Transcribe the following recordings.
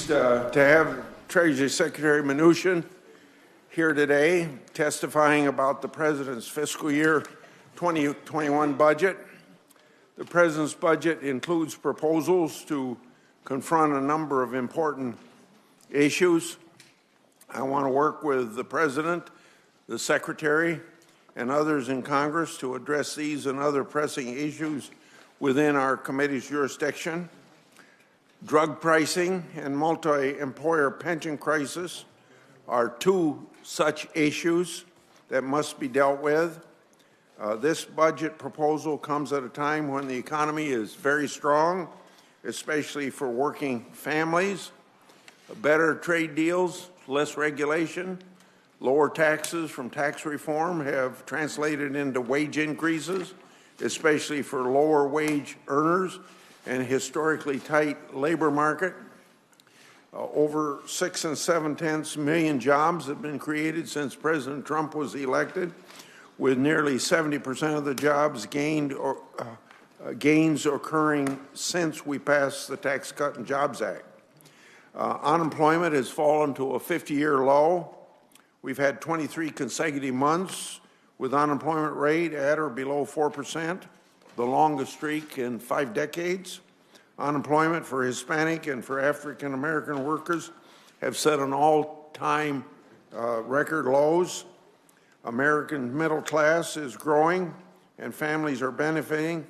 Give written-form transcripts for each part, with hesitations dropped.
pleased to have Treasury Secretary Mnuchin here today testifying about the President's fiscal year 2021 budget. The President's budget includes proposals to confront a number of important issues. I want to work with the President, the Secretary, and others in Congress to address these and other pressing issues within our committee's jurisdiction. Drug pricing and multi-employer pension crisis are two such issues that must be dealt with. This budget proposal comes at a time when the economy is very strong, especially for working families. Better trade deals, less regulation, lower taxes from tax reform have translated into wage increases, especially for lower wage earners and a historically tight labor market. Over 6 7/10 million jobs have been created since President Trump was elected, with nearly 70% of the jobs gains occurring since we passed the Tax Cut and Jobs Act. Unemployment has fallen to a 50-year low. We've had 23 consecutive months with unemployment rate at or below 4%, the longest streak in 5 decades. Unemployment for Hispanic and for African American workers have set an all-time record lows. American middle class is growing and families are benefiting,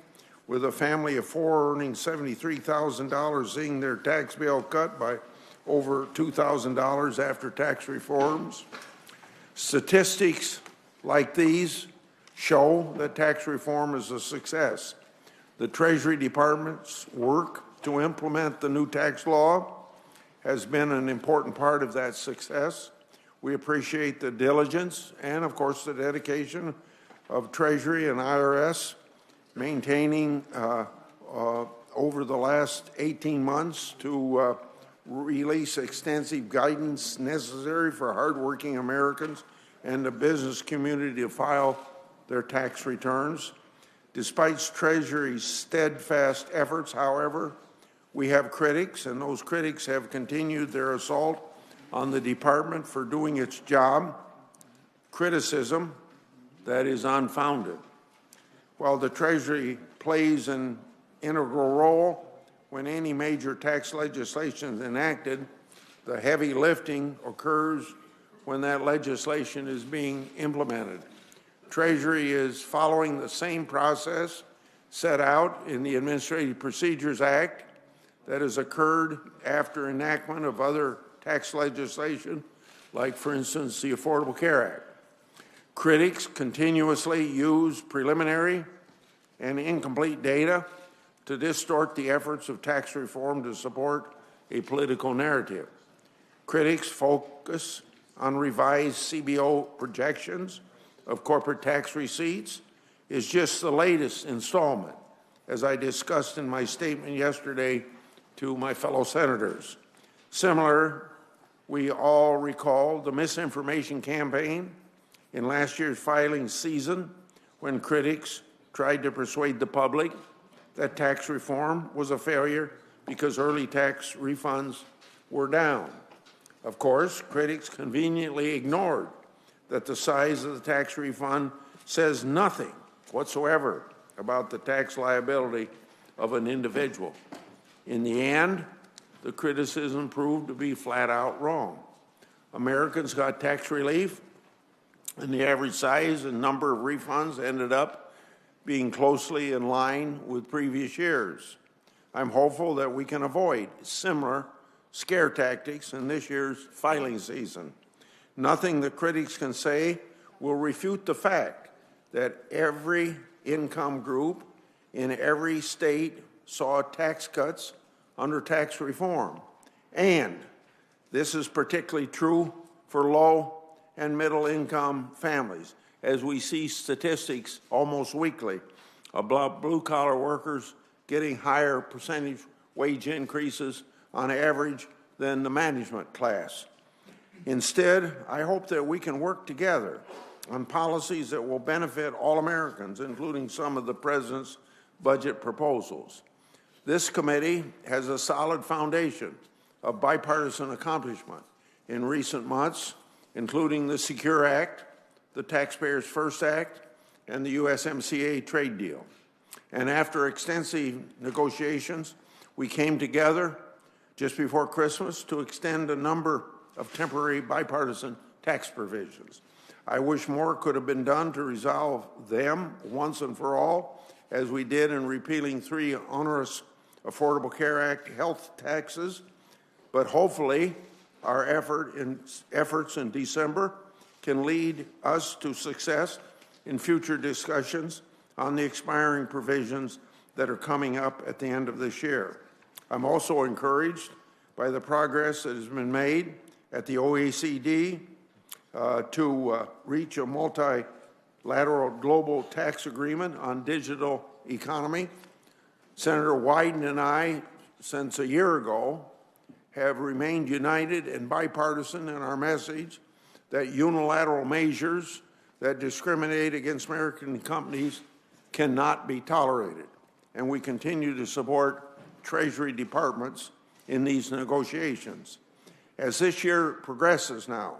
with a family of 4 earning $73,000 seeing their tax bill cut by over $2,000 after tax reforms. Statistics like these show that tax reform is a success. The Treasury Department's work to implement the new tax law has been an important part of that success. We appreciate the diligence and, of course, the dedication of Treasury and IRS maintaining over the last 18 months to release extensive guidance necessary for hardworking Americans and the business community to file their tax returns. Despite Treasury's steadfast efforts, however, we have critics, and those critics have continued their assault on the department for doing its job, criticism that is unfounded. While the Treasury plays an integral role when any major tax legislation is enacted, the heavy lifting occurs when that legislation is being implemented. Treasury is following the same process set out in the Administrative Procedures Act that has occurred after enactment of other tax legislation, like, for instance, the Affordable Care Act. Critics continuously use preliminary and incomplete data to distort the efforts of tax reform to support a political narrative. Critics focus on revised CBO projections of corporate tax receipts is just the latest installment, as I discussed in my statement yesterday to my fellow senators. Similar, we all recall the misinformation campaign in last year's filing season when critics tried to persuade the public that tax reform was a failure because early tax refunds were down. Of course, critics conveniently ignored that the size of the tax refund says nothing whatsoever about the tax liability of an individual. In the end, the criticism proved to be flat out wrong. Americans got tax relief, and the average size and number of refunds ended up being closely in line with previous years. I'm hopeful that we can avoid similar scare tactics in this year's filing season. Nothing the critics can say will refute the fact that every income group in every state saw tax cuts under tax reform. And this is particularly true for low and middle income families, as we see statistics almost weekly about blue-collar workers getting higher percentage wage increases on average than the management class. Instead, I hope that we can work together on policies that will benefit all Americans, including some of the President's budget proposals. This committee has a solid foundation of bipartisan accomplishment in recent months, including the Secure Act, the Taxpayers First Act, and the USMCA trade deal. And after extensive negotiations, we came together just before Christmas to extend a number of temporary bipartisan tax provisions. I wish more could have been done to resolve them once and for all, as we did in repealing 3 onerous Affordable Care Act health taxes, but hopefully our efforts in December can lead us to success in future discussions on the expiring provisions that are coming up at the end of this year. I'm also encouraged by the progress that has been made at the OECD to reach a multilateral global tax agreement on digital economy. Senator Wyden and I, since a year ago, have remained united and bipartisan in our message that unilateral measures that discriminate against American companies cannot be tolerated. And we continue to support Treasury departments in these negotiations. As this year progresses now,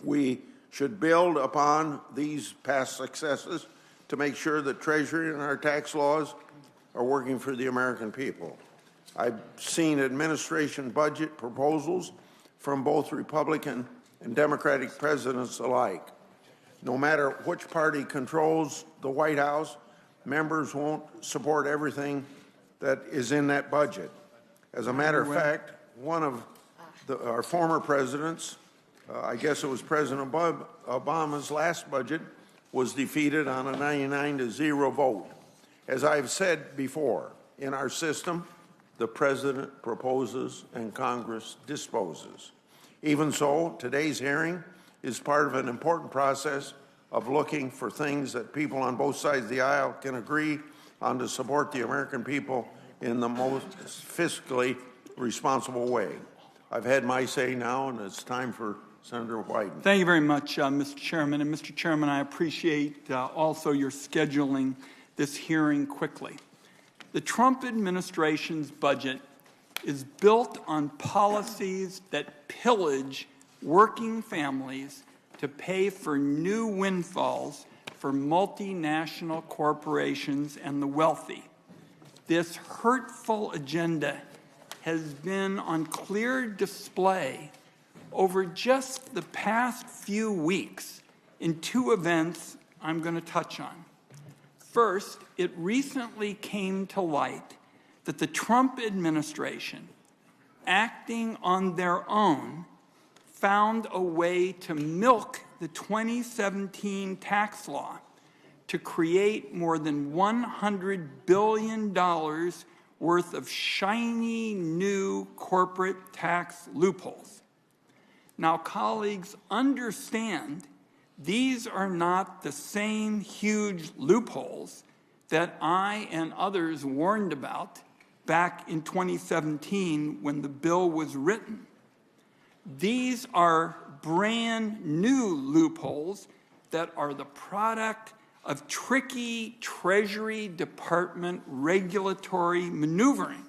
we should build upon these past successes to make sure that Treasury and our tax laws are working for the American people. I've seen administration budget proposals from both Republican and Democratic presidents alike. No matter which party controls the White House, members won't support everything that is in that budget. As a matter of fact, one of our former presidents, I guess it was President Obama's last budget, was defeated on a 99-0 vote. As I've said before, in our system, the president proposes and Congress disposes. Even so, today's hearing is part of an important process of looking for things that people on both sides of the aisle can agree on to support the American people in the most fiscally responsible way. I've had my say now, and it's time for Senator Wyden. Thank you very much, Mr. Chairman. And Mr. Chairman, I appreciate also your scheduling this hearing quickly. The Trump administration's budget is built on policies that pillage working families to pay for new windfalls for multinational corporations and the wealthy. This hurtful agenda has been on clear display over just the past few weeks in 2 events I'm going to touch on. First, it recently came to light that the Trump administration, acting on their own, found a way to milk the 2017 tax law to create more than $100 billion worth of shiny new corporate tax loopholes. Now, colleagues, understand these are not the same huge loopholes that I and others warned about back in 2017 when the bill was written. These are brand new loopholes that are the product of tricky Treasury Department regulatory maneuvering,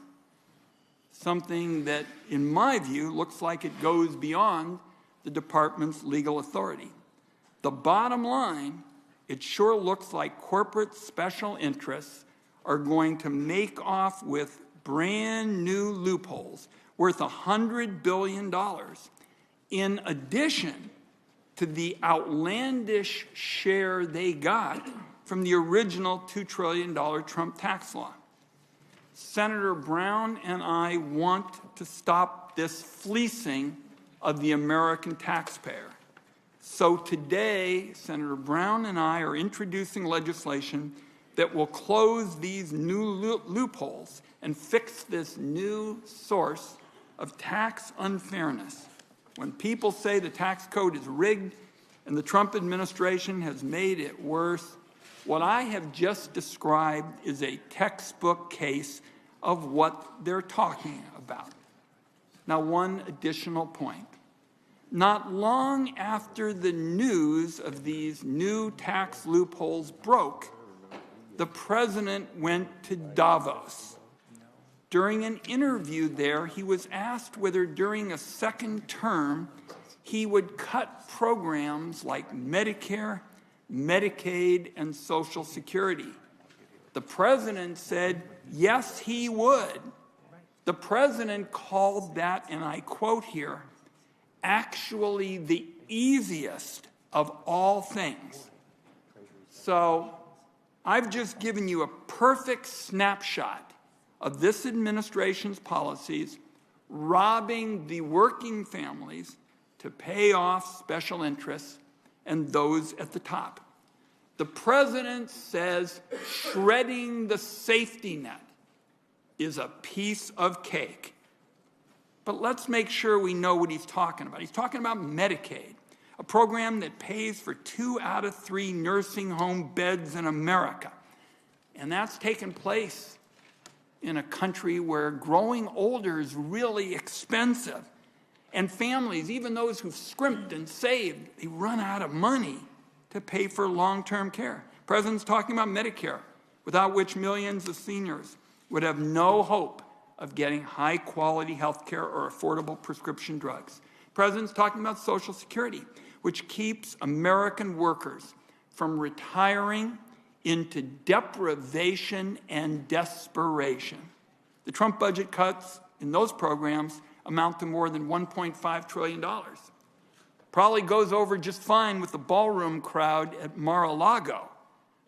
something that, in my view, looks like it goes beyond the department's legal authority. The bottom line, it sure looks like corporate special interests are going to make off with brand new loopholes worth $100 billion, in addition to the outlandish share they got from the original $2 trillion Trump tax law. Senator Brown and I want to stop this fleecing of the American taxpayer. So today, Senator Brown and I are introducing legislation that will close these new loopholes and fix this new source of tax unfairness. When people say the tax code is rigged and the Trump administration has made it worse, what I have just described is a textbook case of what they're talking about. Now, one additional point. Not long after the news of these new tax loopholes broke, the president went to Davos. During an interview there, he was asked whether during a second term he would cut programs like Medicare, Medicaid, and Social Security. The president said, yes, he would. The president called that, and I quote here, actually the easiest of all things. So I've just given you a perfect snapshot of this administration's policies, robbing the working families to pay off special interests and those at the top. The president says shredding the safety net is a piece of cake. But let's make sure we know what he's talking about. He's talking about Medicaid, a program that pays for 2 out of 3 nursing home beds in America. And that's taken place in a country where growing older is really expensive. And families, even those who've scrimped and saved, they run out of money to pay for long-term care. The president's talking about Medicare, without which millions of seniors would have no hope of getting high-quality health care or affordable prescription drugs. The president's talking about Social Security, which keeps American workers from retiring into deprivation and desperation. The Trump budget cuts in those programs amount to more than $1.5 trillion. Probably goes over just fine with the ballroom crowd at Mar-a-Lago.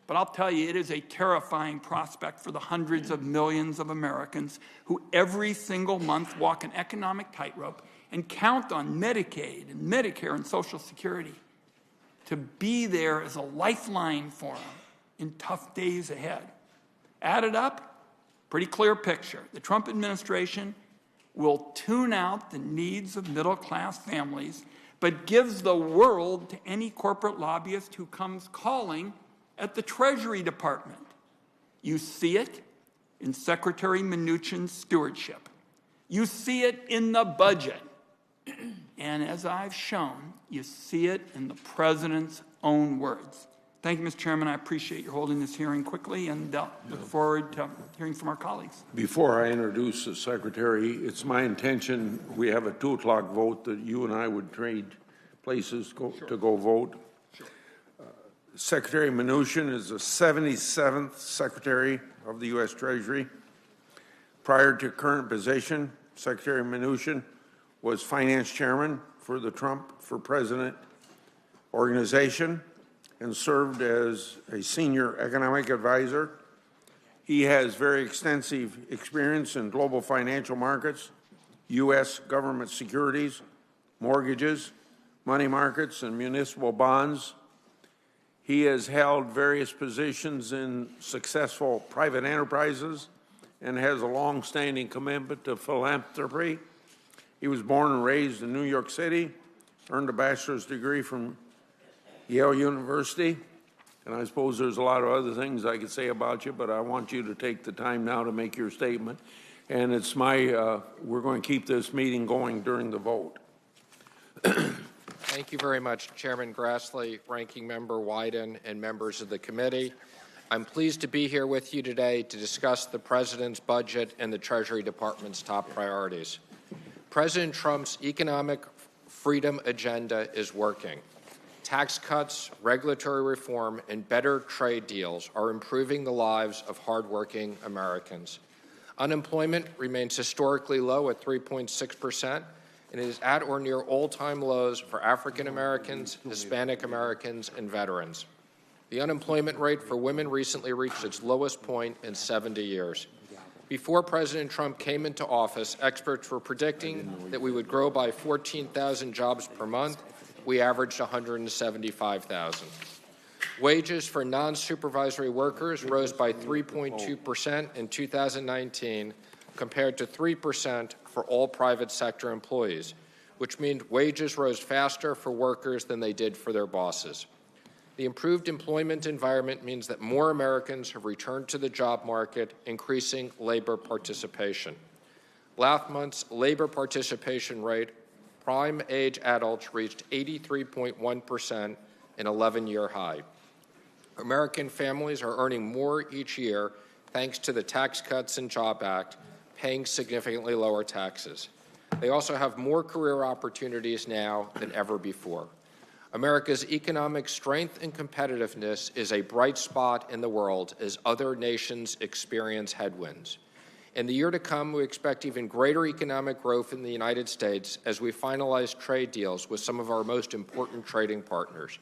But I'll tell you, it is a terrifying prospect for the hundreds of millions of Americans who every single month walk an economic tightrope and count on Medicaid and Medicare and Social Security to be there as a lifeline for them in tough days ahead. Added up, pretty clear picture. The Trump administration will tune out the needs of middle-class families, but gives the world to any corporate lobbyist who comes calling at the Treasury Department. You see it in Secretary Mnuchin's stewardship. You see it in the budget. And as I've shown, you see it in the president's own words. Thank you, Mr. Chairman. I appreciate your holding this hearing quickly and look forward to hearing from our colleagues. Before I introduce the Secretary, it's my intention, we have a 2 o'clock vote, that you and I would trade places to go vote. Sure. Secretary Mnuchin is the 77th Secretary of the U.S. Treasury. Prior to current position, Secretary Mnuchin was Finance Chairman for the Trump for President organization and served as a senior economic advisor. He has very extensive experience in global financial markets, U.S. government securities, mortgages, money markets, and municipal bonds. He has held various positions in successful private enterprises and has a long-standing commitment to philanthropy. He was born and raised in New York City, earned a bachelor's degree from Yale University, and I suppose there's a lot of other things I could say about you, but I want you to take the time now to make your statement. And it's my, we're going to keep this meeting going during the vote. Thank you very much, Chairman Grassley, Ranking Member Wyden, and members of the committee. I'm pleased to be here with you today to discuss the President's budget and the Treasury Department's top priorities. President Trump's economic freedom agenda is working. Tax cuts, regulatory reform, and better trade deals are improving the lives of hardworking Americans. Unemployment remains historically low at 3.6%, and it is at or near all-time lows for African Americans, Hispanic Americans, and veterans. The unemployment rate for women recently reached its lowest point in 70 years. Before President Trump came into office, experts were predicting that we would grow by 14,000 jobs per month. We averaged 175,000. Wages for non-supervisory workers rose by 3.2% in 2019 compared to 3% for all private sector employees, which means wages rose faster for workers than they did for their bosses. The improved employment environment means that more Americans have returned to the job market, increasing labor participation. Last month's labor participation rate, prime age adults reached 83.1%, an 11-year high. American families are earning more each year thanks to the Tax Cuts and Jobs Act, paying significantly lower taxes. They also have more career opportunities now than ever before. America's economic strength and competitiveness is a bright spot in the world as other nations experience headwinds. In the year to come, we expect even greater economic growth in the United States as we finalize trade deals with some of our most important trading partners.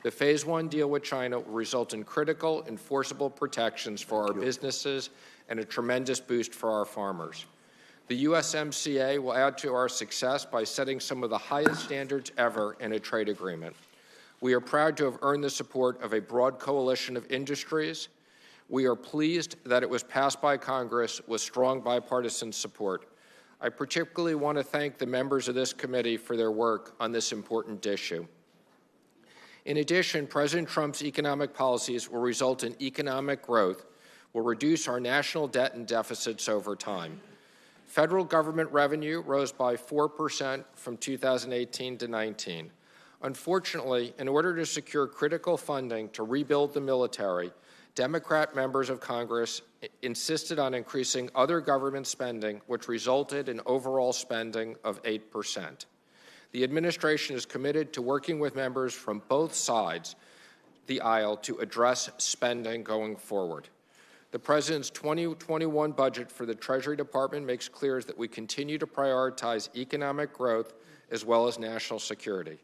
The Phase 1 deal with China will result in critical, enforceable protections for our businesses and a tremendous boost for our farmers. The USMCA will add to our success by setting some of the highest standards ever in a trade agreement. We are proud to have earned the support of a broad coalition of industries. We are pleased that it was passed by Congress with strong bipartisan support. I particularly want to thank the members of this committee for their work on this important issue. In addition, President Trump's economic policies will result in economic growth, will reduce our national debt and deficits over time. Federal government revenue rose by 4% from 2018 to 19. Unfortunately, in order to secure critical funding to rebuild the military, Democrat members of Congress insisted on increasing other government spending, which resulted in overall spending of 8%. The administration is committed to working with members from both sides of the aisle to address spending going forward. The President's 2021 budget for the Treasury Department makes clear that we continue to prioritize economic growth as well as national security.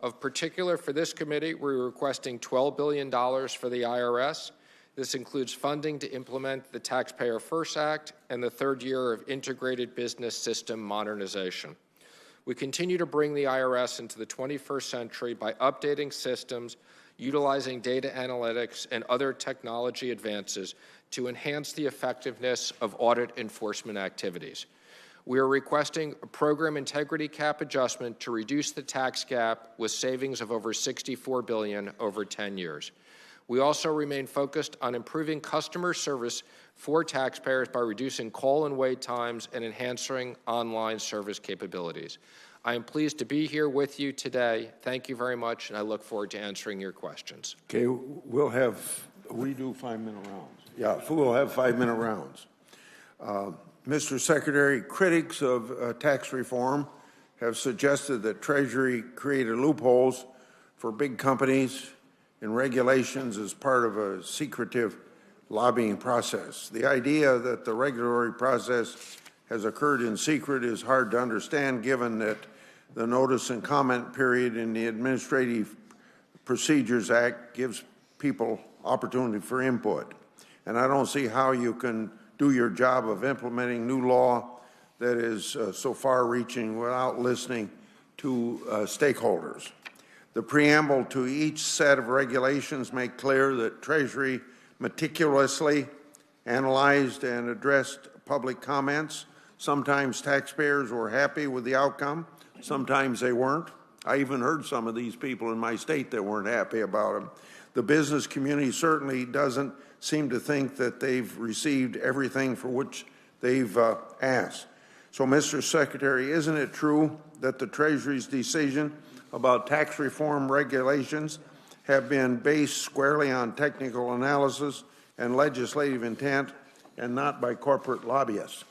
Of particular for this committee, we're requesting $12 billion for the IRS. This includes funding to implement the Taxpayer First Act and the third year of integrated business system modernization. We continue to bring the IRS into the 21st century by updating systems, utilizing data analytics and other technology advances to enhance the effectiveness of audit enforcement activities. We are requesting a program integrity cap adjustment to reduce the tax gap with savings of over $64 billion over 10 years. We also remain focused on improving customer service for taxpayers by reducing call and wait times and enhancing online service capabilities. I am pleased to be here with you today. Thank you very much, and I look forward to answering your questions. Okay, we do 5-minute rounds. Yeah, we'll have 5-minute rounds. Mr. Secretary, critics of tax reform have suggested that Treasury created loopholes for big companies and regulations as part of a secretive lobbying process. The idea that the regulatory process has occurred in secret is hard to understand, given that the notice and comment period in the Administrative Procedures Act gives people opportunity for input. And I don't see how you can do your job of implementing new law that is so far-reaching without listening to stakeholders. The preamble to each set of regulations make clear that Treasury meticulously analyzed and addressed public comments. Sometimes taxpayers were happy with the outcome. Sometimes they weren't. I even heard some of these people in my state that weren't happy about them. The business community certainly doesn't seem to think that they've received everything for which they've asked. So, Mr. Secretary, isn't it true that the Treasury's decision about tax reform regulations have been based squarely on technical analysis and legislative intent and not by corporate lobbyists?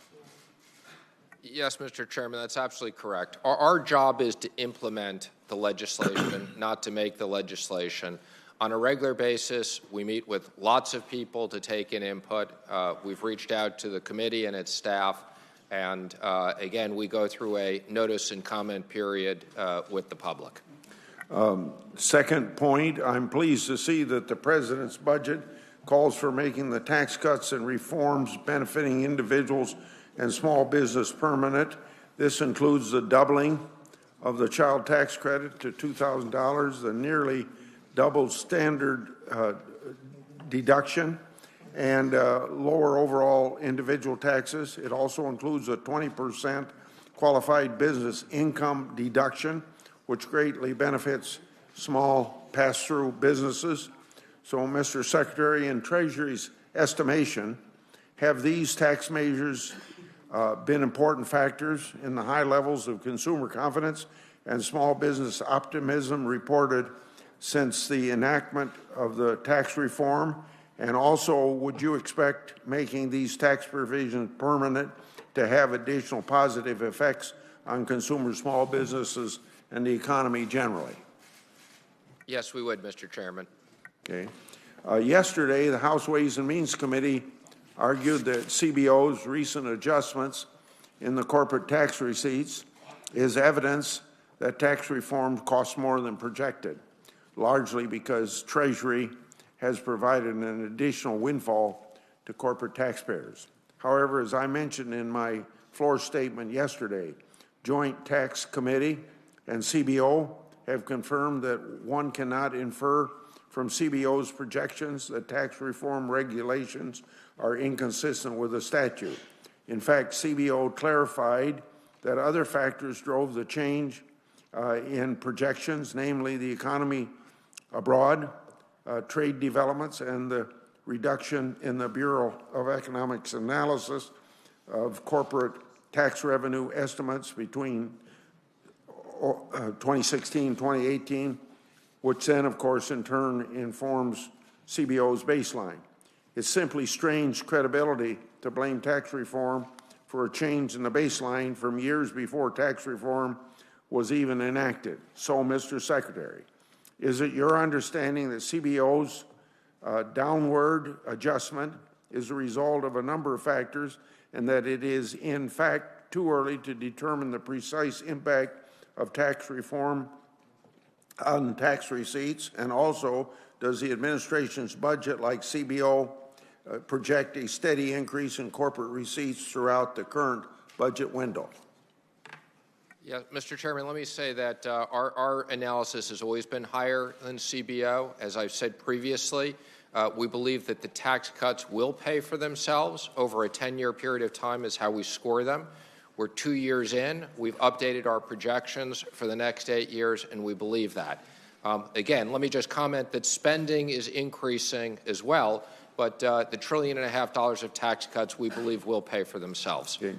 Yes, Mr. Chairman, that's absolutely correct. Our job is to implement the legislation, not to make the legislation. On a regular basis, we meet with lots of people to take in input. We've reached out to the committee and its staff, and again, we go through a notice and comment period with the public. Second point, I'm pleased to see that the President's budget calls for making the tax cuts and reforms benefiting individuals and small business permanent. This includes the doubling of the child tax credit to $2,000, the nearly double standard deduction, and lower overall individual taxes. It also includes a 20% qualified business income deduction, which greatly benefits small pass-through businesses. So, Mr. Secretary, in Treasury's estimation, have these tax measures been important factors in the high levels of consumer confidence and small business optimism reported since the enactment of the tax reform? And also, would you expect making these tax provisions permanent to have additional positive effects on consumers, small businesses, and the economy generally? Yes, we would, Mr. Chairman. Okay. Yesterday, the House Ways and Means Committee argued that CBO's recent adjustments in the corporate tax receipts is evidence that tax reform costs more than projected, largely because Treasury has provided an additional windfall to corporate taxpayers. However, as I mentioned in my floor statement yesterday, Joint Tax Committee and CBO have confirmed that one cannot infer from CBO's projections that tax reform regulations are inconsistent with the statute. In fact, CBO clarified that other factors drove the change in projections, namely the economy abroad, trade developments, and the reduction in the Bureau of Economics analysis of corporate tax revenue estimates between 2016 and 2018, which then, of course, in turn informs CBO's baseline. It's simply strange credibility to blame tax reform for a change in the baseline from years before tax reform was even enacted. So, Mr. Secretary, is it your understanding that CBO's downward adjustment is a result of a number of factors and that it is, in fact, too early to determine the precise impact of tax reform on tax receipts? And also, does the administration's budget, like CBO, project a steady increase in corporate receipts throughout the current budget window? Yeah, Mr. Chairman, let me say that our analysis has always been higher than CBO. As I've said previously, we believe that the tax cuts will pay for themselves over a 10-year period of time is how we score them. We're 2 years in. We've updated our projections for the next 8 years, and we believe that. Again, let me just comment that spending is increasing as well, but the $1.5 trillion of tax cuts we believe will pay for themselves. Okay.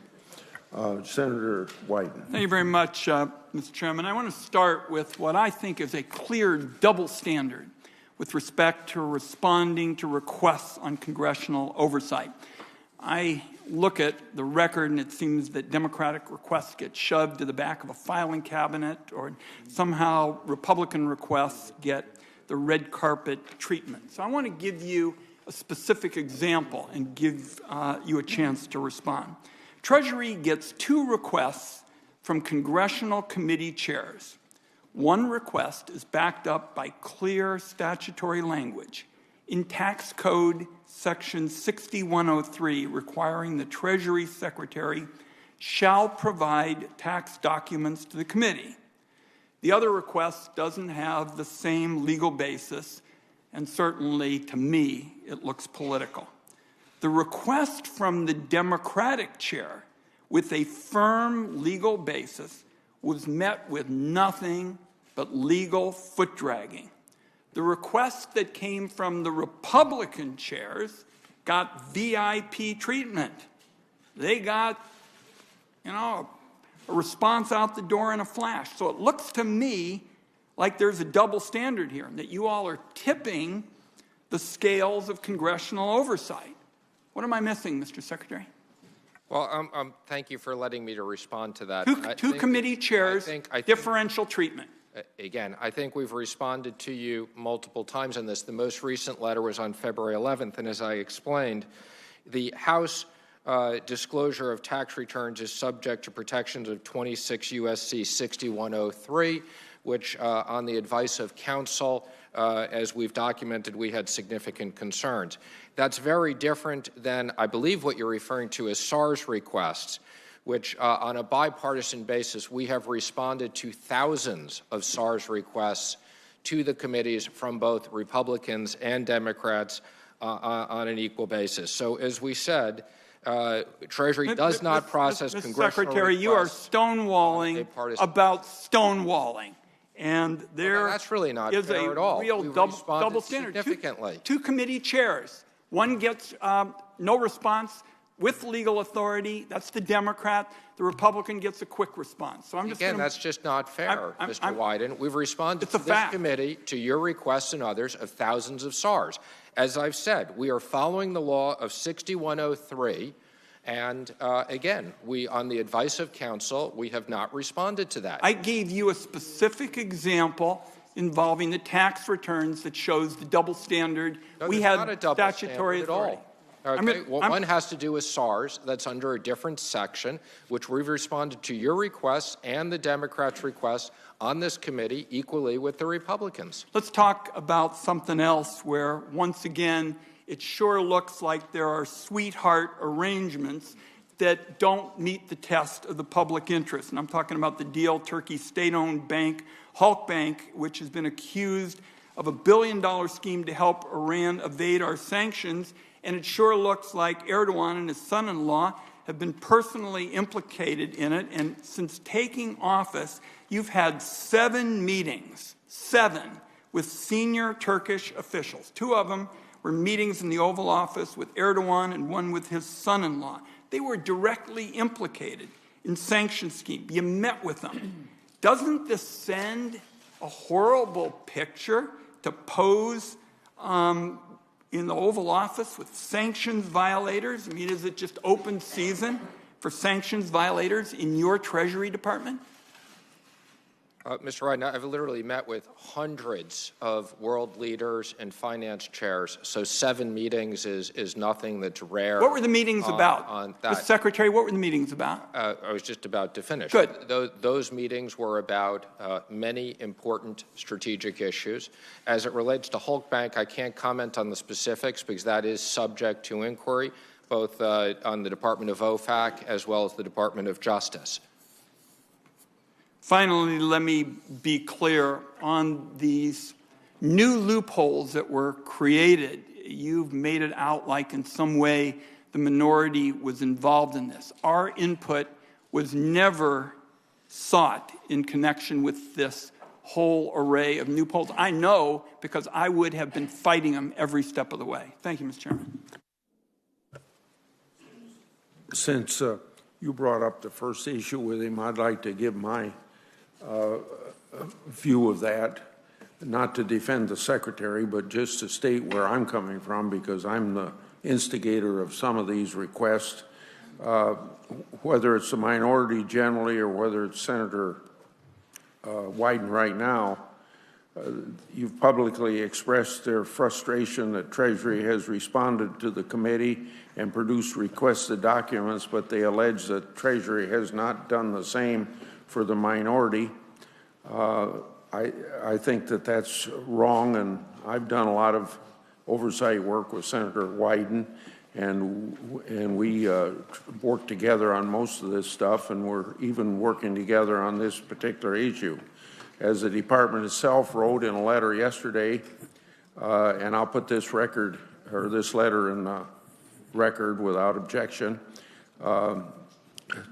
Senator Wyden. Thank you very much, Mr. Chairman. I want to start with what I think is a clear double standard with respect to responding to requests on congressional oversight. I look at the record, and it seems that Democratic requests get shoved to the back of a filing cabinet, or somehow Republican requests get the red carpet treatment. So I want to give you a specific example and give you a chance to respond. Treasury gets 2 requests from congressional committee chairs. One request is backed up by clear statutory language in Tax Code Section 6103, requiring the Treasury Secretary shall provide tax documents to the committee. The other request doesn't have the same legal basis, and certainly to me, it looks political. The request from the Democratic chair with a firm legal basis was met with nothing but legal foot-dragging. The request that came from the Republican chairs got VIP treatment. They got, a response out the door in a flash. So it looks to me like there's a double standard here, that you all are tipping the scales of congressional oversight. What am I missing, Mr. Secretary? Well, thank you for letting me to respond to that. Two committee chairs, differential treatment. Again, I think we've responded to you multiple times on this. The most recent letter was on February 11th, and as I explained, the House disclosure of tax returns is subject to protections of 26 U.S.C. 6103, which, on the advice of counsel, as we've documented, we had significant concerns. That's very different than, I believe, what you're referring to as SARS requests, which, on a bipartisan basis, we have responded to thousands of SARS requests to the committees from both Republicans and Democrats on an equal basis. So, as we said, Treasury does not process congressional Secretary, you are stonewalling about stonewalling. And that's really not is fair a at all. real double standard. Significantly. Two committee chairs. One gets no response with legal authority. That's the Democrat. The Republican gets a quick response. So I'm just Again, that's just not fair, Mr. Wyden. We've responded to this committee, to your requests and others, of thousands of SARs. As I've said, we are following the law of 6103, And again, on the advice of counsel, we have not responded to that. I gave you a specific example involving the tax returns that shows the double standard. No, We there's had not a double statutory standard at authority. all. Okay, one has to do with SARS. That's under a different section, which we've responded to your requests and the Democrats' requests on this committee equally with the Republicans. Let's talk about something else where, once again, it sure looks like there are sweetheart arrangements that don't meet the test of the public interest. And I'm talking about the deal Turkey state-owned bank, Halk Bank, which has been accused of a $1 billion scheme to help Iran evade our sanctions. And it sure looks like Erdogan and his son-in-law have been personally implicated in it. And since taking office, you've had 7 meetings, 7, with senior Turkish officials. 2 of them were meetings in the Oval Office with Erdogan and one with his son-in-law. They were directly implicated in sanctions scheme. You met with them. Doesn't this send a horrible picture to pose in the Oval Office with sanctions violators? I mean, is it just open season for sanctions violators in your Treasury Department? Mr. Wyden, I've literally met with hundreds of world leaders and finance chairs, so 7 meetings is nothing that's rare. What were the meetings about? On that. Mr. Secretary, what were the meetings about? I was just about to finish. Good. Those meetings were about many important strategic issues. As it relates to Halk Bank, I can't comment on the specifics because that is subject to inquiry, both on the Department of OFAC as well as the Department of Justice. Finally, let me be clear on these new loopholes that were created. You've made it out like in some way the minority was involved in this. Our input was never sought in connection with this whole array of loopholes. I know because I would have been fighting them every step of the way. Thank you, Mr. Chairman. Since you brought up the first issue with him, I'd like to give my view of that, not to defend the Secretary, but just to state where I'm coming from, because I'm the instigator of some of these requests, whether it's the minority generally or whether it's Senator Wyden right now. You've publicly expressed their frustration that Treasury has responded to the committee and produced requested documents, but they allege that Treasury has not done the same for the minority. I think that that's wrong, and I've done a lot of oversight work with Senator Wyden, and we work together on most of this stuff, and we're even working together on this particular issue. As the department itself wrote in a letter yesterday, and I'll put this letter in the record without objection,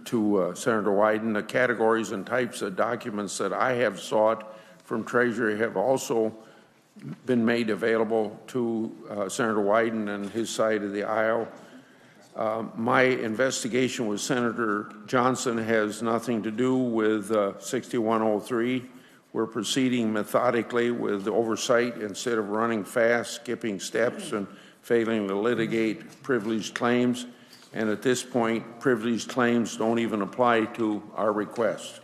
to Senator Wyden, the categories and types of documents that I have sought from Treasury have also been made available to Senator Wyden and his side of the aisle. My investigation with Senator Johnson has nothing to do with 6103. We're proceeding methodically with oversight instead of running fast, skipping steps, and failing to litigate privileged claims. And at this point, privileged claims don't even apply to our request.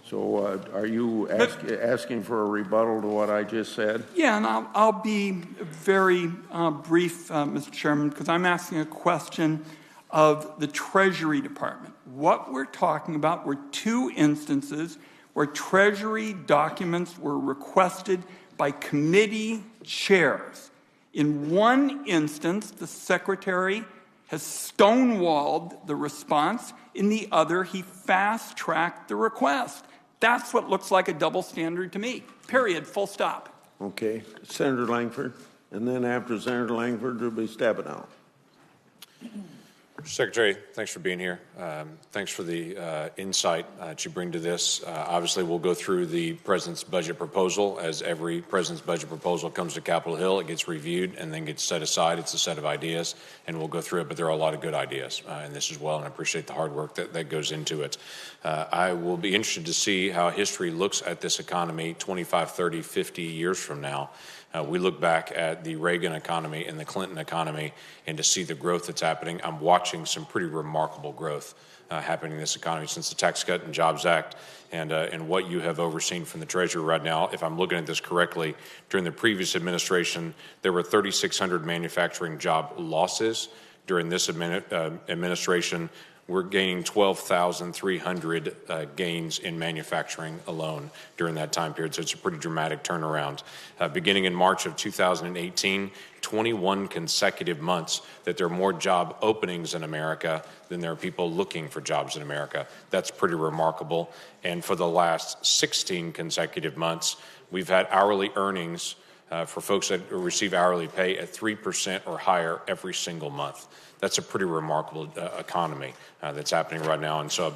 So are you asking for a rebuttal to what I just said? Yeah, and I'll be very brief, Mr. Chairman, because I'm asking a question of the Treasury Department. What we're talking about were 2 instances where Treasury documents were requested by committee chairs. In one instance, the Secretary has stonewalled the response. In the other, he fast-tracked the request. That's what looks like a double standard to me. Period. Full stop. Okay. Senator Langford. And then after Senator Langford, there'll be Stabenow. Secretary, thanks for being here. Thanks for the insight that you bring to this. Obviously, we'll go through the President's budget proposal. As every President's budget proposal comes to Capitol Hill, it gets reviewed and then gets set aside. It's a set of ideas, and we'll go through it, but there are a lot of good ideas in this as well, and I appreciate the hard work that goes into it. I will be interested to see how history looks at this economy 25, 30, 50 years from now. We look back at the Reagan economy and the Clinton economy and to see the growth that's happening. I'm watching watching some pretty remarkable growth happening in this economy since the Tax Cut and Jobs Act and what you have overseen from the Treasury right now. If I'm looking at this correctly, during the previous administration, there were 3,600 manufacturing job losses. During this administration, we're gaining 12,300 gains in manufacturing alone during that time period. So it's a pretty dramatic turnaround. Beginning in March of 2018, 21 consecutive months that there are more job openings in America than there are people looking for jobs in America. That's pretty remarkable. And for the last 16 consecutive months, we've had hourly earnings for folks that receive hourly pay at 3% or higher every single month. That's a pretty remarkable economy that's happening right now. And so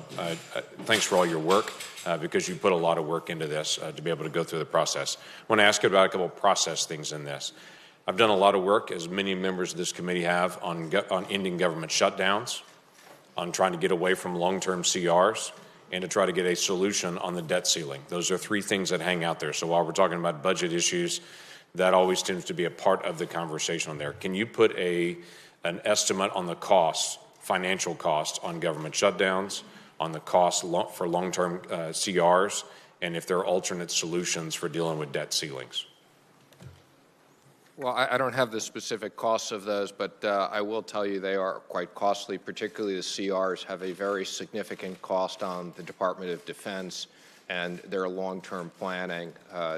thanks for all your work because you put a lot of work into this to be able to go through the process. I want to ask you about a couple of process things in this. I've done a lot of work, as many members of this committee have, on ending government shutdowns, on trying to get away from long-term CRs, and to try to get a solution on the debt ceiling. Those are three things that hang out there. So while we're talking about budget issues, that always tends to be a part of the conversation on there. Can you put an estimate on the costs, financial costs on government shutdowns, on the costs for long-term CRs, and if there are alternate solutions for dealing with debt ceilings? Well, I don't have the specific costs of those, but I will tell you they are quite costly, particularly the CRs have a very significant cost on the Department of Defense and their long-term planning.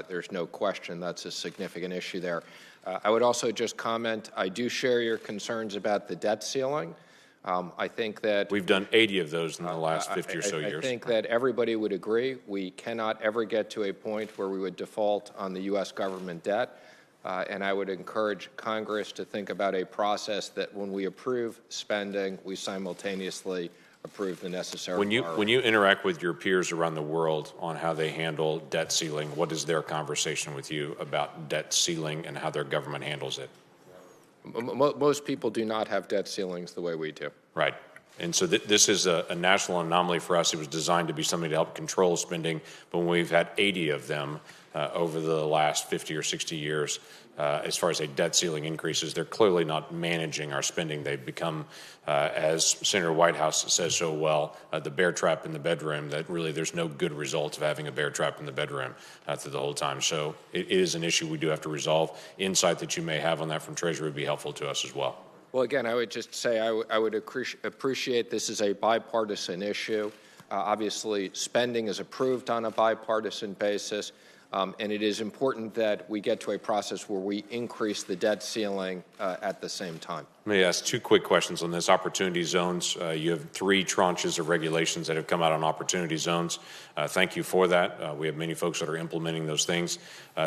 There's no question that's a significant issue there. I would also just comment, I do share your concerns about the debt ceiling. I think that we've done 80 of those in the last 50 or so years. I think that everybody would agree we cannot ever get to a point where we would default on the U.S. government debt. And I would encourage Congress to think about a process that when we approve spending, we simultaneously approve the necessary borrowing. When you interact with your peers around the world on how they handle debt ceiling, what is their conversation with you about debt ceiling and how their government handles it? Most people do not have debt ceilings the way we do. Right. And so this is a national anomaly for us. It was designed to be something to help control spending, but when we've had 80 of them over the last 50 or 60 years, as far as a debt ceiling increases, they're clearly not managing our spending. They've become, as Senator Whitehouse says so well, the bear trap in the bedroom, that really there's no good result of having a bear trap in the bedroom through the whole time. So it is an issue we do have to resolve. Insight that you may have on that from Treasury would be helpful to us as well. Well, again, I would just say I would appreciate this is a bipartisan issue. Obviously, spending is approved on a bipartisan basis. And it is important that we get to a process where we increase the debt ceiling at the same time. Let me ask two quick questions on this. Opportunity zones, you have 3 tranches of regulations that have come out on opportunity zones. Thank you for that. We have many folks that are implementing those things.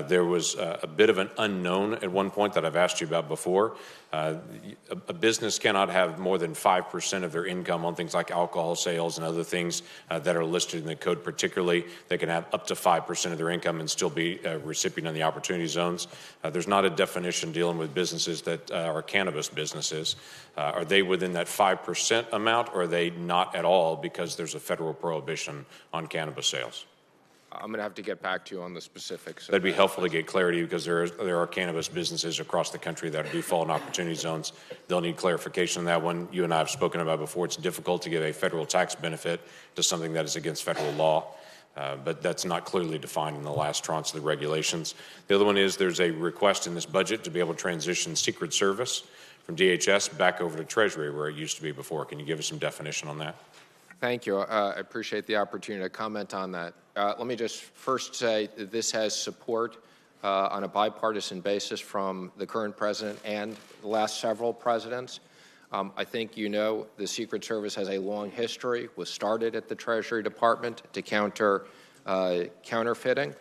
There was a bit of an unknown at one point that I've asked you about before. A business cannot have more than 5% of their income on things like alcohol sales and other things that are listed in the code. Particularly, they can have up to 5% of their income and still be a recipient of the opportunity zones. There's not a definition dealing with businesses that are cannabis businesses. Are they within that 5% amount, or are they not at all because there's a federal prohibition on cannabis sales? I'm going to have to get back to you on the specifics. That'd be helpful to get clarity because there are cannabis businesses across the country that do fall in opportunity zones. They'll need clarification on that one. You and I have spoken about before. It's difficult to give a federal tax benefit to something that is against federal law. But that's not clearly defined in the last tranche of the regulations. The other one is there's a request in this budget to be able to transition Secret Service from DHS back over to Treasury where it used to be before. Can you give us some definition on that? Thank you. I appreciate the opportunity to comment on that. Let me just first say that this has support on a bipartisan basis from the current president and the last several presidents. I think you know the Secret Service has a long history, was started at the Treasury Department to counter counterfeiting.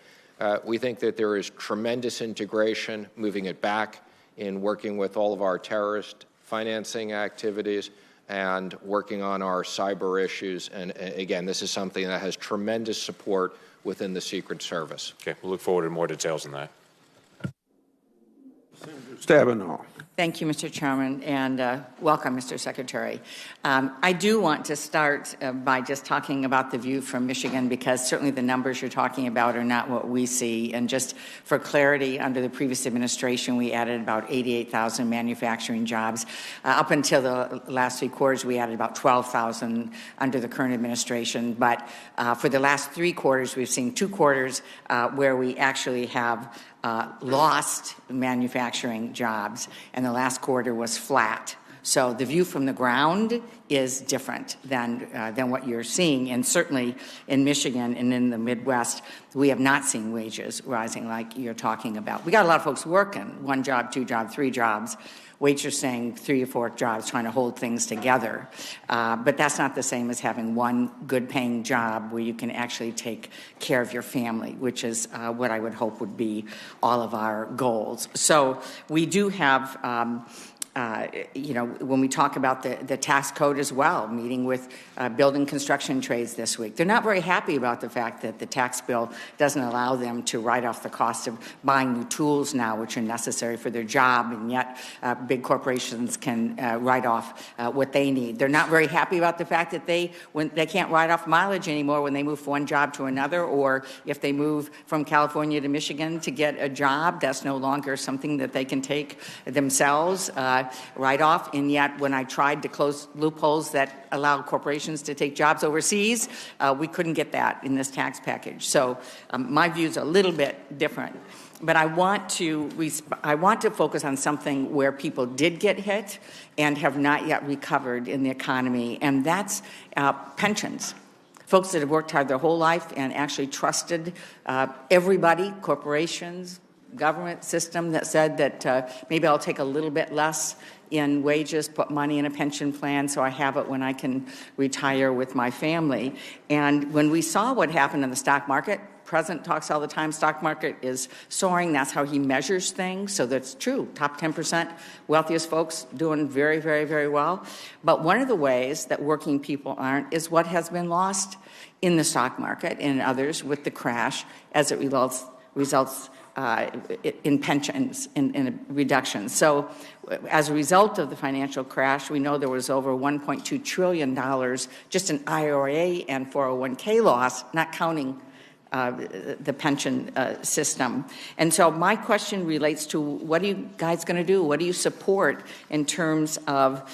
We think that there is tremendous integration, moving it back in working with all of our terrorist financing activities and working on our cyber issues. And again, this is something that has tremendous support within the Secret Service. Okay, we'll look forward to more details on that. Stabenow. Thank you, Mr. Chairman, and welcome, Mr. Secretary. I do want to start by just talking about the view from Michigan, because certainly the numbers you're talking about are not what we see. And just for clarity, under the previous administration, we added about 88,000 manufacturing jobs. Up until the last 3 quarters, we added about 12,000 under the current administration. But for the last 3 quarters, we've seen 2 quarters where we actually have lost manufacturing jobs, and the last quarter was flat. So the view from the ground is different than what you're seeing. And certainly in Michigan and in the Midwest, we have not seen wages rising like you're talking about. We got a lot of folks working, 1 job, 2 jobs, 3 jobs. Wages are saying 3 or 4 jobs, trying to hold things together. But that's not the same as having 1 good-paying job where you can actually take care of your family, which is what I would hope would be all of our goals. So we do have when we talk about the tax code as well, meeting with building construction trades this week, they're not very happy about the fact that the tax bill doesn't allow them to write off the cost of buying new tools now, which are necessary for their job, and yet big corporations can write off what they need. They're not very happy about the fact that they can't write off mileage anymore when they move from 1 job to another, or if they move from California to Michigan to get a job, that's no longer something that they can take themselves. Right off, and yet when I tried to close loopholes that allow corporations to take jobs overseas, we couldn't get that in this tax package. So my view is a little bit different. But I want to focus on something where people did get hit and have not yet recovered in the economy, and that's pensions. Folks that have worked hard their whole life and actually trusted everybody, corporations, government system, that said that maybe I'll take a little bit less in wages, put money in a pension plan so I have it when I can retire with my family. And when we saw what happened in the stock market, President talks all the time, stock market is soaring. That's how he measures things. So that's true. Top 10% wealthiest folks doing very, very, very well. But one of the ways that working people aren't is what has been lost in the stock market and others with the crash as it results in pensions, in reductions. So as a result of the financial crash, we know there was over $1.2 trillion just in IRA and 401k loss, not counting the pension system. And so my question relates to, what are you guys going to do? What do you support in terms of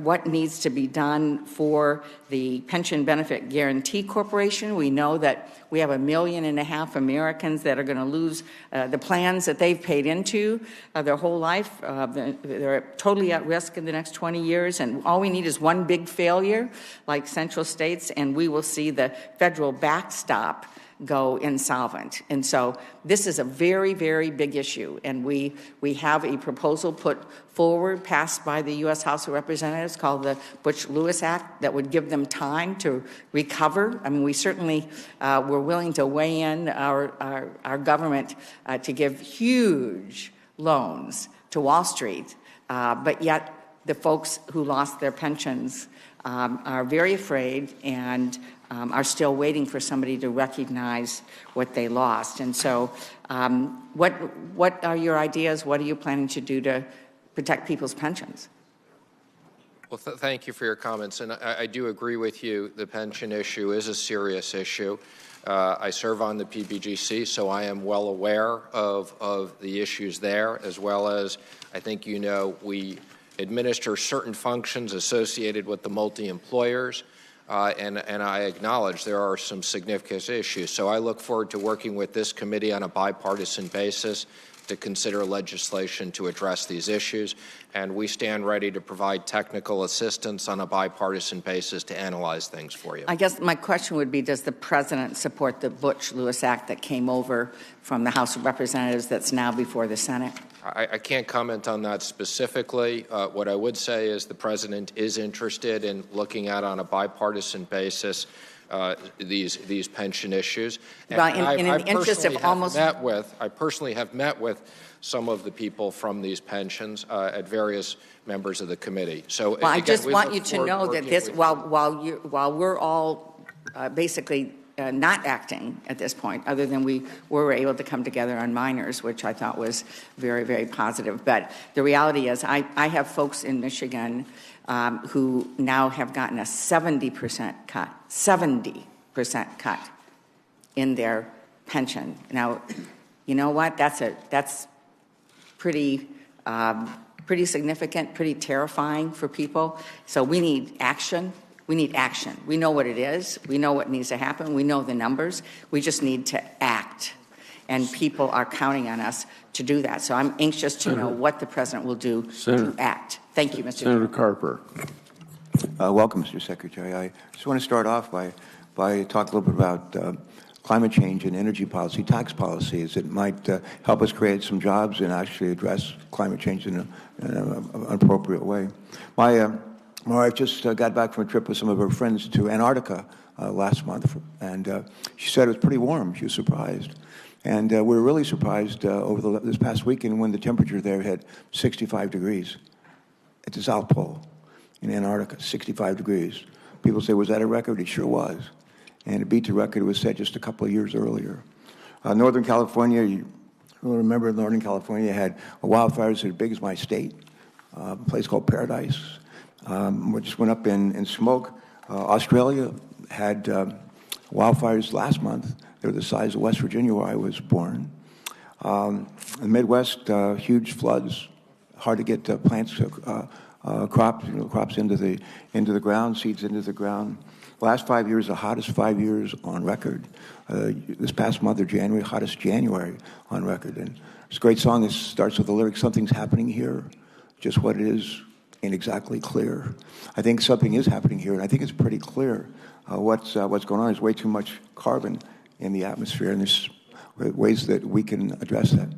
what needs to be done for the Pension Benefit Guaranty Corporation? We know that we have 1.5 million Americans that are going to lose the plans that they've paid into their whole life. They're totally at risk in the next 20 years, and all we need is one big failure, like Central States, and we will see the federal backstop go insolvent. And so this is a very, very big issue, and we have a proposal put forward, passed by the U.S. House of Representatives, called the Butch-Lewis Act, that would give them time to recover. I mean, we certainly were willing to weigh in our government to give huge loans to Wall Street, but yet the folks who lost their pensions are very afraid and are still waiting for somebody to recognize what they lost. And so what are your ideas? What are you planning to do to protect people's pensions? Well, thank you for your comments. And I do agree with you. The pension issue is a serious issue. I serve on the PBGC, so I am well aware of the issues there, as well as, I think you know, we administer certain functions associated with the multi-employers. And I acknowledge there are some significant issues. So I look forward to working with this committee on a bipartisan basis to consider legislation to address these issues. And we stand ready to provide technical assistance on a bipartisan basis to analyze things for you. I guess my question would be, does the President support the Butch-Lewis Act that came over from the House of Representatives that's now before the Senate? I can't comment on that specifically. What I would say is the President is interested in looking at, on a bipartisan basis, these pension issues. And Right, in the interest of almost... I personally have met with some of the people from these pensions at various members of the committee. So, well, again, I just want you to know that this, while we're all basically not acting at this point, other than we were able to come together on minors, which I thought was very, very positive. But the reality is I have folks in Michigan who now have gotten a 70% cut in their pension. Now, you know what? That's pretty significant, pretty terrifying for people. So we need action. We need action. We know what it is. We know what needs to happen. We know the numbers. We just need to act. And people are counting on us to do that. So I'm anxious to know what the president will do to act. Thank you, Mr. Senator Carper. Welcome, Mr. Secretary. I just want to start off by talking a little bit about climate change and energy policy, tax policies that might help us create some jobs and actually address climate change in an appropriate way. My wife just got back from a trip with some of her friends to Antarctica last month, and she said it was pretty warm. She was surprised. And we were really surprised over this past weekend when the temperature there hit 65 degrees at the South Pole in Antarctica, 65 degrees. People say, was that a record? It sure was. And it beat the record that was set just a couple of years earlier. Northern California, you will remember Northern California had wildfires as big as my state, a place called Paradise. We just went up in smoke. Australia had wildfires last month. They were the size of West Virginia, where I was born. In the Midwest, huge floods, hard to get plants, crops into the ground, seeds into the ground. The last 5 years, the hottest 5 years on record. This past month of January, hottest January on record. And it's a great song that starts with the lyrics, "Something's happening here." Just what it is ain't exactly clear. I think something is happening here, and I think it's pretty clear what's going on. There's way too much carbon in the atmosphere, and there's ways that we can address that.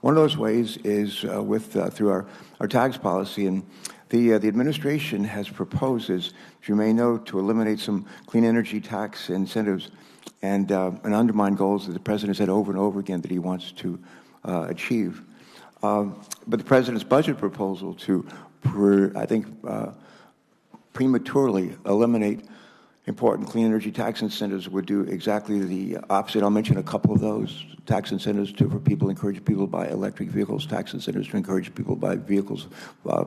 One of those ways is through our tax policy, and the administration has proposed, as you may know, to eliminate some clean energy tax incentives and undermine goals that the president said over and over again that he wants to achieve. But the president's budget proposal to, prematurely eliminate important clean energy tax incentives would do exactly the opposite. I'll mention a couple of those. Tax incentives to encourage people to buy electric vehicles, tax incentives to encourage people to buy vehicles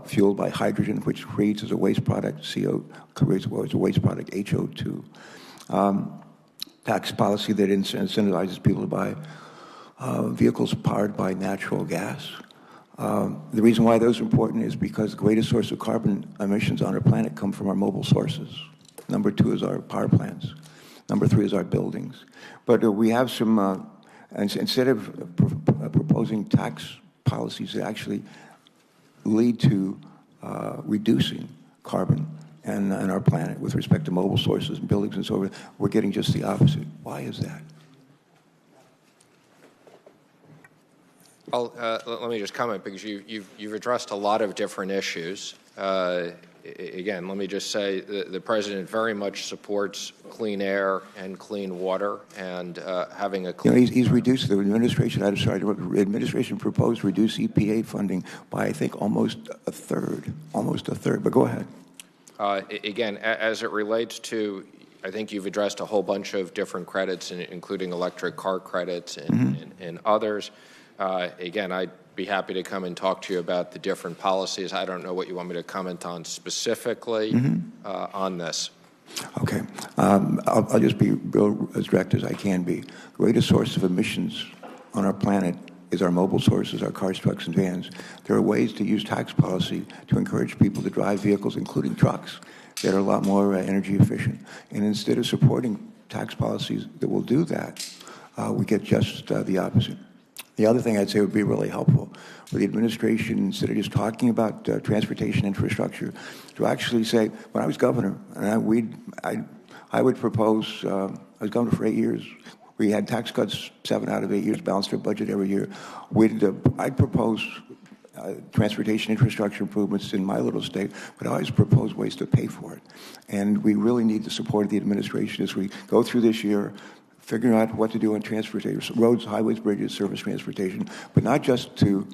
fueled by hydrogen, which creates as a waste product HO2. Tax policy that incentivizes people to buy vehicles powered by natural gas. The reason why those are important is because the greatest source of carbon emissions on our planet come from our mobile sources. Number 2 is our power plants. Number 3 is our buildings. But we have some, instead of proposing tax policies that actually lead to reducing carbon and our planet with respect to mobile sources and buildings and so forth, we're getting just the opposite. Why is that? Well, let me just comment, because you've addressed a lot of different issues. Again, let me just say the president very much supports clean air and clean water, and having a clean... he's reduced the administration. The administration proposed to reduce EPA funding by, I think, almost a third. But go ahead. Again, as it relates to, I think you've addressed a whole bunch of different credits, including electric car credits and others. Again, I'd be happy to come and talk to you about the different policies. I don't know what you want me to comment on specifically on this. Okay. I'll just be real as direct as I can be. The greatest source of emissions on our planet is our mobile sources, our cars, trucks, and vans. There are ways to use tax policy to encourage people to drive vehicles, including trucks, that are a lot more energy efficient. And instead of supporting tax policies that will do that, we get just the opposite. The other thing I'd say would be really helpful for the administration, instead of just talking about transportation infrastructure, to actually say, when I was governor, and I would propose, I was governor for 8 years, we had tax cuts 7 out of 8 years, balanced our budget every year. I'd propose transportation infrastructure improvements in my little state, but I always propose ways to pay for it. And we really need the support of the administration as we go through this year, figuring out what to do on transportation, roads, highways, bridges, surface transportation, but not just to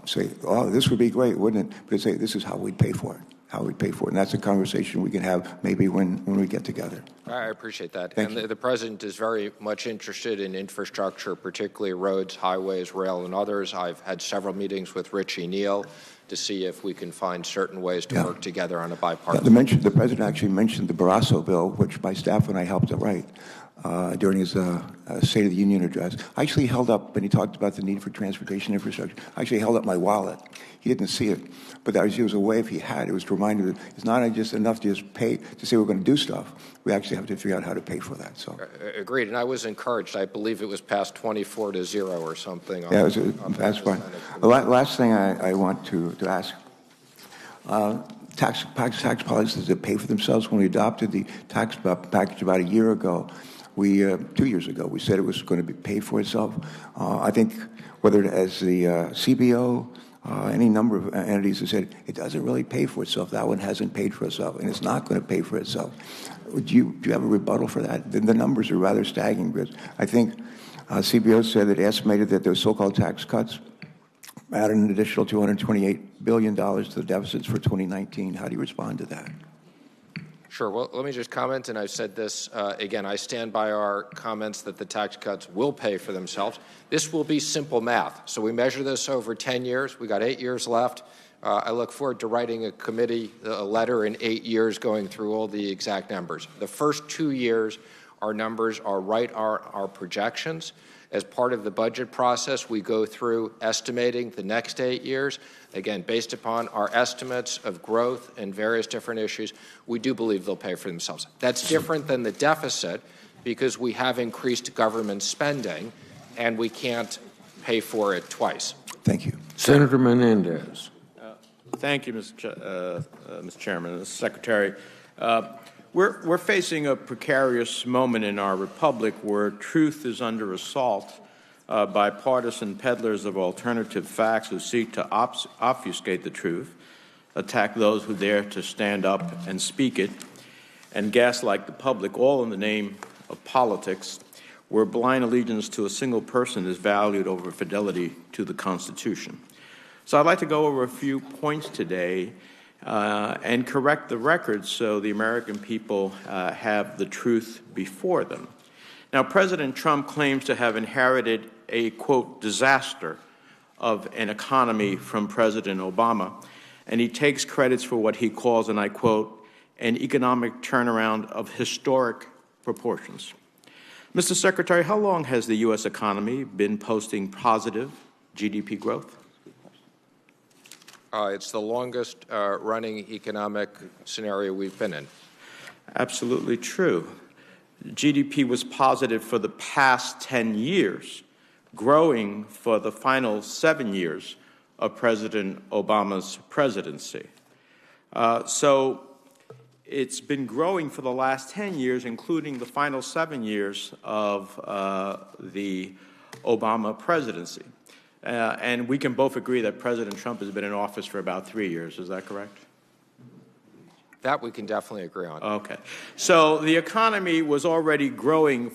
say, oh, this would be great, wouldn't it? But to say, this is how we'd pay for it. how we pay for it. And that's a conversation we can have maybe when we get together. I appreciate that. Thank and you. the President is very much interested in infrastructure, particularly roads, highways, rail, and others. I've had several meetings with Richie Neal to see if we can find certain ways to work together on a bipartisan. The President actually mentioned the Barrasso bill, which my staff and I helped to write during his State of the Union address. I actually held up, when he talked about the need for transportation infrastructure, I actually held up my wallet. He didn't see it, but it was a way, if he had, it was to remind him that it's not just enough to just pay, to say we're going to do stuff. We actually have to figure out how to pay for that. So Agreed, and I was encouraged. I believe it was passed 24-0 or something. Yeah, that's fine. The last thing I want to ask. Tax policies that pay for themselves. When we adopted the tax package about a year ago, 2 years ago, we said it was going to pay for itself. I think whether as the CBO, any number of entities have said it doesn't really pay for itself. That one hasn't paid for itself, and it's not going to pay for itself. Do you have a rebuttal for that? The numbers are rather staggering, because I think CBO said that it estimated that those so-called tax cuts added an additional $228 billion to the deficits for 2019. How do you respond to that? Sure. Well, let me just comment, and I've said this again. I stand by our comments that the tax cuts will pay for themselves. This will be simple math. So we measure this over 10 years. We got 8 years left. I look forward to writing a committee a letter in 8 years going through all the exact numbers. The first 2 years, our numbers are right, our projections. As part of the budget process, we go through estimating the next 8 years. Again, based upon our estimates of growth and various different issues, we do believe they'll pay for themselves. That's different than the deficit, because we have increased government spending, and we can't pay for it twice. Thank you. Senator Menendez. Thank you, Mr. Chairman. Mr. Secretary, we're facing a precarious moment in our republic where truth is under assault by partisan peddlers of alternative facts who seek to obfuscate the truth, attack those who dare to stand up and speak it, and gaslight the public, all in the name of politics, where blind allegiance to a single person is valued over fidelity to the Constitution. So I'd like to go over a few points today and correct the record so the American people have the truth before them. Now, President Trump claims to have inherited a, quote, disaster of an economy from President Obama, and he takes credits for what he calls, and I quote, an economic turnaround of historic proportions. Mr. Secretary, how long has the U.S. economy been posting positive GDP growth? It's the longest running economic scenario we've been in. Absolutely true. GDP was positive for the past 10 years, growing for the final 7 years of President Obama's presidency. So it's been growing for the last 10 years, including the final 7 years of the Obama presidency. And we can both agree that President Trump has been in office for about 3 years. Is that correct? That we can definitely agree on. Okay. So the economy was already growing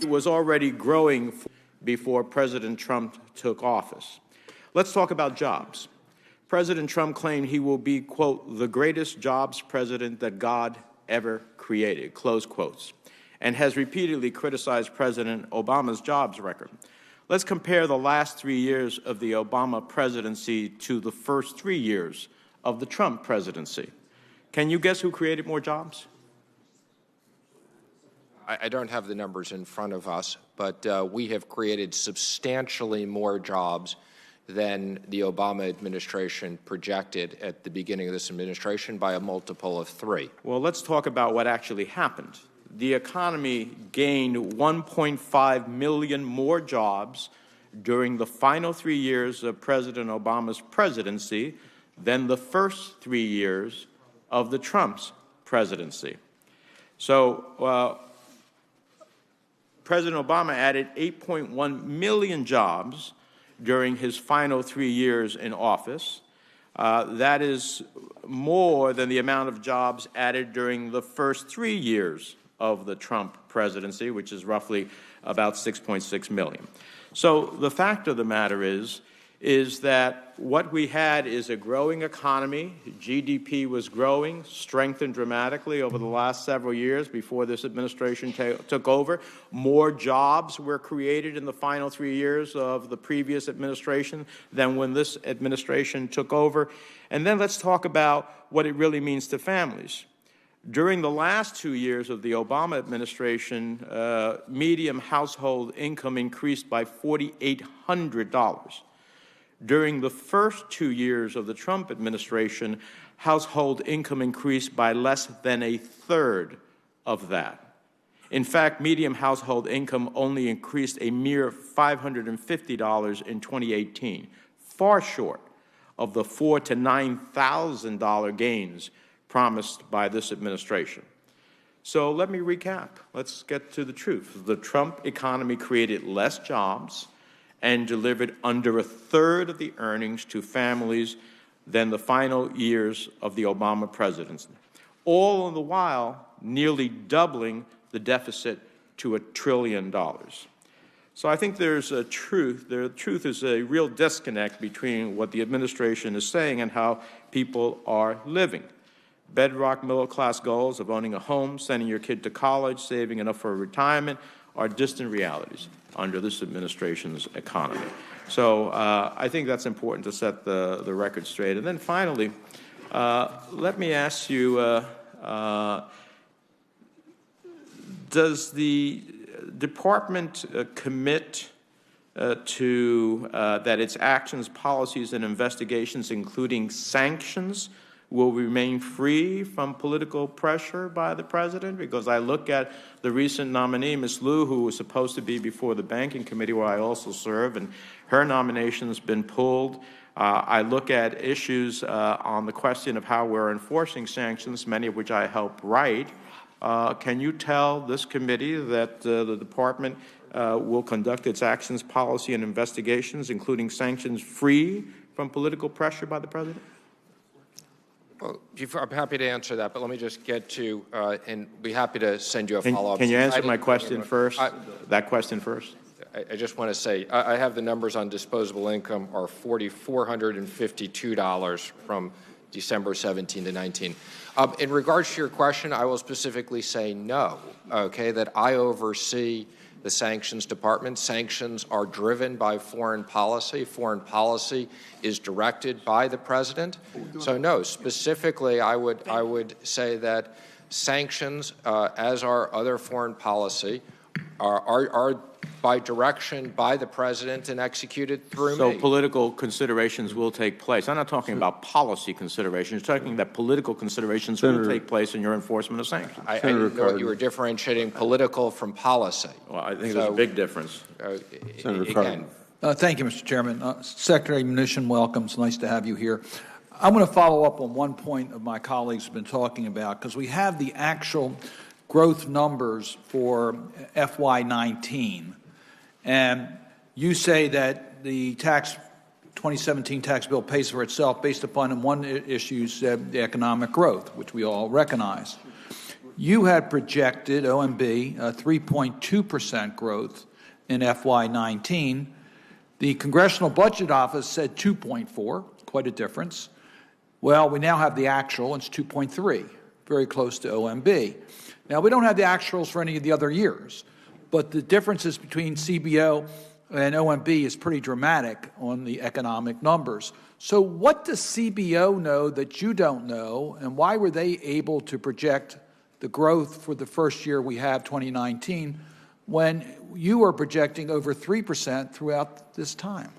before President Trump took office. Let's talk about jobs. President Trump claimed he will be, quote, the greatest jobs president that God ever created, close quotes, and has repeatedly criticized President Obama's jobs record. Let's compare the last 3 years of the Obama presidency to the first 3 years of the Trump presidency. Can you guess who created more jobs? I don't have the numbers in front of us, but we have created substantially more jobs than the Obama administration projected at the beginning of this administration by a multiple of 3. Well, let's talk about what actually happened. The economy gained 1.5 million more jobs during the final 3 years of President Obama's presidency than the first 3 years of the Trump's presidency. So President Obama added 8.1 million jobs during his final 3 years in office. That is more than the amount of jobs added during the first 3 years of the Trump presidency, which is roughly about 6.6 million. So the fact of the matter is is that what we had is a growing economy. GDP was growing, strengthened dramatically over the last several years before this administration took over. More jobs were created in the final 3 years of the previous administration than when this administration took over. And then let's talk about what it really means to families. During the last 2 years of the Obama administration, median household income increased by $4,800. During the first 2 years of the Trump administration, household income increased by less than a third of that. In fact, median household income only increased a mere $550 in 2018, far short of the $4,000 to $9,000 gains promised by this administration. So let me recap. Let's get to the truth. The Trump economy created less jobs and delivered under a third of the earnings to families than the final years of the Obama presidency, all the while nearly doubling the deficit to $1 trillion. So I think there's a truth. The truth is a real disconnect between what the administration is saying and how people are living. Bedrock middle-class goals of owning a home, sending your kid to college, saving enough for retirement are distant realities under this administration's economy. So I think that's important to set the record straight. And then finally, let me ask you, does the department commit to that its actions, policies, and investigations, including sanctions, will remain free from political pressure by the president? Because I look at the recent nominee, Ms. Liu, who was supposed to be before the Banking Committee, where I also serve, and her nomination has been pulled. I look at issues on the question of how we're enforcing sanctions, many of which I helped write. Can you tell this committee that the department will conduct its actions, policy, and investigations, including sanctions, free from political pressure by the president? Well, I'm happy to answer that, but let me just get to, and be happy to send you a follow-up. Can you answer my question first? That question first? I just want to say, I have the numbers on disposable income are $4,452 from December 17 to 19. In regards to your question, I will specifically say no, okay, that I oversee the sanctions department. Sanctions are driven by foreign policy. Foreign policy is directed by the president. So no, specifically, I would say that sanctions, as are other foreign policy, are by direction by the president and executed through me. So political considerations will take place. I'm not talking about policy considerations. You're talking that political considerations will take place in your enforcement of sanctions. I didn't know you were differentiating political from policy. Well, I think there's a big difference. Again, thank you, Mr. Chairman. Secretary Mnuchin, welcome. It's nice to have you here. I'm going to follow up on one point of my colleagues have been talking about, because we have the actual growth numbers for FY19. And you say that the 2017 tax bill pays for itself based upon one issue, the economic growth, which we all recognize. You had projected, OMB, 3.2% growth in FY19. The Congressional Budget Office said 2.4, quite a difference. Well, we now have the actual, it's 2.3, very close to OMB. Now, we don't have the actuals for any of the other years, but the differences between CBO and OMB is pretty dramatic on the economic numbers. So what does CBO know that you don't know, and why were they able to project the growth for the first year we have, 2019, when you are projecting over 3% throughout this time?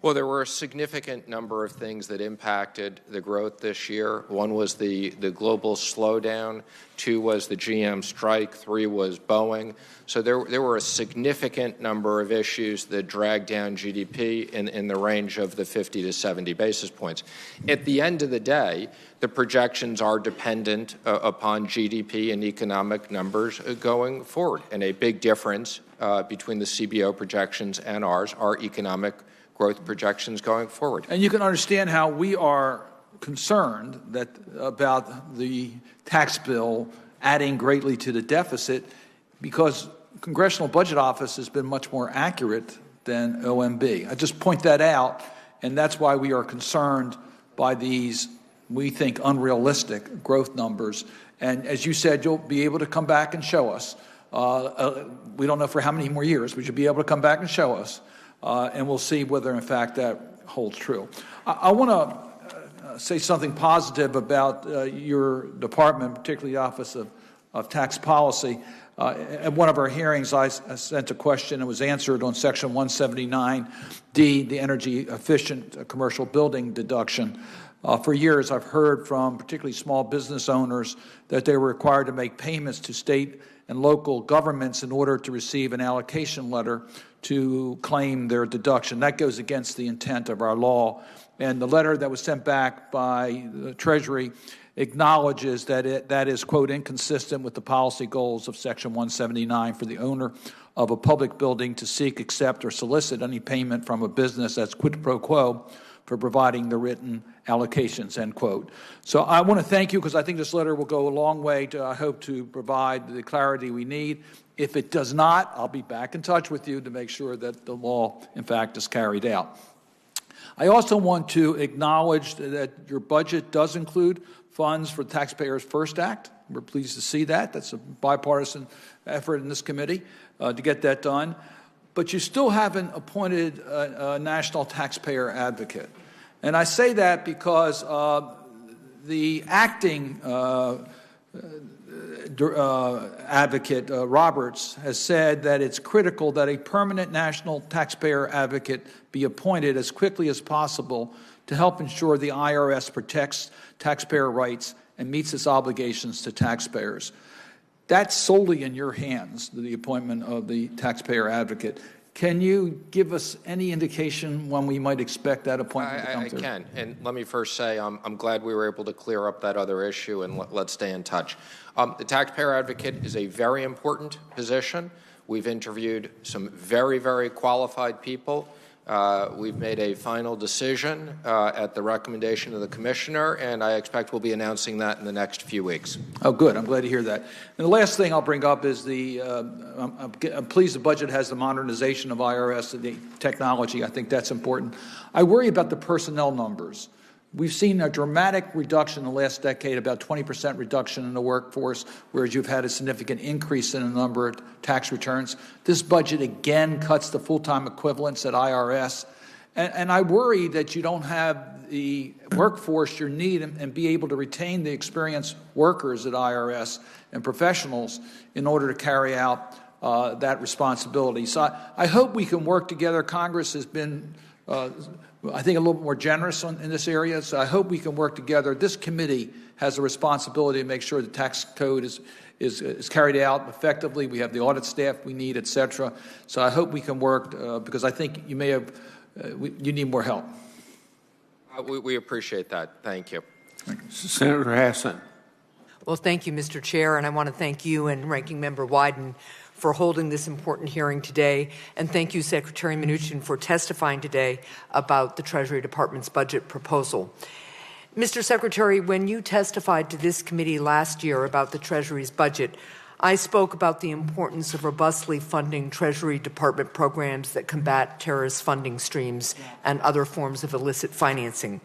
Well, there were a significant number of things that impacted the growth this year. One was the global slowdown. Two was the GM strike. Three was Boeing. So there were a significant number of issues that dragged down GDP in the range of the 50 to 70 basis points. At the end of the day, the projections are dependent upon GDP and economic numbers going forward. And a big difference between the CBO projections and ours are economic growth projections going forward. And you can understand how we are concerned about the tax bill adding greatly to the deficit, because Congressional Budget Office has been much more accurate than OMB. I just point that out, and that's why we are concerned by these, we think, unrealistic growth numbers. And as you said, you'll be able to come back and show us. We don't know for how many more years, but you'll be able to come back and show us, and we'll see whether, in fact, that holds true. I want to say something positive about your department, particularly the Office of Tax Policy. At one of our hearings, I sent a question that was answered on Section 179D, the energy efficient commercial building deduction. For years, I've heard from particularly small business owners that they were required to make payments to state and local governments in order to receive an allocation letter to claim their deduction. That goes against the intent of our law. And the letter that was sent back by the Treasury acknowledges that that is, quote, inconsistent with the policy goals of Section 179 for the owner of a public building to seek, accept, or solicit any payment from a business that's quid pro quo for providing the written allocations, end quote. So I want to thank you because I think this letter will go a long way to, I hope, to provide the clarity we need. If it does not, I'll be back in touch with you to make sure that the law, in fact, is carried out. I also want to acknowledge that your budget does include funds for the Taxpayers First Act. We're pleased to see that. That's a bipartisan effort in this committee to get that done. But you still haven't appointed a national taxpayer advocate. And I say that because the acting advocate, Roberts, has said that it's critical that a permanent national taxpayer advocate be appointed as quickly as possible to help ensure the IRS protects taxpayer rights and meets its obligations to taxpayers. That's solely in your hands, the appointment of the taxpayer advocate. Can you give us any indication when we might expect that appointment to come through? I can. And let me first say I'm glad we were able to clear up that other issue, and let's stay in touch. The taxpayer advocate is a very important position. We've interviewed some very, very qualified people. We've made a final decision at the recommendation of the commissioner, and I expect we'll be announcing that in the next few weeks. Oh, good. I'm glad to hear that. And the last thing I'll bring up is I'm pleased the budget has the modernization of IRS and the technology. I think that's important. I worry about the personnel numbers. We've seen a dramatic reduction in the last decade, about 20% reduction in the workforce, whereas you've had a significant increase in the number of tax returns. This budget again cuts the full-time equivalents at IRS. And I worry that you don't have the workforce you need and be able to retain the experienced workers at IRS and professionals in order to carry out that responsibility. So I hope we can work together. Congress has been I think a little bit more generous in this area, so I hope we can work together. This committee has a responsibility to make sure the tax code is carried out effectively. We have the audit staff we need, et cetera. So I hope we can work because I think you may have, you need more help. We appreciate that. Thank you. Senator Hassan. Well, thank you, Mr. Chair, and I want to thank you and Ranking Member Wyden for holding this important hearing today, and thank you, Secretary Mnuchin, for testifying today about the Treasury Department's budget proposal. Mr. Secretary, when you testified to this committee last year about the Treasury's budget, I spoke about the importance of robustly funding Treasury Department programs that combat terrorist funding streams and other forms of illicit financing.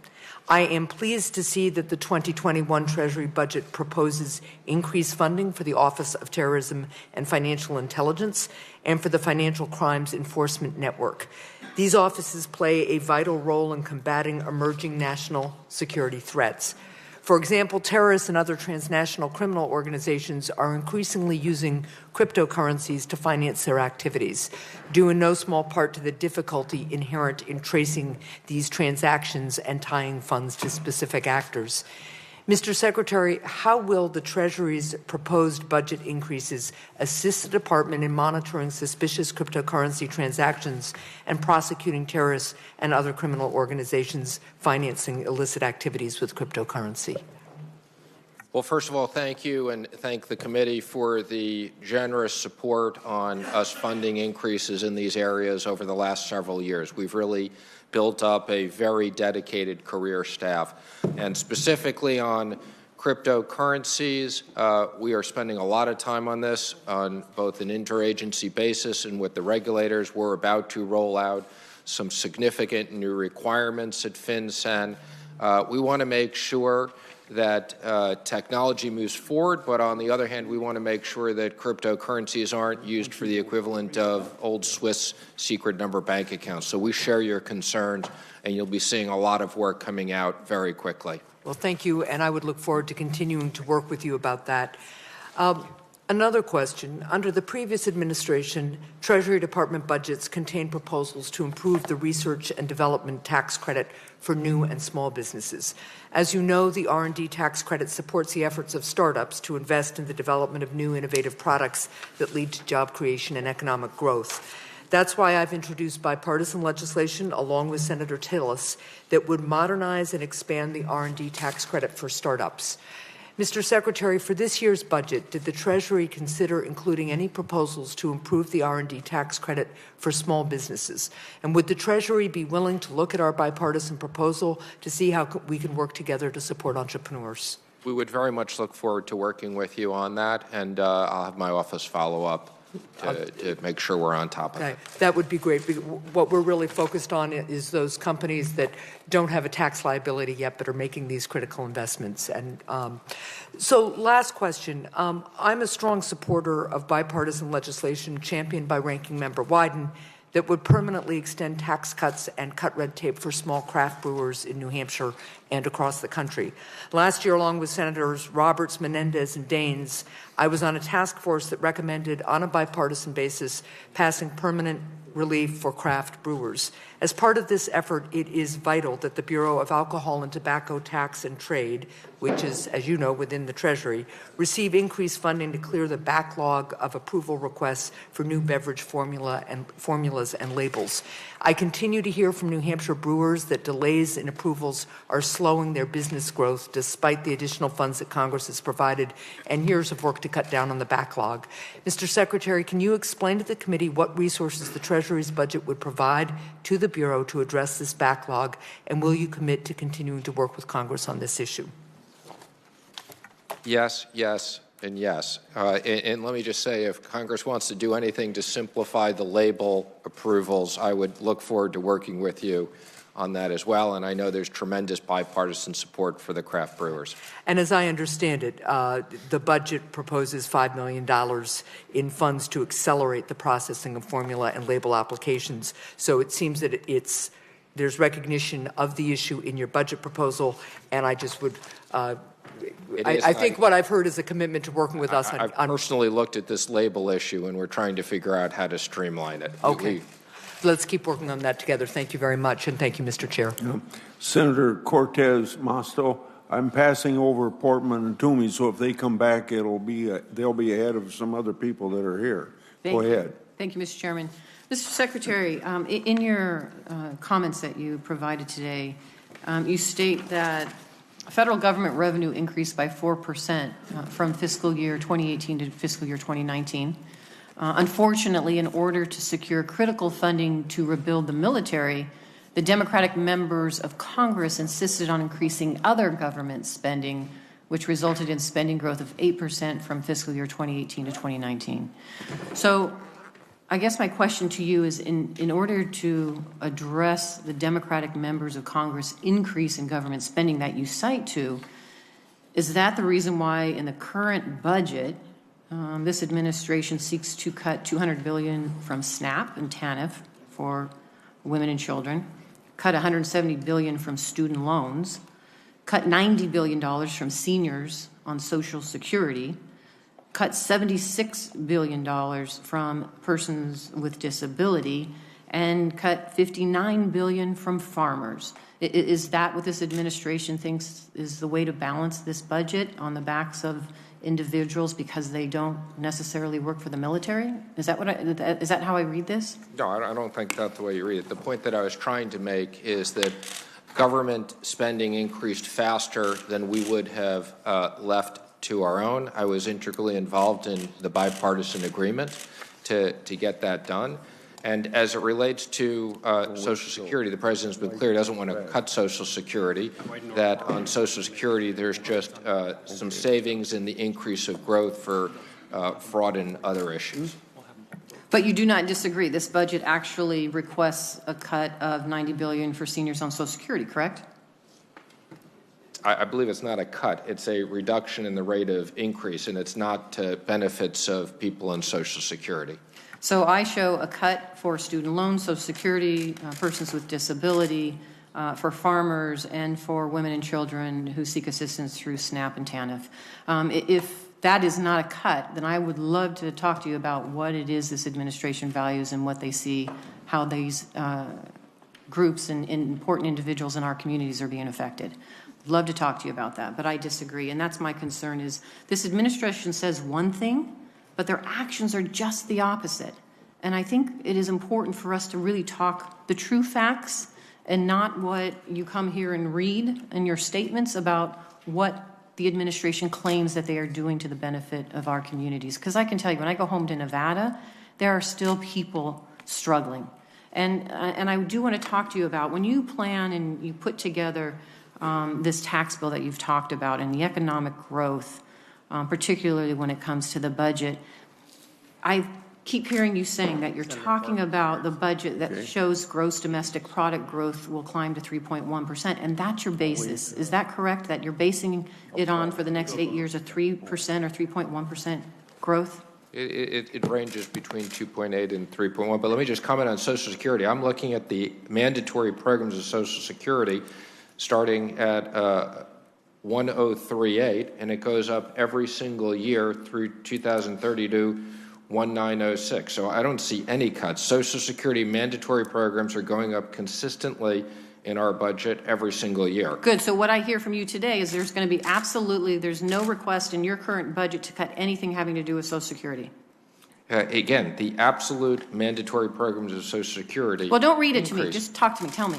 I am pleased to see that the 2021 Treasury budget proposes increased funding for the Office of Terrorism and Financial Intelligence and for the Financial Crimes Enforcement Network. These offices play a vital role in combating emerging national security threats. For example, terrorists and other transnational criminal organizations are increasingly using cryptocurrencies to finance their activities, due in no small part to the difficulty inherent in tracing these transactions and tying funds to specific actors. Mr. Secretary, how will the Treasury's proposed budget increases assist the Department in monitoring suspicious cryptocurrency transactions and prosecuting terrorists and other criminal organizations financing illicit activities with cryptocurrency? Well, first of all, thank you, and thank the committee for the generous support on us funding increases in these areas over the last several years. We've really built up a very dedicated career staff, and specifically on Cryptocurrencies, we are spending a lot of time on this on both an interagency basis and with the regulators. We're about to roll out some significant new requirements at FinCEN. We want to make sure that technology moves forward, but on the other hand, we want to make sure that cryptocurrencies aren't used for the equivalent of old Swiss secret number bank accounts. So we share your concerns, and you'll be seeing a lot of work coming out very quickly. Well, thank you, and I would look forward to continuing to work with you about that. Another question. Under the previous administration, Treasury Department budgets contained proposals to improve the research and development tax credit for new and small businesses. As you know, the R&D tax credit supports the efforts of startups to invest in the development of new innovative products that lead to job creation and economic growth. That's why I've introduced bipartisan legislation, along with Senator Tillis, that would modernize and expand the R&D tax credit for startups. Mr. Secretary, for this year's budget, did the Treasury consider including any proposals to improve the R&D tax credit for small businesses? And would the Treasury be willing to look at our bipartisan proposal to see how we can work together to support entrepreneurs? We would very much look forward to working with you on that, and I'll have my office follow up to make sure we're on top of it. That would be great. What we're really focused on is those companies that don't have a tax liability yet but are making these critical investments. And so last question. I'm a strong supporter of bipartisan legislation championed by Ranking Member Wyden that would permanently extend tax cuts and cut red tape for small craft brewers in New Hampshire and across the country. Last year, along with Senators Roberts, Menendez, and Daines, I was on a task force that recommended, on a bipartisan basis, passing permanent relief for craft brewers. As part of this effort, it is vital that the Bureau of Alcohol and Tobacco Tax and Trade, which is, as you know, within the Treasury, receive increased funding to clear the backlog of approval requests for new beverage formulas and labels. I continue to hear from New Hampshire brewers that delays in approvals are slowing their business growth despite the additional funds that Congress has provided and years of work to cut down on the backlog. Mr. Secretary, can you explain to the committee what resources the Treasury's budget would provide to the Bureau to address this backlog, and will you commit to continuing to work with Congress on this issue? Yes, yes, and yes. And let me just say, if Congress wants to do anything to simplify the label approvals, I would look forward to working with you on that as well. And I know there's tremendous bipartisan support for the craft brewers. And as I understand it, the budget proposes $5 million in funds to accelerate the processing of formula and label applications. So it seems that there's recognition of the issue in your budget proposal, and I just would I think what I've heard is a commitment to working with us on... I've personally looked at this label issue, and we're trying to figure out how to streamline it. Okay. Let's keep working on that together. Thank you very much, and thank you, Mr. Chair. Senator Cortez Masto, I'm passing over Portman and Toomey, so if they come back, they'll be ahead of some other people that are here. Go ahead. Thank you, Mr. Chairman. Mr. Secretary, in your comments that you provided today, you state that federal government revenue increased by 4% from fiscal year 2018 to fiscal year 2019. Unfortunately, in order to secure critical funding to rebuild the military, the Democratic members of Congress insisted on increasing other government spending, which resulted in spending growth of 8% from fiscal year 2018 to 2019. So I guess my question to you is, in order to address the Democratic members of Congress increase in government spending that you cite to, is that the reason why in the current budget this administration seeks to cut $200 billion from SNAP and TANF for women and children, cut $170 billion from student loans, cut $90 billion from seniors on Social Security, cut $76 billion from persons with disability, and cut $59 billion from farmers? Is that what this administration thinks is the way to balance this budget, on the backs of individuals because they don't necessarily work for the military? Is that how I read this? No, I don't think that's the way you read it. The point that I was trying to make is that government spending increased faster than we would have left to our own. I was integrally involved in the bipartisan agreement to get that done. And as it relates to Social Security, the President's been clear he doesn't want to cut Social Security, that on Social Security there's just some savings in the increase of growth for fraud and other issues. But you do not disagree. This budget actually requests a cut of $90 billion for seniors on Social Security, correct? I believe it's not a cut. It's a reduction in the rate of increase, and it's not to benefits of people on Social Security. So I show a cut for student loans, Social Security, persons with disability, for farmers, and for women and children who seek assistance through SNAP and TANF. If that is not a cut, then I would love to talk to you about what it is this administration values and what they see, how these groups and important individuals in our communities are being affected. Love to talk to you about that, but I disagree. And that's my concern is this administration says one thing, but their actions are just the opposite. And I think it is important for us to really talk the true facts and not what you come here and read in your statements about what the administration claims that they are doing to the benefit of our communities. Because I can tell you, when I go home to Nevada, there are still people struggling. And I do want to talk to you about when you plan and you put together this tax bill that you've talked about and the economic growth, particularly when it comes to the budget. I keep hearing you saying that you're talking about the budget that shows gross domestic product growth will climb to 3.1%, and that's your basis. Is that correct, that you're basing it on for the next 8 years a 3% or 3.1% growth? It ranges between 2.8 and 3.1, but let me just comment on Social Security. I'm looking at the mandatory programs of Social Security starting at 1038, and it goes up every single year through 2030 to 1906. So I don't see any cuts. Social Security mandatory programs are going up consistently in our budget every single year. Good. So what I hear from you today is there's going to be there's no request in your current budget to cut anything having to do with Social Security. Again, the absolute mandatory programs of Social Security. Well, don't read it to me. Just talk to me. Tell me.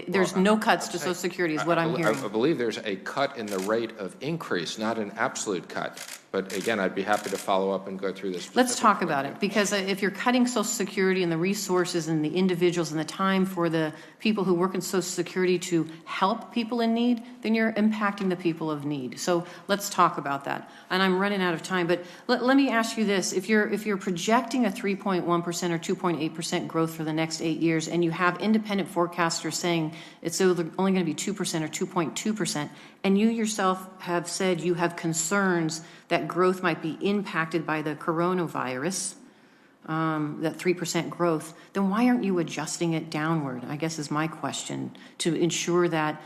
There's no cuts to Social Security is what I'm hearing. I believe there's a cut in the rate of increase, not an absolute cut. But again, I'd be happy to follow up and go through this. Let's talk about it, because if you're cutting Social Security and the resources and the individuals and the time for the people who work in Social Security to help people in need, then you're impacting the people of need. So let's talk about that. And I'm running out of time, but let me ask you this. If you're projecting a 3.1% or 2.8% growth for the next 8 years, and you have independent forecasters saying it's only going to be 2% or 2.2%, and you yourself have said you have concerns that growth might be impacted by the coronavirus, that 3% growth, then why aren't you adjusting it downward, I guess is my question, to ensure that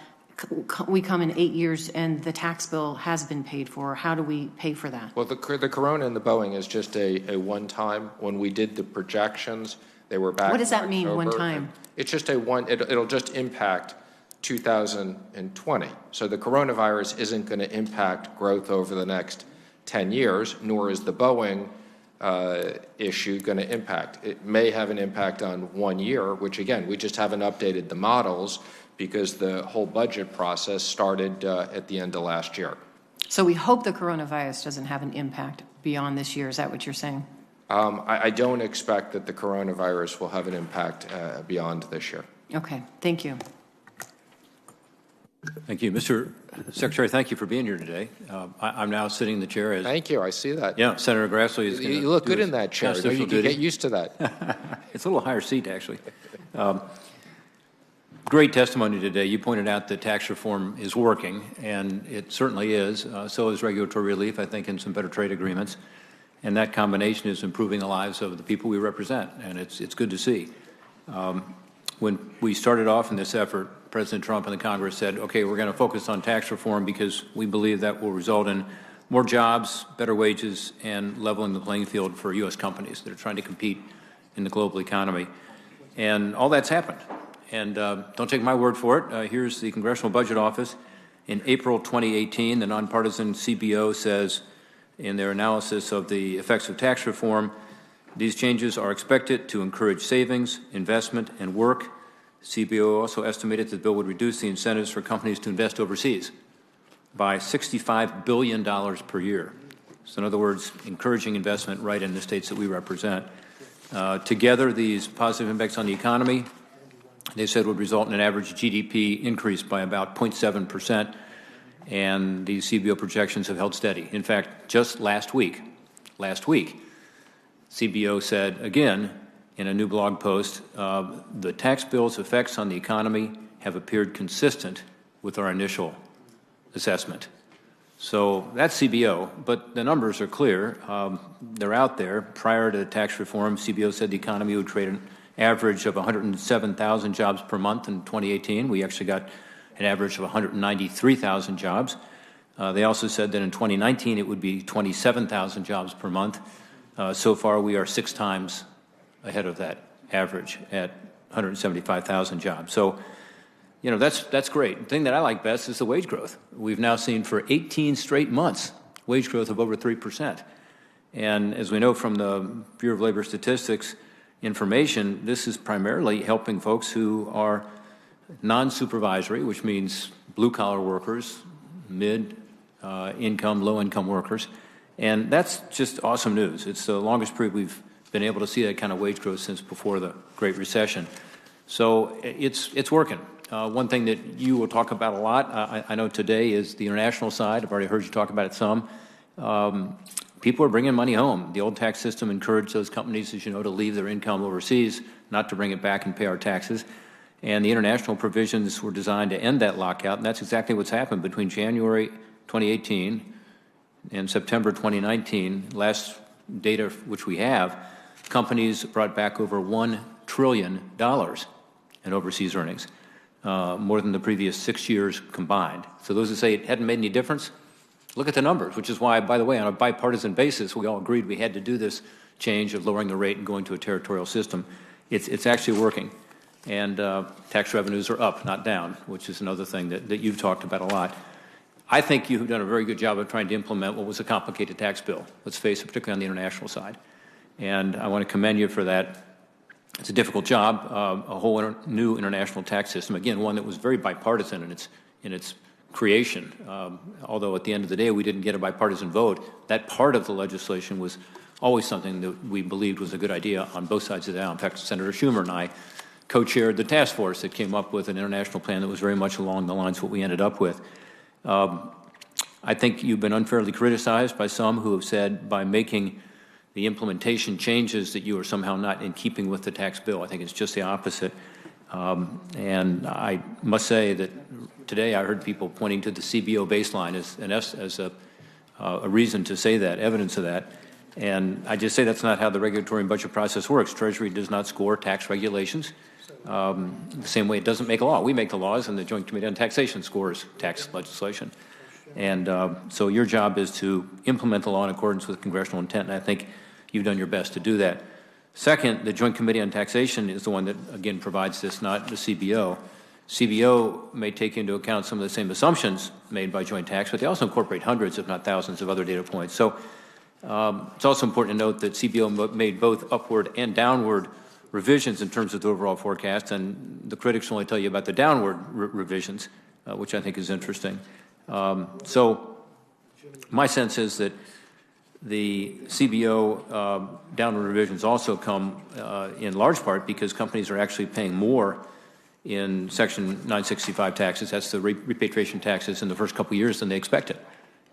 we come in 8 years and the tax bill has been paid for? How do we pay for that? Well, the Corona and the Boeing is just a one-time. When we did the projections, they were back. What does that mean, October. one time? It's just it'll just impact 2020. So the coronavirus isn't going to impact growth over the next 10 years, nor is the Boeing issue going to impact. It may have an impact on 1 year, which again, we just haven't updated the models because the whole budget process started at the end of last year. So we hope the coronavirus doesn't have an impact beyond this year. Is that what you're saying? I don't expect that the coronavirus will have an impact beyond this year. Okay, thank you. Thank you. Mr. Secretary, thank you for being here today. I'm now sitting in the chair as... Thank you. I see that. Yeah, Senator Grassley is going to... You look good in that chair. You can get used to that. It's a little higher seat, actually. Great testimony today. You pointed out that tax reform is working, and it certainly is. So is regulatory relief, I think, and some better trade agreements. And that combination is improving the lives of the people we represent, and it's good to see. When we started off in this effort, President Trump and the Congress said, okay, we're going to focus on tax reform because we believe that will result in more jobs, better wages, and leveling the playing field for U.S. companies that are trying to compete in the global economy. And all that's happened. And don't take my word for it. Here's the Congressional Budget Office. In April 2018, the nonpartisan CBO says in their analysis of the effects of tax reform, these changes are expected to encourage savings, investment, and work. CBO also estimated that the bill would reduce the incentives for companies to invest overseas by $65 billion per year. So in other words, encouraging investment right in the states that we represent. Together, these positive impacts on the economy, they said, would result in an average GDP increase by about 0.7%, and these CBO projections have held steady. In fact, just last week, CBO said, again, in a new blog post, the tax bill's effects on the economy have appeared consistent with our initial assessment. So that's CBO, but the numbers are clear. They're out there. Prior to tax reform, CBO said the economy would create an average of 107,000 jobs per month in 2018. We actually got an average of 193,000 jobs. They also said that in 2019 it would be 27,000 jobs per month. So far we are 6 times ahead of that average at 175,000 jobs. So, you know, that's great. The thing that I like best is the wage growth. We've now seen for 18 straight months wage growth of over 3%. And as we know from the Bureau of Labor Statistics information, this is primarily helping folks who are non-supervisory, which means blue-collar workers, mid-income, low-income workers. And that's just awesome news. It's the longest period we've been able to see that kind of wage growth since before the Great Recession. So it's working. One thing that you will talk about a lot, I know today, is the international side. I've already heard you talk about it some. People are bringing money home. The old tax system encouraged those companies, as you know, to leave their income overseas, not to bring it back and pay our taxes. And the international provisions were designed to end that lockout, and that's exactly what's happened between January 2018 and September 2019. Last data which we have, companies brought back over $1 trillion in overseas earnings. More than the previous 6 years combined. So those who say it hadn't made any difference, look at the numbers, which is why, by the way, on a bipartisan basis, we all agreed we had to do this change of lowering the rate and going to a territorial system. It's actually working. And tax revenues are up, not down, which is another thing that you've talked about a lot. I think you've done a very good job of trying to implement what was a complicated tax bill, let's face it, particularly on the international side. And I want to commend you for that. It's a difficult job, a whole new international tax system, again, one that was very bipartisan in its creation. Although at the end of the day we didn't get a bipartisan vote, that part of the legislation was always something that we believed was a good idea on both sides of the aisle. In fact, Senator Schumer and I co-chaired the task force that came up with an international plan that was very much along the lines of what we ended up with. I think you've been unfairly criticized by some who have said by making the implementation changes that you are somehow not in keeping with the tax bill. I think it's just the opposite. And I must say that today I heard people pointing to the CBO baseline as a reason to say that, evidence of that. And I just say that's not how the regulatory and budget process works. Treasury does not score tax regulations the same way it doesn't make a law. We make the laws, and the Joint Committee on Taxation scores tax legislation. And so your job is to implement the law in accordance with congressional intent, and I think you've done your best to do that. Second, the Joint Committee on Taxation is the one that, again, provides this, not the CBO. CBO may take into account some of the same assumptions made by joint tax, but they also incorporate hundreds, if not thousands, of other data points. So it's also important to note that CBO made both upward and downward revisions in terms of the overall forecast, and the critics only tell you about the downward revisions, which I think is interesting. So my sense is that the CBO downward revisions also come in large part because companies are actually paying more in Section 965 taxes, that's the repatriation taxes, in the first couple of years than they expected.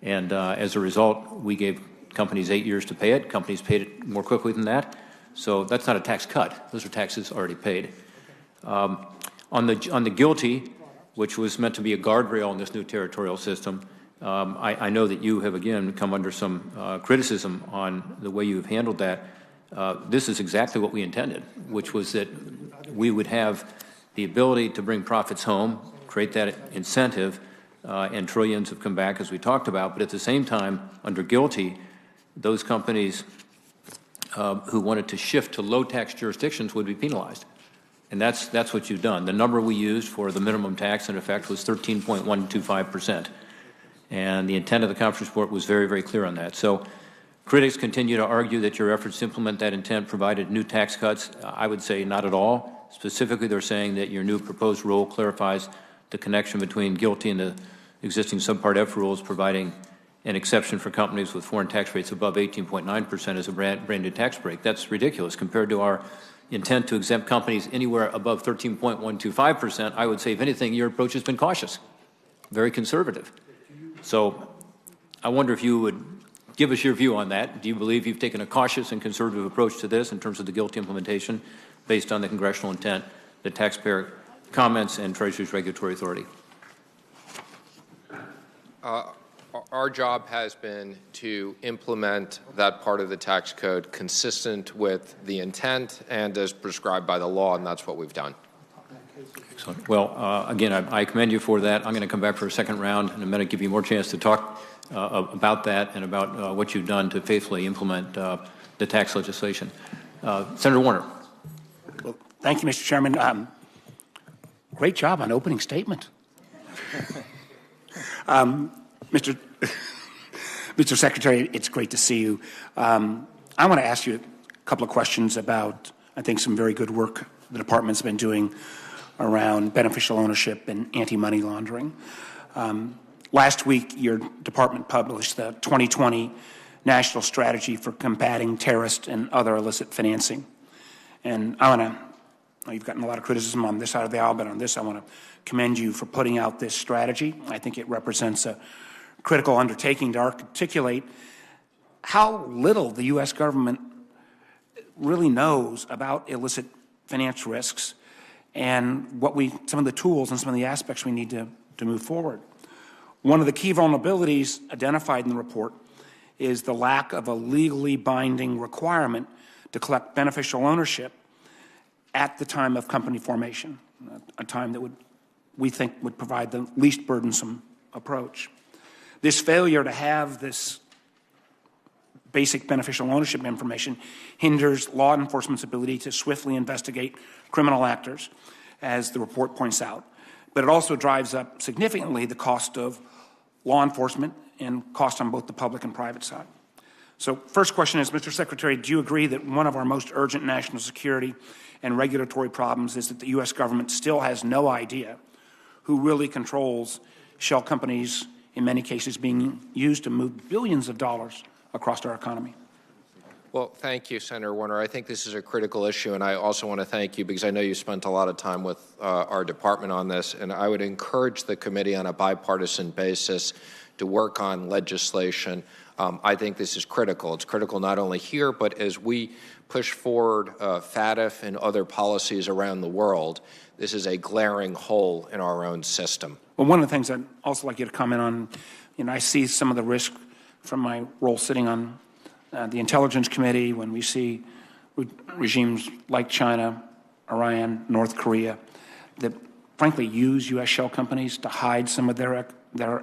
And as a result, we gave companies 8 years to pay it. Companies paid it more quickly than that. So that's not a tax cut. Those are taxes already paid. On the GILTI, which was meant to be a guardrail in this new territorial system, I know that you have, again, come under some criticism on the way you've handled that. This is exactly what we intended, which was that we would have the ability to bring profits home, create that incentive, and trillions have come back, as we talked about. But at the same time, under GILTI, those companies who wanted to shift to low-tax jurisdictions would be penalized. And that's what you've done. The number we used for the minimum tax, in effect, was 13.125%. And the intent of the conference report was very, very clear on that. So critics continue to argue that your efforts to implement that intent provided new tax cuts. I would say not at all. Specifically, they're saying that your new proposed rule clarifies the connection between GILTI and the existing Subpart F rules, providing an exception for companies with foreign tax rates above 18.9% as a branded tax break. That's ridiculous compared to our intent to exempt companies anywhere above 13.125%. I would say, if anything, your approach has been cautious, very conservative. So I wonder if you would give us your view on that. Do you believe you've taken a cautious and conservative approach to this in terms of the GILTI implementation based on the congressional intent, the taxpayer comments, and Treasury's regulatory authority? Our job has been to implement that part of the tax code consistent with the intent and as prescribed by the law, and that's what we've done. Excellent. Well, again, I commend you for that. I'm going to come back for a second round in a minute, give you more chance to talk about that and about what you've done to faithfully implement the tax legislation. Senator Warner. Well, thank you, Mr. Chairman. Great job on opening statement. Mr. Secretary, it's great to see you. I want to ask you a couple of questions about, I think, some very good work the department's been doing around beneficial ownership and anti-money laundering. Last week, your department published the 2020 National Strategy for Combating Terrorist and Other Illicit Financing. And I want to, you've gotten a lot of criticism on this side of the aisle, but on this, I want to commend you for putting out this strategy. I think it represents a critical undertaking to articulate how little the U.S. government really knows about illicit finance risks and some of the tools and some of the aspects we need to move forward. One of the key vulnerabilities identified in the report is the lack of a legally binding requirement to collect beneficial ownership at the time of company formation, a time that we think would provide the least burdensome approach. This failure to have this basic beneficial ownership information hinders law enforcement's ability to swiftly investigate criminal actors, as the report points out. But it also drives up significantly the cost of law enforcement and cost on both the public and private side. So first question is, Mr. Secretary, do you agree that one of our most urgent national security and regulatory problems is that the U.S. government still has no idea who really controls shell companies, in many cases being used to move billions of dollars across our economy? Well, thank you, Senator Warner. I think this is a critical issue, and I also want to thank you because I know you spent a lot of time with our department on this, and I would encourage the committee on a bipartisan basis to work on legislation. I think this is critical. It's critical not only here, but as we push forward FATF and other policies around the world, this is a glaring hole in our own system. Well, one of the things I'd also like you to comment on, I see some of the risk from my role sitting on the Intelligence Committee when we see regimes like China, Iran, North Korea that frankly use U.S. shell companies to hide some of their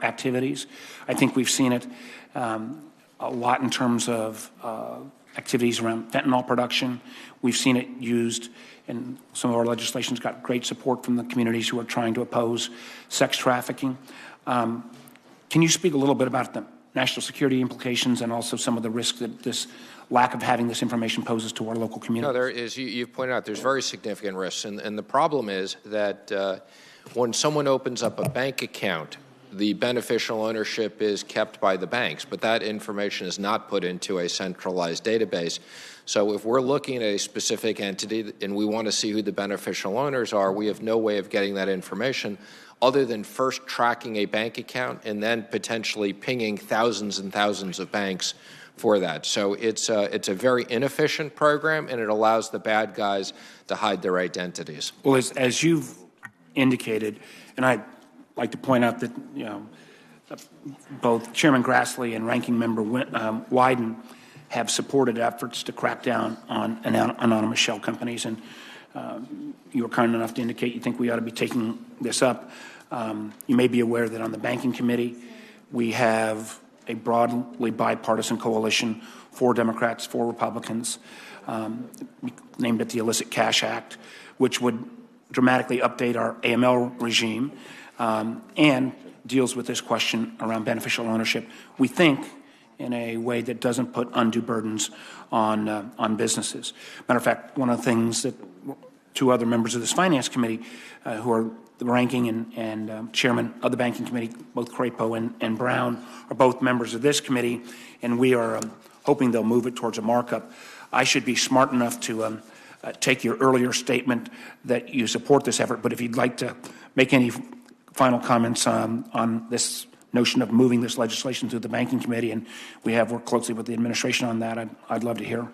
activities. I think we've seen it a lot in terms of activities around fentanyl production. We've seen it used, and some of our legislation's got great support from the communities who are trying to oppose sex trafficking. Can you speak a little bit about the national security implications and also some of the risk that this lack of having this information poses to our local communities? No, there is. You've pointed out there's very significant risks, and the problem is that when someone opens up a bank account, the beneficial ownership is kept by the banks, but that information is not put into a centralized database. So if we're looking at a specific entity and we want to see who the beneficial owners are, we have no way of getting that information other than first tracking a bank account and then potentially pinging thousands and thousands of banks for that. So it's a very inefficient program, and it allows the bad guys to hide their identities. Well, as you've indicated, and I'd like to point out that both Chairman Grassley and Ranking Member Wyden have supported efforts to crack down on anonymous shell companies, and you were kind enough to indicate you think we ought to be taking this up. You may be aware that on the Banking Committee, we have a broadly bipartisan coalition, 4 Democrats, 4 Republicans, named it the Illicit Cash Act, which would dramatically update our AML regime and deals with this question around beneficial ownership, we think, in a way that doesn't put undue burdens on businesses. Matter of fact, one of the things that 2 other members of this Finance Committee who are the ranking and chairman of the Banking Committee, both Crapo and Brown, are both members of this committee, and we are hoping they'll move it towards a markup. I should be smart enough to take your earlier statement that you support this effort, but if you'd like to make any final comments on this notion of moving this legislation through the Banking Committee, and we have worked closely with the administration on that, I'd love to hear.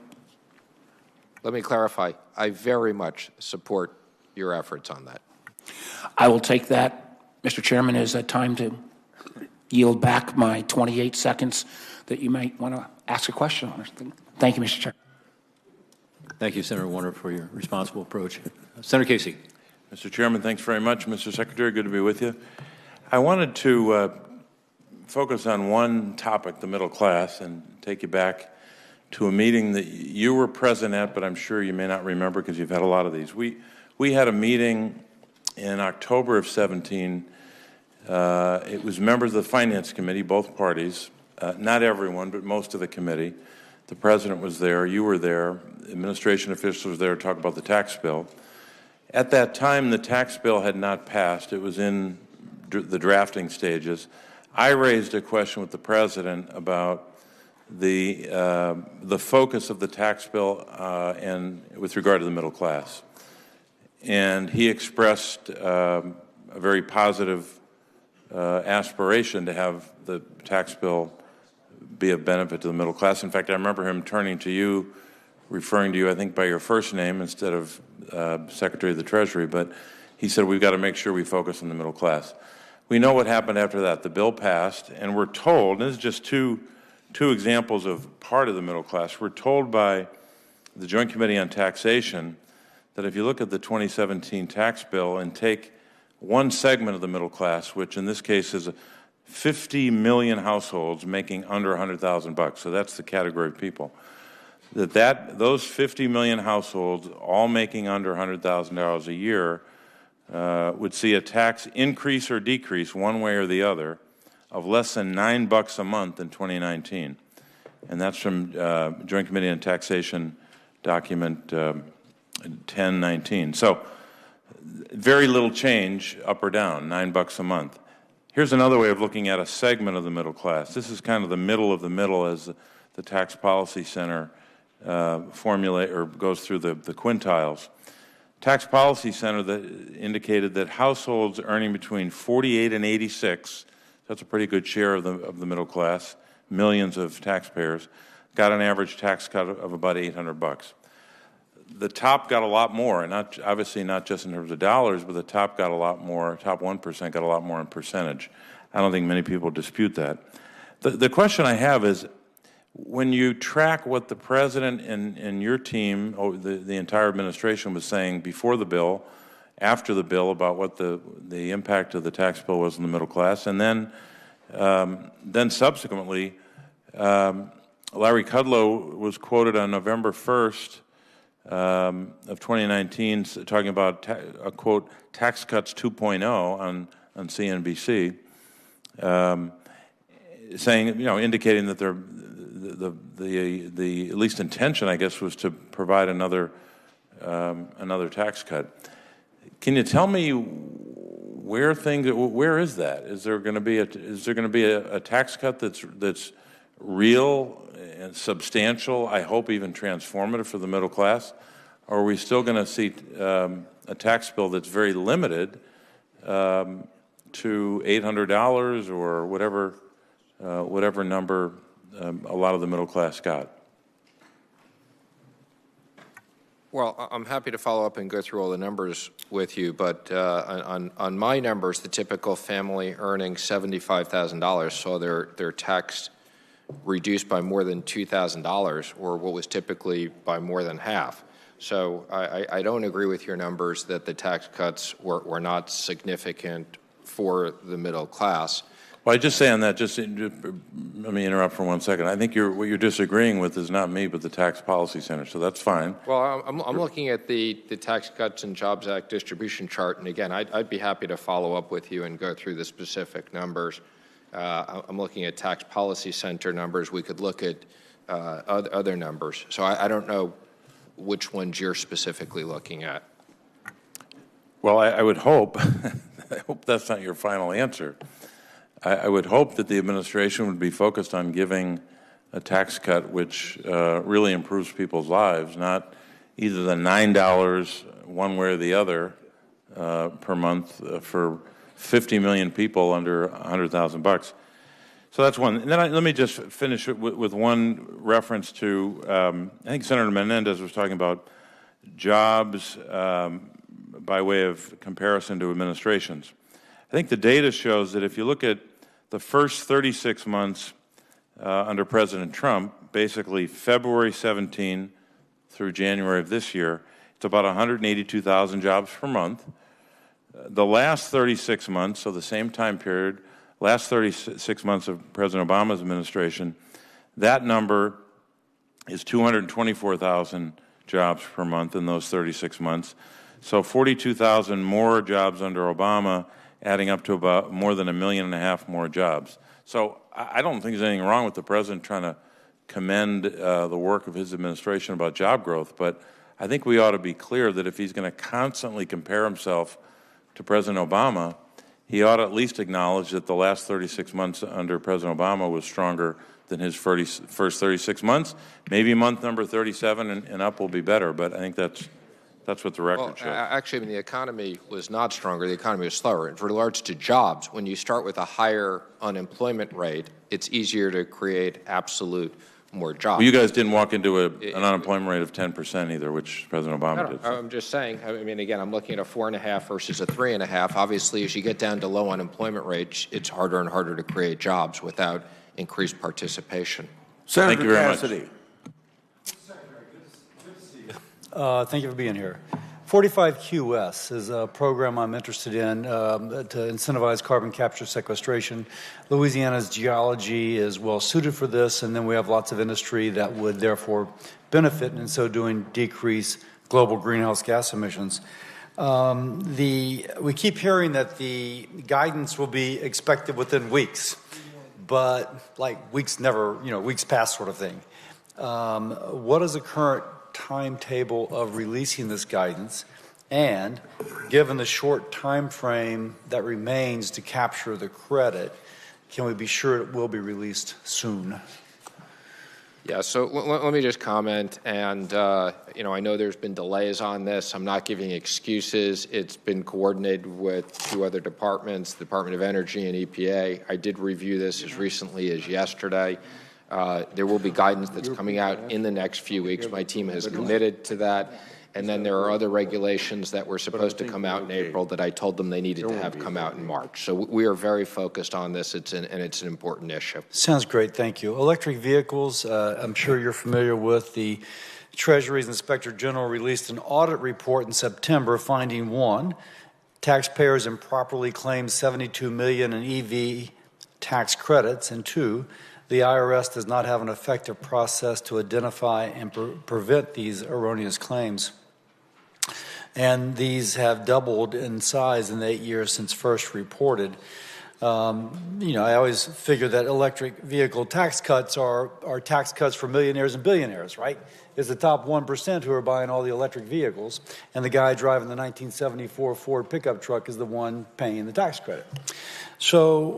Let me clarify. I very much support your efforts on that. I will take that, Mr. Chairman, as a time to yield back my 28 seconds that you might want to ask a question on. Thank you, Mr. Chairman. Thank you, Senator Warner, for your responsible approach. Senator Casey. Mr. Chairman, thanks very much. Mr. Secretary, good to be with you. I wanted to focus on one topic, the middle class, and take you back to a meeting that you were present at, but I'm sure you may not remember because you've had a lot of these. We had a meeting in October of 17. It was members of the Finance Committee, both parties, not everyone, but most of the committee. The President was there, you were there, administration officials were there to talk about the tax bill. At that time, the tax bill had not passed. It was in the drafting stages. I raised a question with the President about the focus of the tax bill and with regard to the middle class. And he expressed a very positive aspiration to have the tax bill be of benefit to the middle class. In fact, I remember him turning to you, referring to you, I think, by your first name instead of Secretary of the Treasury, but he said, we've got to make sure we focus on the middle class. We know what happened after that. The bill passed, and we're told, and this is just two examples of part of the middle class, we're told by the Joint Committee on Taxation that if you look at the 2017 tax bill and take one segment of the middle class, which in this case is 50 million households making under $100,000, so that's the category of people, those 50 million households, all making under $100,000 a year, would see a tax increase or decrease one way or the other of less than $9 a month in 2019. And that's from Joint Committee on Taxation document 1019. So very little change up or down, $9 a month. Here's another way of looking at a segment of the middle class. This is kind of the middle of the middle as the Tax Policy Center formulate or goes through the quintiles. Tax Policy Center that indicated that households earning between 48 and 86, that's a pretty good share of the middle class, millions of taxpayers, got an average tax cut of about $800. The top got a lot more, and obviously not just in terms of dollars, but the top got a lot more, top 1% got a lot more in percentage. I don't think many people dispute that. The question I have is, when you track what the President and your team, the entire administration was saying before the bill, after the bill, about what the impact of the tax bill was in the middle class, and then subsequently, Larry Kudlow was quoted on November 1st of 2019 talking about, a quote, tax cuts 2.0 on CNBC, saying, indicating that the at least intention, I guess, was to provide another tax cut. Can you tell me where is that? Is there going to be a tax cut that's real and substantial? I hope even transformative for the middle class. Or are we still going to see a tax bill that's very limited to $800 or whatever number a lot of the middle class got? Well, I'm happy to follow up and go through all the numbers with you, but on my numbers, the typical family earning $75,000 saw their tax reduced by more than $2,000, or what was typically by more than half. So I don't agree with your numbers that the tax cuts were not significant for the middle class. Well, I just say on that, let me interrupt for 1 second. I think what you're disagreeing with is not me, but the Tax Policy Center, so that's fine. Well, I'm looking at the Tax Cuts and Jobs Act distribution chart, and again, I'd be happy to follow up with you and go through the specific numbers. I'm looking at Tax Policy Center numbers. We could look at other numbers. So I don't know which ones you're specifically looking at. Well, I would hope I hope that's not your final answer. I would hope that the administration would be focused on giving a tax cut which really improves people's lives, not either the $9 one way or the other per month for 50 million people under $100,000. So that's one. And then let me just finish with one reference to, I think Senator Menendez was talking about jobs by way of comparison to administrations. I think the data shows that if you look at the first 36 months under President Trump, basically February 17 through January of this year, it's about 182,000 jobs per month. The last 36 months, so the same time period, last 36 months of President Obama's administration, that number is 224,000 jobs per month in those 36 months. So 42,000 more jobs under Obama, adding up to about more than 1.5 million more jobs. So I don't think there's anything wrong with the president trying to commend the work of his administration about job growth, but I think we ought to be clear that if he's going to constantly compare himself to President Obama, he ought to at least acknowledge that the last 36 months under President Obama was stronger than his first 36 months. Maybe month number 37 and up will be better, but I think that's what the record shows. Actually, I mean, the economy was not stronger. The economy was slower. And for regards to jobs, when you start with a higher unemployment rate, it's easier to create absolute more jobs. Well, you guys didn't walk into an unemployment rate of 10% either, which President Obama did. I'm just saying, I mean, again, I'm looking at a 4.5 versus a 3.5. Obviously, as you get down to low unemployment rates, it's harder and harder to create jobs without increased participation. Senator Thank you very Cassidy. much. Thank you for being here. 45QS is a program I'm interested in to incentivize carbon capture sequestration. Louisiana's geology is well suited for this, and then we have lots of industry that would therefore benefit, and in so doing decrease global greenhouse gas emissions. We keep hearing that the guidance will be expected within weeks, but like weeks pass sort of thing. What is the current timetable of releasing this guidance, and given the short time frame that remains to capture the credit, can we be sure it will be released soon? Yeah, so let me just comment, and I know there's been delays on this. I'm not giving excuses. It's been coordinated with two other departments, the Department of Energy and EPA. I did review this as recently as yesterday. There will be guidance that's coming out in the next few weeks. My team has committed to that. And then there are other regulations that were supposed to come out in April that I told them they needed to have come out in March. So we are very focused on this, and it's an important issue. Sounds great. Thank you. Electric vehicles, I'm sure you're familiar with the Treasury's Inspector General released an audit report in September finding, one, taxpayers improperly claimed $72 million in EV tax credits, and two, the IRS does not have an effective process to identify and prevent these erroneous claims. And these have doubled in size in the 8 years since first reported. I always figure that electric vehicle tax cuts are tax cuts for millionaires and billionaires, right? It's the top 1% who are buying all the electric vehicles, and the guy driving the 1974 Ford pickup truck is the one paying the tax credit. So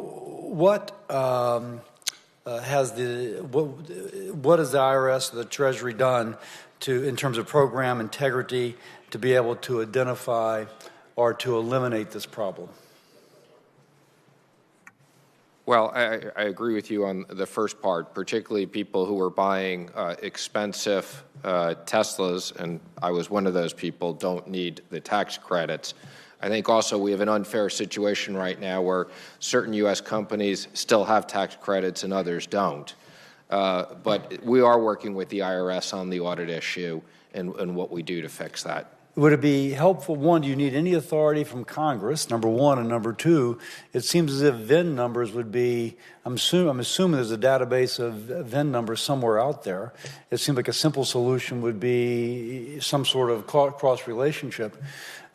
what has the IRS or the Treasury done in terms of program integrity to be able to identify or to eliminate this problem? Well, I agree with you on the first part, particularly people who are buying expensive Teslas, and I was one of those people, don't need the tax credits. I think also we have an unfair situation right now where certain U.S. companies still have tax credits and others don't. But we are working with the IRS on the audit issue and what we do to fix that. Would it be helpful, one, do you need any authority from Congress, number one, and number two, it seems as if VIN numbers would be, I'm assuming there's a database of VIN numbers somewhere out there. It seems like a simple solution would be some sort of cross-relationship.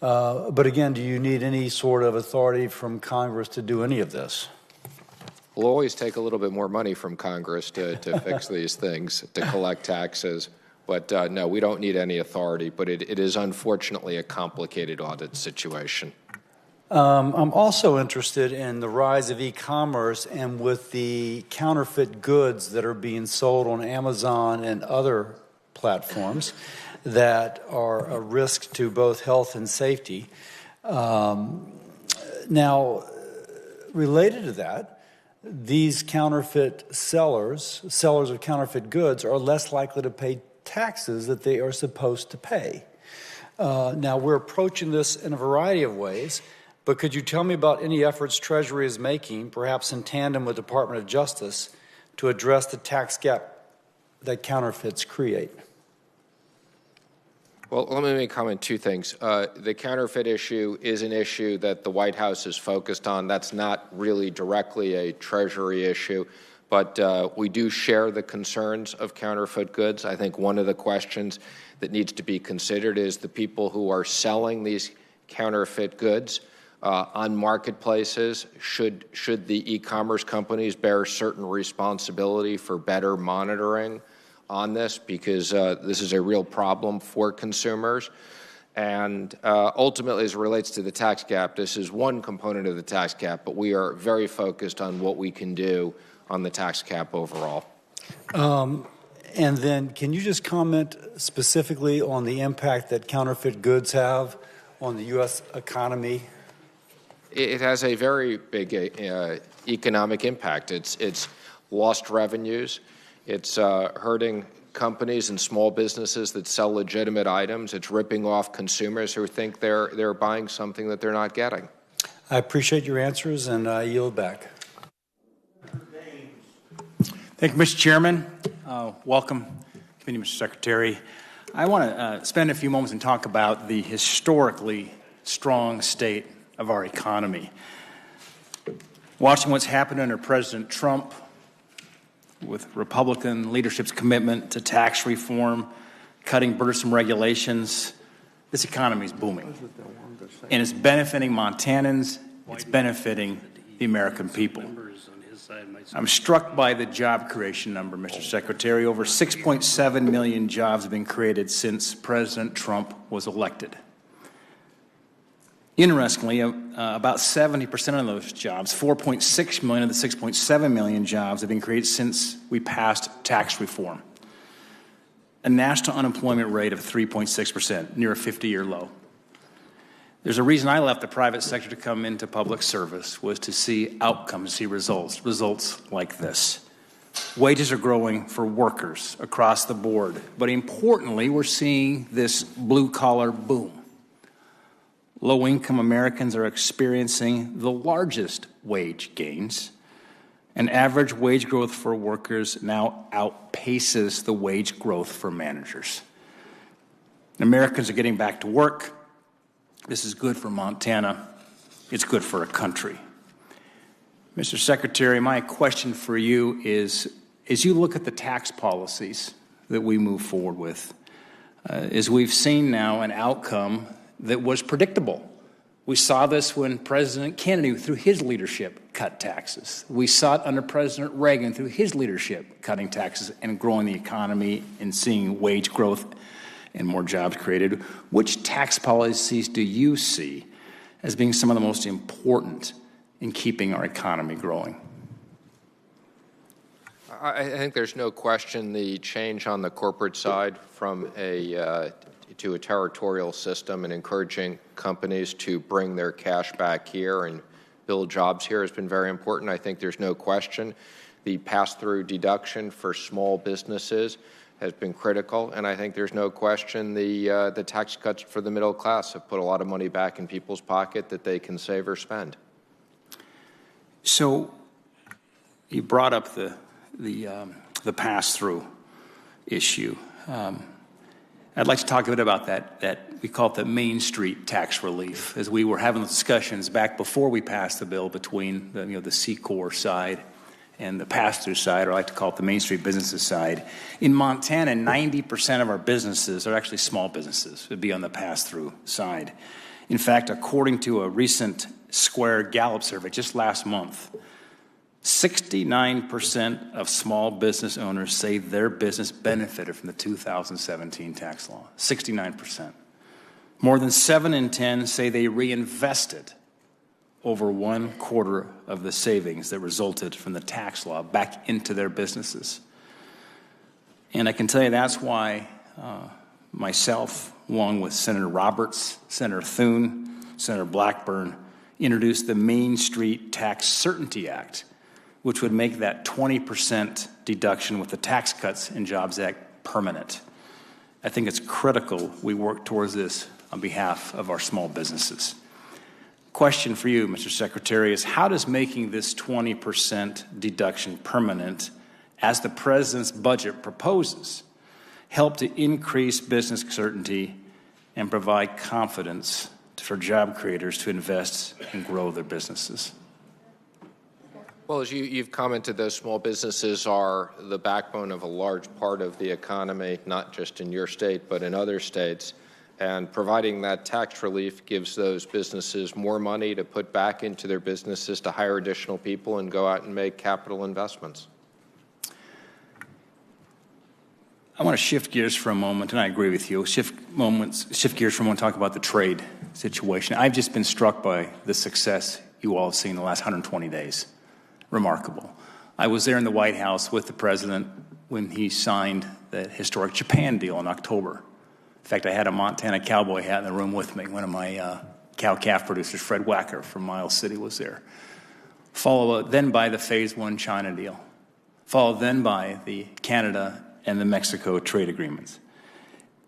But again, do you need any sort of authority from Congress to do any of this? We'll always take a little bit more money from Congress to fix these things, to collect taxes. But no, we don't need any authority, but it is unfortunately a complicated audit situation. I'm also interested in the rise of e-commerce and with the counterfeit goods that are being sold on Amazon and other platforms that are a risk to both health and safety. Now, related to that, these counterfeit sellers of counterfeit goods are less likely to pay taxes that they are supposed to pay. Now, we're approaching this in a variety of ways, but could you tell me about any efforts Treasury is making, perhaps in tandem with the Department of Justice, to address the tax gap that counterfeits create? Well, let me comment two things. The counterfeit issue is an issue that the White House is focused on. That's not really directly a Treasury issue, but we do share the concerns of counterfeit goods. I think one of the questions that needs to be considered is the people who are selling these counterfeit goods on marketplaces. Should the e-commerce companies bear certain responsibility for better monitoring on this, because this is a real problem for consumers. And ultimately, as it relates to the tax gap, this is one component of the tax gap, but we are very focused on what we can do on the tax cap overall. And then can you just comment specifically on the impact that counterfeit goods have on the U.S. economy? It has a very big economic impact. It's lost revenues. It's hurting companies and small businesses that sell legitimate items. It's ripping off consumers who think they're buying something that they're not getting. I appreciate your answers, and I yield back. Thank you, Mr. Chairman. Welcome, Committee, Mr. Secretary. I want to spend a few moments and talk about the historically strong state of our economy. Watching what's happened under President Trump, with Republican leadership's commitment to tax reform, cutting burdensome regulations, this economy is booming. And it's benefiting Montanans, it's benefiting the American people. I'm struck by the job creation number, Mr. Secretary. Over 6.7 million jobs have been created since President Trump was elected. Interestingly, about 70% of those jobs, 4.6 million of the 6.7 million jobs, have been created since we passed tax reform. A national unemployment rate of 3.6%, near a 50-year low. There's a reason I left the private sector to come into public service, was to see outcomes, see results like this. Wages are growing for workers across the board, but importantly, we're seeing this blue-collar boom. Low-income Americans are experiencing the largest wage gains, and average wage growth for workers now outpaces the wage growth for managers. Americans are getting back to work. This is good for Montana. It's good for a country. Mr. Secretary, my question for you is, as you look at the tax policies that we move forward with, as we've seen now an outcome that was predictable. We saw this when President Kennedy, through his leadership, cut taxes. We saw it under President Reagan, through his leadership, cutting taxes and growing the economy and seeing wage growth and more jobs created. Which tax policies do you see as being some of the most important in keeping our economy growing? I think there's no question the change on the corporate side from to a territorial system and encouraging companies to bring their cash back here and build jobs here has been very important. I think there's no question the pass-through deduction for small businesses has been critical, and I think there's no question the tax cuts for the middle class have put a lot of money back in people's pocket that they can save or spend. So you brought up the pass-through issue. I'd like to talk a bit about that we call it the Main Street tax relief. As we were having the discussions back before we passed the bill between the C-Corp side and the pass-through side, or I like to call it the Main Street businesses side. In Montana, 90% of our businesses are actually small businesses. It would be on the pass-through side. In fact, according to a recent Square Gallup survey just last month, 69% of small business owners say their business benefited from the 2017 tax law. 69%. More than 7 in 10 say they reinvested over 1/4 of the savings that resulted from the tax law back into their businesses. And I can tell you that's why myself, along with Senator Roberts, Senator Thune, Senator Blackburn, introduced the Main Street Tax Certainty Act, which would make that 20% deduction with the Tax Cuts and Jobs Act permanent. I think it's critical we work towards this on behalf of our small businesses. Question for you, Mr. Secretary, is how does making this 20% deduction permanent, as the President's budget proposes, help to increase business certainty and provide confidence for job creators to invest and grow their businesses? Well, as you've commented, those small businesses are the backbone of a large part of the economy, not just in your state, but in other states. And providing that tax relief gives those businesses more money to put back into their businesses, to hire additional people and go out and make capital investments. I want to shift gears for a moment, and I agree with you. Shift gears for a moment, talk about the trade situation. I've just been struck by the success you all have seen in the last 120 days. Remarkable. I was there in the White House with the President when he signed the historic Japan deal in October. In fact, I had a Montana cowboy hat in the room with me. One of my cow-calf producers, Fred Wacker from Miles City, was there. Followed then by the Phase 1 China deal. Followed then by the Canada and the Mexico trade agreements.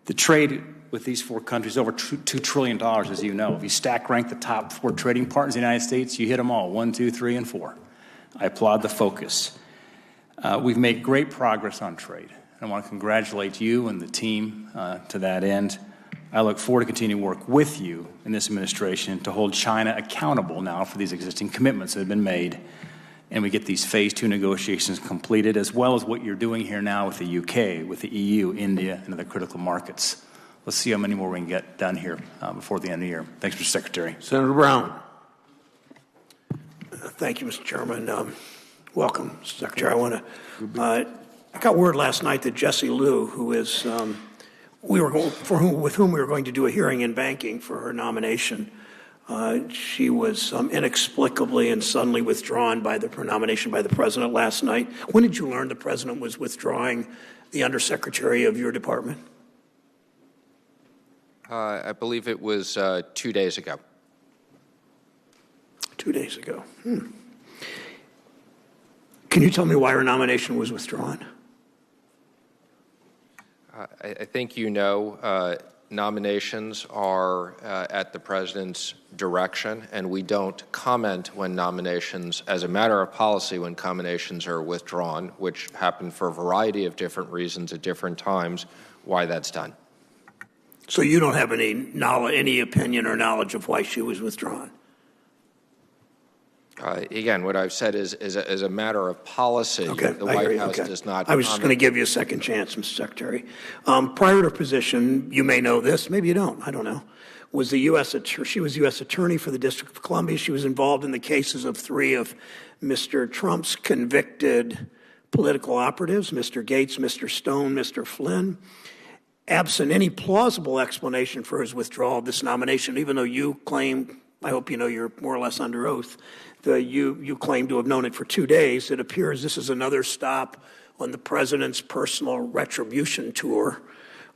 The trade with these four countries over $2 trillion, as you know. If you stack rank the top 4 trading partners in the United States, you hit them all, 1, 2, 3, and 4. I applaud the focus. We've made great progress on trade. I want to congratulate you and the team to that end. I look forward to continuing to work with you in this administration to hold China accountable now for these existing commitments that have been made, and we get these Phase 2 negotiations completed, as well as what you're doing here now with the UK, with the EU, India, and other critical markets. Let's see how many more we can get done here before the end of the year. Thanks, Mr. Secretary. Senator Brown. Thank you, Mr. Chairman. Welcome, Mr. Secretary. I got word last night that Jessie Liu, who is with whom we were going to do a hearing in banking for her nomination, she was inexplicably and suddenly withdrawn by the nomination by the President last night. When did you learn the President was withdrawing the Undersecretary of your department? I believe it was 2 days ago. 2 days ago. Can you tell me why her nomination was withdrawn? I think you know nominations are at the President's direction, and we don't comment when nominations, as a matter of policy, when nominations are withdrawn, which happen for a variety of different reasons at different times, why that's done. So you don't have any knowledge, any opinion or knowledge of why she was withdrawn? Again, what I've said is as a matter of policy, the White House does not. I was just going to give you a second chance, Mr. Secretary. Prior to her position, you may know this, maybe you don't, I don't know, was she was U.S. Attorney for the District of Columbia. She was involved in the cases of 3 of Mr. Trump's convicted political operatives, Mr. Gates, Mr. Stone, Mr. Flynn. Absent any plausible explanation for his withdrawal of this nomination, even though you claim, I hope you know you're more or less under oath, you claim to have known it for 2 days. It appears this is another stop on the President's personal retribution tour,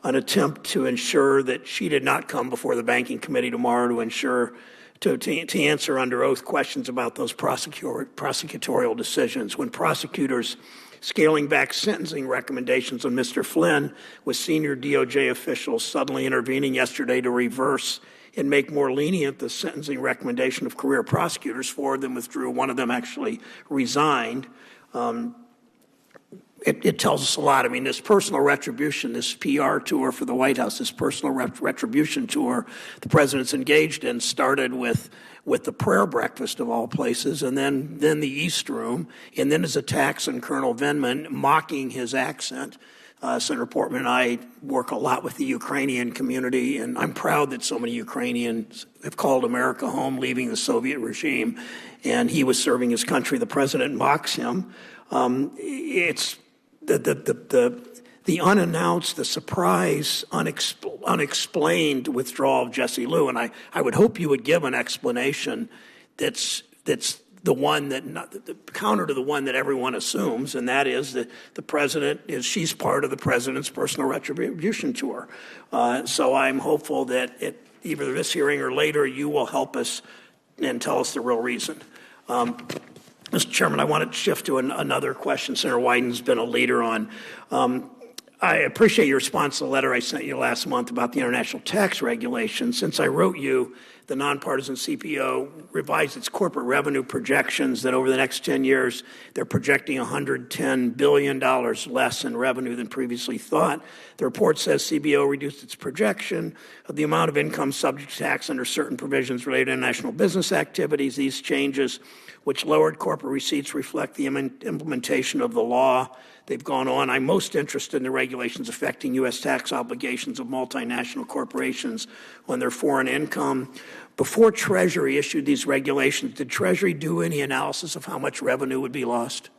an attempt to ensure that she did not come before the Banking Committee tomorrow to answer under oath questions about those prosecutorial decisions. When prosecutors scaling back sentencing recommendations on Mr. Flynn, with senior DOJ officials suddenly intervening yesterday to reverse and make more lenient the sentencing recommendation of career prosecutors. 4 of them withdrew. 1 of them actually resigned. It tells us a lot. I mean, this personal retribution, this PR tour for the White House, this personal retribution tour the President's engaged in started with the prayer breakfast of all places, and then the East Room, and then his attacks on Colonel Vindman, mocking his accent. Senator Portman and I work a lot with the Ukrainian community, and I'm proud that so many Ukrainians have called America home, leaving the Soviet regime, and he was serving his country. The President mocks him. It's the unannounced, the surprise, unexplained withdrawal of Jessie Liu, and I would hope you would give an explanation that's the one that the counter to the one that everyone assumes, and that is that the president she's part of the president's personal retribution tour. So I'm hopeful that either this hearing or later you will help us and tell us the real reason. Mr. Chairman, I want to shift to another question Senator Wyden's been a leader on. I appreciate your response to the letter I sent you last month about the international tax regulations. Since I wrote you, the nonpartisan CPO revised its corporate revenue projections that over the next 10 years, they're projecting $110 billion less in revenue than previously thought. The report says CBO reduced its projection of the amount of income subject to tax under certain provisions related to international business activities. These changes, which lowered corporate receipts, reflect the implementation of the law. They've gone on. I'm most interested in the regulations affecting U.S. tax obligations of multinational corporations on their foreign income. Before Treasury issued these regulations, did Treasury do any analysis of how much revenue would be lost?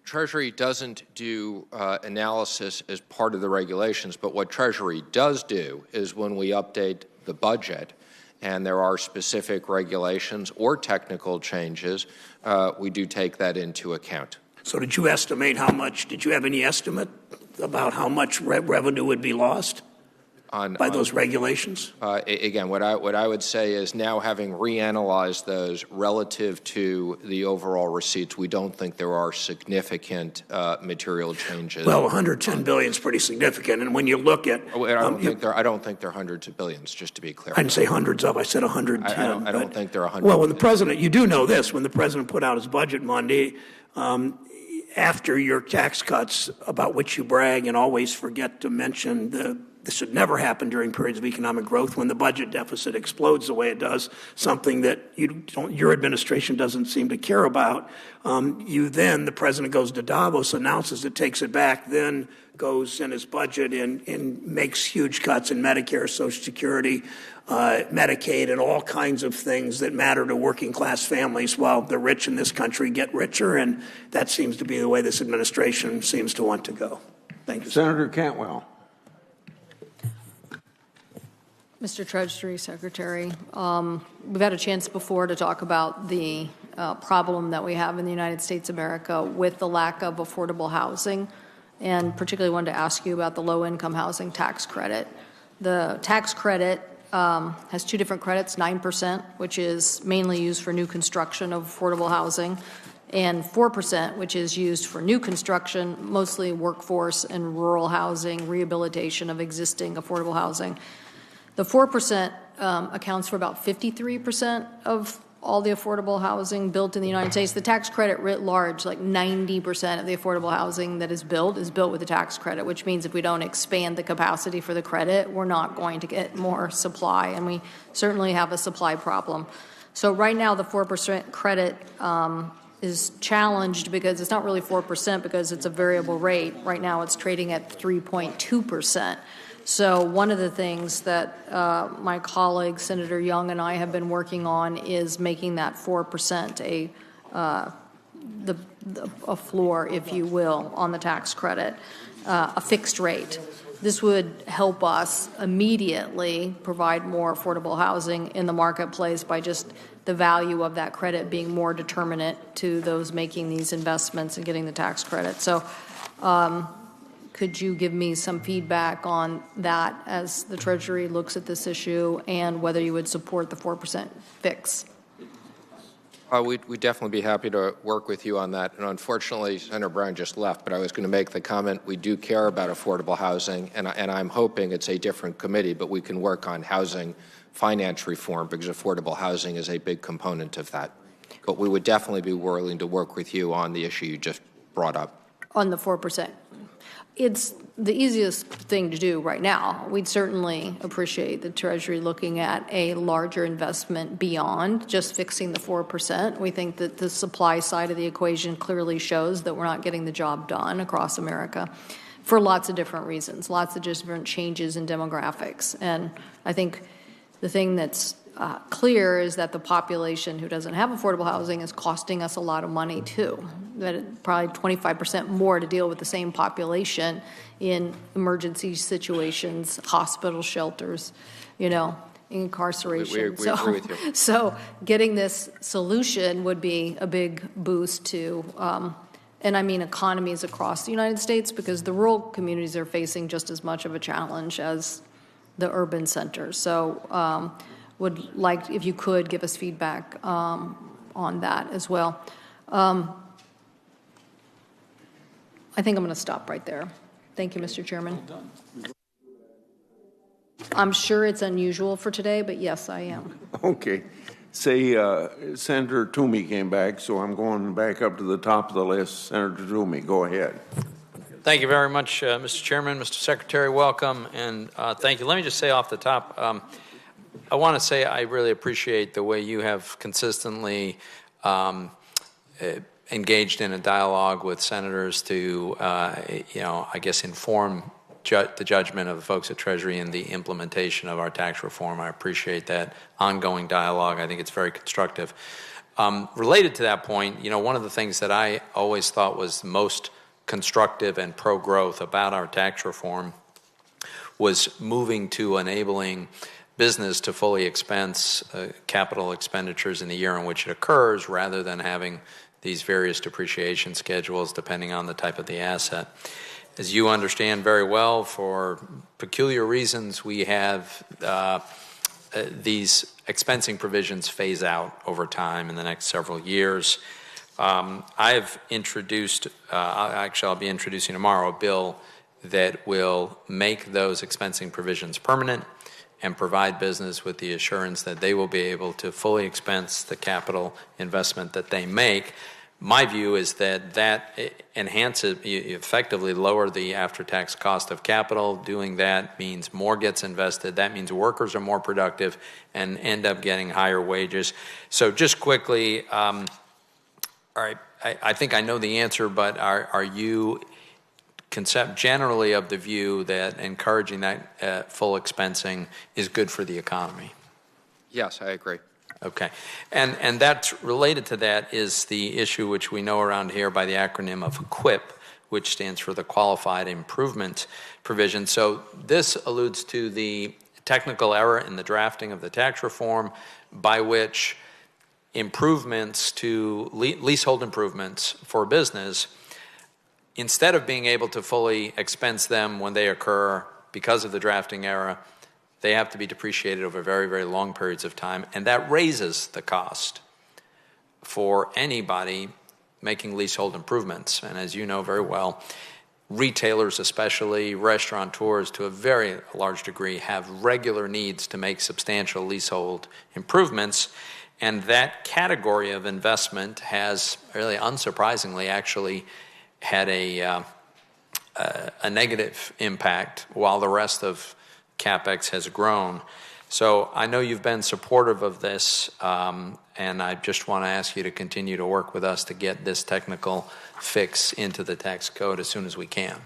Treasury doesn't do analysis as part of the regulations, but what Treasury does do is when we update the budget and there are specific regulations or technical changes, we do take that into account. So did you estimate how much, did you have any estimate about how much revenue would be lost by those regulations? Again, what I would say is now having reanalyzed those relative to the overall receipts, we don't think there are significant material changes. Well, $110 billion is pretty significant, and when you look at, I don't think they're hundreds of billions. Just to be clear, I didn't say hundreds of. I said 110. I don't think they're 100. Well, when the president, you do know this, when the president put out his budget Monday, after your tax cuts, about which you brag and always forget to mention, this should never happen during periods of economic growth when the budget deficit explodes the way it does, something that your administration doesn't seem to care about. The president goes to Davos, announces it, takes it back, then goes in his budget and makes huge cuts in Medicare, Social Security, Medicaid, and all kinds of things that matter to working class families while the rich in this country get richer, and that seems to be the way this administration seems to want to go. Thank you. Senator Cantwell. Mr. Treasury Secretary, we've had a chance before to talk about the problem that we have in the United States of America with the lack of affordable housing, and particularly wanted to ask you about the low-income housing tax credit. The tax credit has two different credits, 9%, which is mainly used for new construction of affordable housing, and 4%, which is used for new construction, mostly workforce and rural housing, rehabilitation of existing affordable housing. The 4% accounts for about 53% of all the affordable housing built in the United States. The tax credit writ large, like 90% of the affordable housing that is built with the tax credit, which means if we don't expand the capacity for the credit, we're not going to get more supply, and we certainly have a supply problem. So right now the 4% credit is challenged because it's not really 4% because it's a variable rate. Right now it's trading at 3.2%. So one of the things that my colleague, Senator Young, and I have been working on is making that 4% a floor, if you will, on the tax credit, a fixed rate. This would help us immediately provide more affordable housing in the marketplace by just the value of that credit being more determinate to those making these investments and getting the tax credit. So could you give me some feedback on that as the Treasury looks at this issue and whether you would support the 4% fix? We'd definitely be happy to work with you on that. And unfortunately, Senator Brown just left, but I was going to make the comment we do care about affordable housing, and I'm hoping it's a different committee, but we can work on housing finance reform because affordable housing is a big component of that. But we would definitely be willing to work with you on the issue you just brought up. On the 4%. It's the easiest thing to do right now. We'd certainly appreciate the Treasury looking at a larger investment beyond just fixing the 4%. We think that the supply side of the equation clearly shows that we're not getting the job done across America for lots of different reasons, lots of different changes in demographics. And I think the thing that's clear is that the population who doesn't have affordable housing is costing us a lot of money too. That probably 25% more to deal with the same population in emergency situations, hospital shelters, incarceration. We agree with you. So getting this solution would be a big boost to, and I mean economies across the United States, because the rural communities are facing just as much of a challenge as the urban centers. So would like, if you could, give us feedback on that as well. I think I'm going to stop right there. Thank you, Mr. Chairman. I'm sure it's unusual for today, but yes, I am. Okay. Say Senator Toomey came back, so I'm going back up to the top of the list. Senator Toomey, go ahead. Thank you very much, Mr. Chairman. Mr. Secretary, welcome, and thank you. Let me just say off the top, I want to say I really appreciate the way you have consistently engaged in a dialogue with senators to, I guess, inform the judgment of the folks at Treasury in the implementation of our tax reform. I appreciate that ongoing dialogue. I think it's very constructive. Related to that point, one of the things that I always thought was most constructive and pro-growth about our tax reform was moving to enabling business to fully expense capital expenditures in the year in which it occurs, rather than having these various depreciation schedules depending on the type of the asset. As you understand very well, for peculiar reasons, we have these expensing provisions phase out over time in the next several years. I've introduced, actually I'll be introducing tomorrow, a bill that will make those expensing provisions permanent and provide business with the assurance that they will be able to fully expense the capital investment that they make. My view is that enhances, you effectively lower the after-tax cost of capital. Doing that means more gets invested. That means workers are more productive and end up getting higher wages. So just quickly, all right, I think I know the answer, but are you generally of the view that encouraging that full expensing is good for the economy? Yes, I agree. Okay. And that's related to that is the issue which we know around here by the acronym of QIP, which stands for the Qualified Improvement Provision. So this alludes to the technical error in the drafting of the tax reform by which improvements to leasehold improvements for business, instead of being able to fully expense them when they occur because of the drafting error, they have to be depreciated over very, very long periods of time, and that raises the cost for anybody making leasehold improvements. And as you know very well, retailers, especially restaurateurs to a very large degree, have regular needs to make substantial leasehold improvements, and that category of investment has really unsurprisingly actually had a negative impact while the rest of CapEx has grown. So I know you've been supportive of this, and I just want to ask you to continue to work with us to get this technical fix into the tax code as soon as we can.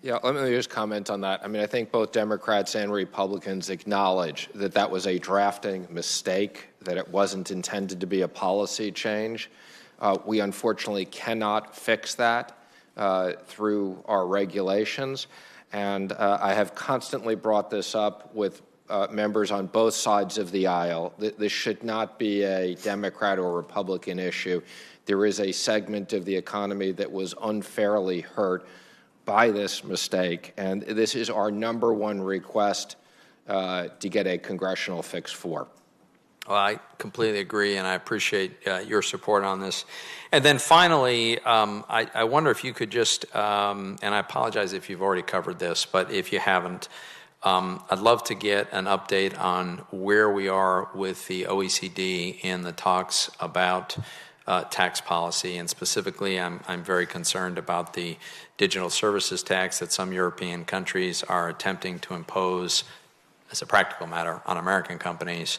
Yeah, let me just comment on that. I mean, I think both Democrats and Republicans acknowledge that that was a drafting mistake, that it wasn't intended to be a policy change. We unfortunately cannot fix that through our regulations. And I have constantly brought this up with members on both sides of the aisle. This should not be a Democrat or Republican issue. There is a segment of the economy that was unfairly hurt by this mistake, and this is our number one request to get a congressional fix for. Well, I completely agree, and I appreciate your support on this. And then finally, I wonder if you could just, and I apologize if you've already covered this, but if you haven't, I'd love to get an update on where we are with the OECD in the talks about tax policy, and specifically, I'm very concerned about the digital services tax that some European countries are attempting to impose as a practical matter on American companies.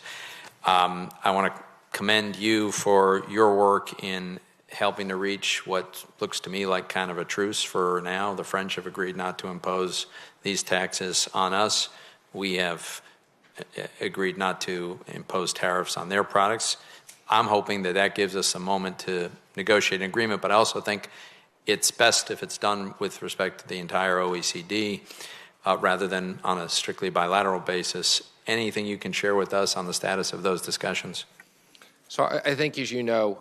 I want to commend you for your work in helping to reach what looks to me like kind of a truce for now. The French have agreed not to impose these taxes on us. We have agreed not to impose tariffs on their products. I'm hoping that that gives us a moment to negotiate an agreement, but I also think it's best if it's done with respect to the entire OECD rather than on a strictly bilateral basis. anything you can share with us on the status of those discussions? So I think, as you know,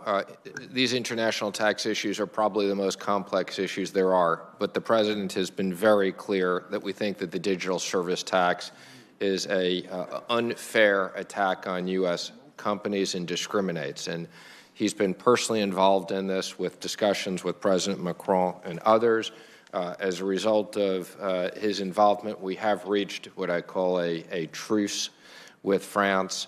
these international tax issues are probably the most complex issues there are, but the President has been very clear that we think that the digital service tax is a unfair attack on U.S. companies and discriminates. And he's been personally involved in this with discussions with President Macron and others. As a result of his involvement, we have reached what I call a truce with France,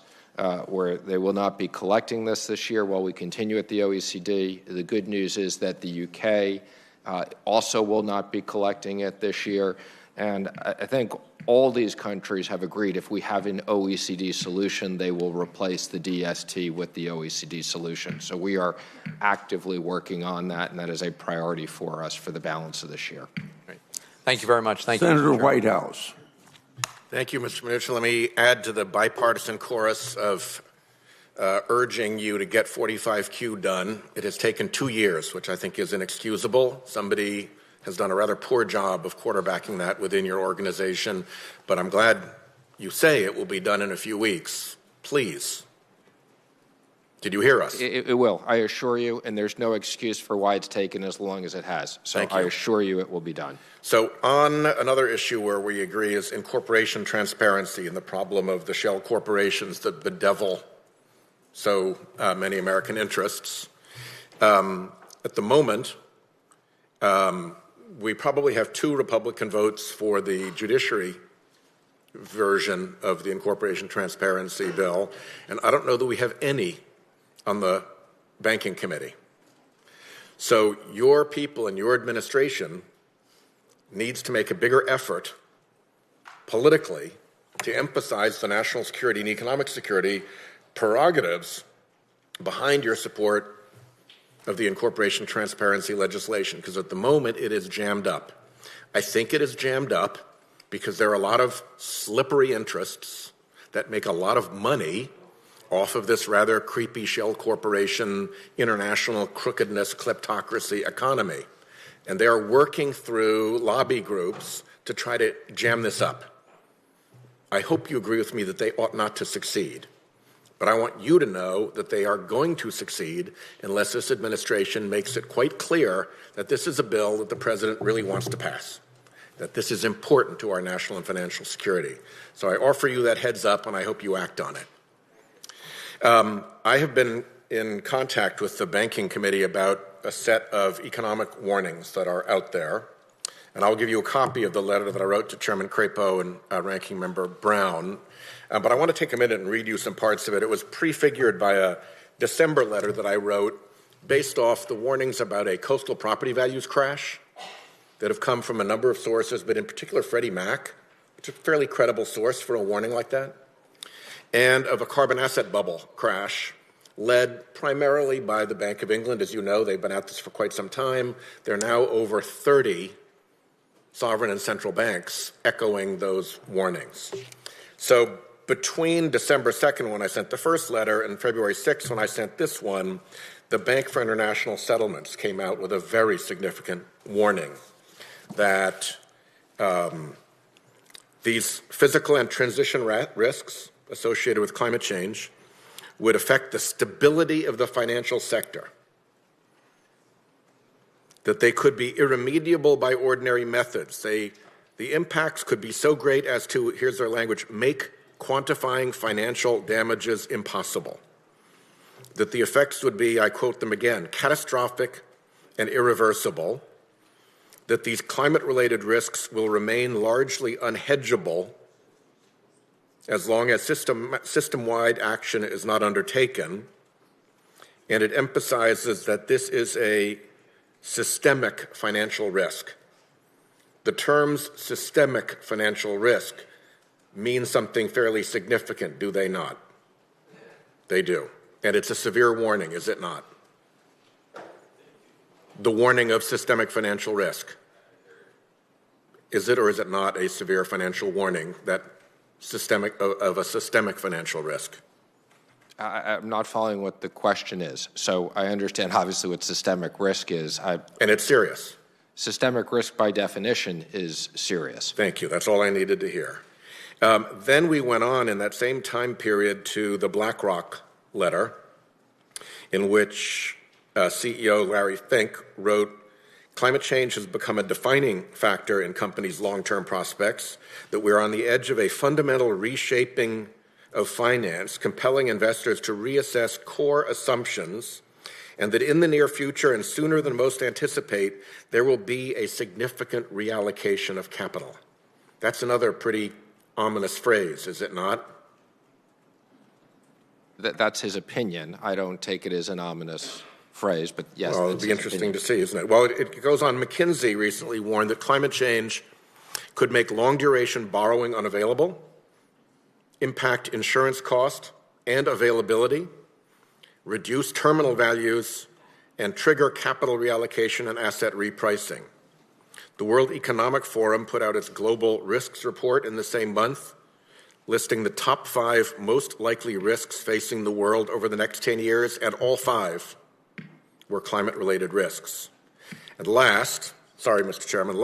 where they will not be collecting this year while we continue at the OECD. The good news is that the UK also will not be collecting it this year. And I think all these countries have agreed if we have an OECD solution, they will replace the DST with the OECD solution. So we are actively working on that, and that is a priority for us for the balance of this year. Great. Thank you very much. Thank you, Senator Mr. Chairman. Whitehouse. Thank you, Mr. Mnuchin. Let me add to the bipartisan chorus of urging you to get 45Q done. It has taken 2 years, which I think is inexcusable. Somebody has done a rather poor job of quarterbacking that within your organization, but I'm glad you say it will be done in a few weeks. Please. Did you hear us? It will, I assure you, and there's no excuse for why it's taken as long as it has. So I assure you it will be done. So on another issue where we agree is incorporation transparency and the problem of the shell corporations that bedevil so many American interests. At the moment, we probably have 2 Republican votes for the judiciary version of the incorporation transparency bill, and I don't know that we have any on the banking committee. So your people and your administration needs to make a bigger effort politically to emphasize the national security and economic security prerogatives behind your support of the incorporation transparency legislation, because at the moment it is jammed up. I think it is jammed up because there are a lot of slippery interests that make a lot of money off of this rather creepy shell corporation, international crookedness, kleptocracy economy. And they are working through lobby groups to try to jam this up. I hope you agree with me that they ought not to succeed. But I want you to know that they are going to succeed unless this administration makes it quite clear that this is a bill that the President really wants to pass, that this is important to our national and financial security. So I offer you that heads up, and I hope you act on it. I have been in contact with the Banking Committee about a set of economic warnings that are out there, and I'll give you a copy of the letter that I wrote to Chairman Crapo and Ranking Member Brown. But I want to take a minute and read you some parts of it. It was prefigured by a December letter that I wrote based off the warnings about a coastal property values crash that have come from a number of sources, but in particular Freddie Mac, which is a fairly credible source for a warning like that, and of a carbon asset bubble crash led primarily by the Bank of England. As you know, they've been at this for quite some time. There are now over 30 sovereign and central banks echoing those warnings. So between December 2nd, when I sent the first letter, and February 6th, when I sent this one, the Bank for International Settlements came out with a very significant warning that these physical and transition risks associated with climate change would affect the stability of the financial sector, that they could be irremediable by ordinary methods. The impacts could be so great as to, here's their language, make quantifying financial damages impossible. That the effects would be, I quote them again, catastrophic and irreversible. That these climate-related risks will remain largely unhedgeable as long as system-wide action is not undertaken. And it emphasizes that this is a systemic financial risk. The terms systemic financial risk mean something fairly significant, do they not? They do. And it's a severe warning, is it not? The warning of systemic financial risk. Is it or is it not a severe financial warning that of a systemic financial risk? I'm not following what the question is. So I understand obviously what systemic risk is. And it's serious. Systemic risk by definition is serious. Thank you. That's all I needed to hear. Then we went on in that same time period to the BlackRock letter, in which CEO Larry Fink wrote, "Climate change has become a defining factor in companies' long-term prospects, that we're on the edge of a fundamental reshaping of finance, compelling investors to reassess core assumptions, and that in the near future and sooner than most anticipate, there will be a significant reallocation of capital." That's another pretty ominous phrase, is it not? That's his opinion. I don't take it as an ominous phrase, but yes. Well, it'll be interesting to see, isn't it? Well, it goes on. McKinsey recently warned that climate change could make long-duration borrowing unavailable, impact insurance cost and availability, reduce terminal values, and trigger capital reallocation and asset repricing. The World Economic Forum put out its Global Risks Report in the same month, listing the top 5 most likely risks facing the world over the next 10 years, and all 5 were climate-related risks. And last, Mr. Chairman,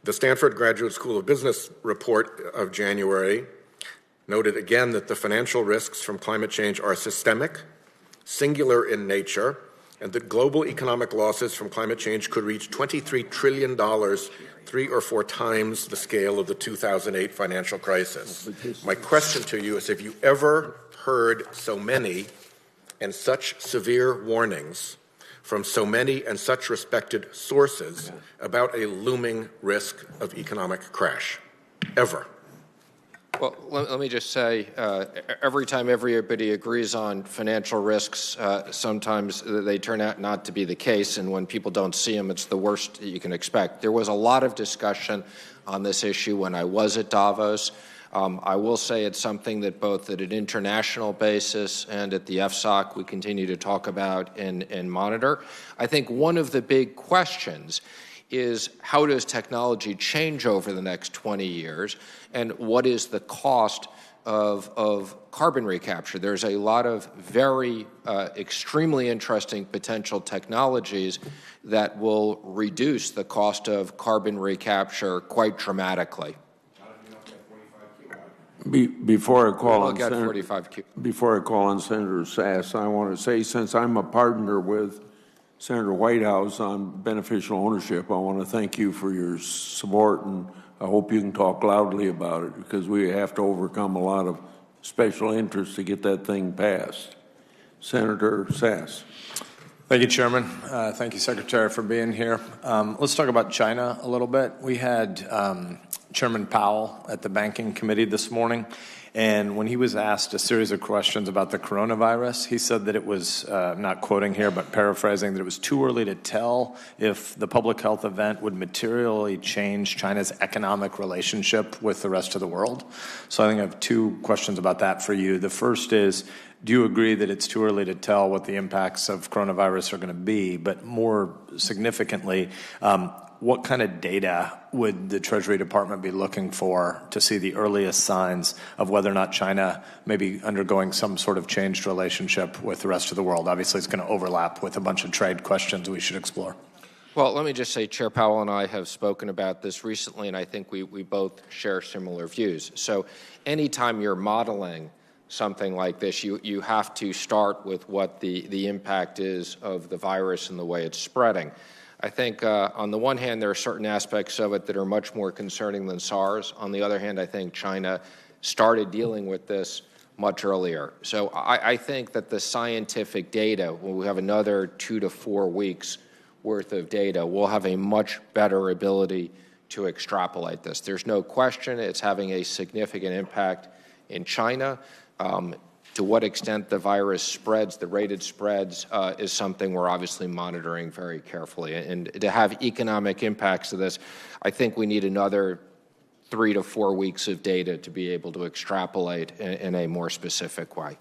the Stanford Graduate School of Business report of January noted again that the financial risks from climate change are systemic, singular in nature, and that global economic losses from climate change could reach $23 trillion, 3 or 4 times the scale of the 2008 financial crisis. My question to you is, have you ever heard so many and such severe warnings from so many and such respected sources about a looming risk of economic crash? Ever? Well, let me just say, every time everybody agrees on financial risks, sometimes they turn out not to be the case, and when people don't see them, it's the worst that you can expect. There was a lot of discussion on this issue when I was at Davos. I will say it's something that both at an international basis and at the FSOC we continue to talk about and monitor. I think one of the big questions is, how does technology change over the next 20 years, and what is the cost of carbon recapture? There's a lot of very extremely interesting potential technologies that will reduce the cost of carbon recapture quite dramatically. Before I call on Senator Sass, I want to say, since I'm a partner with Senator Whitehouse on beneficial ownership, I want to thank you for your support, and I hope you can talk loudly about it, because we have to overcome a lot of special interests to get that thing passed. Senator Sass. Thank you, Chairman. Thank you, Secretary, for being here. Let's talk about China a little bit. We had Chairman Powell at the Banking Committee this morning, and when he was asked a series of questions about the coronavirus, he said that it was, not quoting here, but paraphrasing, that it was too early to tell if the public health event would materially change China's economic relationship with the rest of the world. So I think I have 2 questions about that for you. The first is, do you agree that it's too early to tell what the impacts of coronavirus are going to be? But more significantly, what kind of data would the Treasury Department be looking for to see the earliest signs of whether or not China may be undergoing some sort of changed relationship with the rest of the world? Obviously, it's going to overlap with a bunch of trade questions we should explore. Well, let me just say, Chair Powell and I have spoken about this recently, and I think we both share similar views. So anytime you're modeling something like this, you have to start with what the impact is of the virus and the way it's spreading. I think on the one hand, there are certain aspects of it that are much more concerning than SARS. On the other hand, I think China started dealing with this much earlier. So I think that the scientific data, when we have another 2 to 4 weeks worth of data, we'll have a much better ability to extrapolate this. There's no question it's having a significant impact in China. To what extent the virus spreads, the rate it spreads, is something we're obviously monitoring very carefully. And to have economic impacts of this, I think we need another 3 to 4 weeks of data to be able to extrapolate in a more specific way.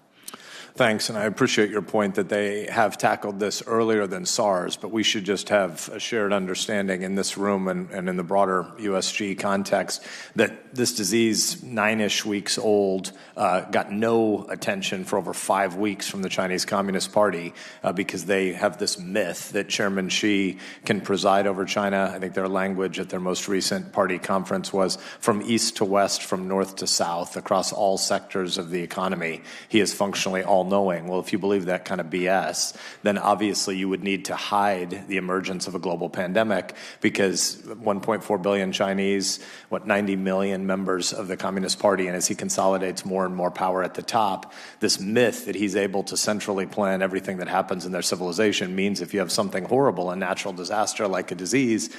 Thanks, and I appreciate your point that they have tackled this earlier than SARS, but we should just have a shared understanding in this room and in the broader USG context that this disease, 9-ish weeks old, got no attention for over 5 weeks from the Chinese Communist Party because they have this myth that Chairman Xi can preside over China. I think their language at their most recent party conference was from east to west, from north to south, across all sectors of the economy. He is functionally all-knowing. Well, if you believe that kind of BS, then obviously you would need to hide the emergence of a global pandemic because 1.4 billion Chinese, 90 million members of the Communist Party, and as he consolidates more and more power at the top, this myth that he's able to centrally plan everything that happens in their civilization means if you have something horrible, a natural disaster like a disease,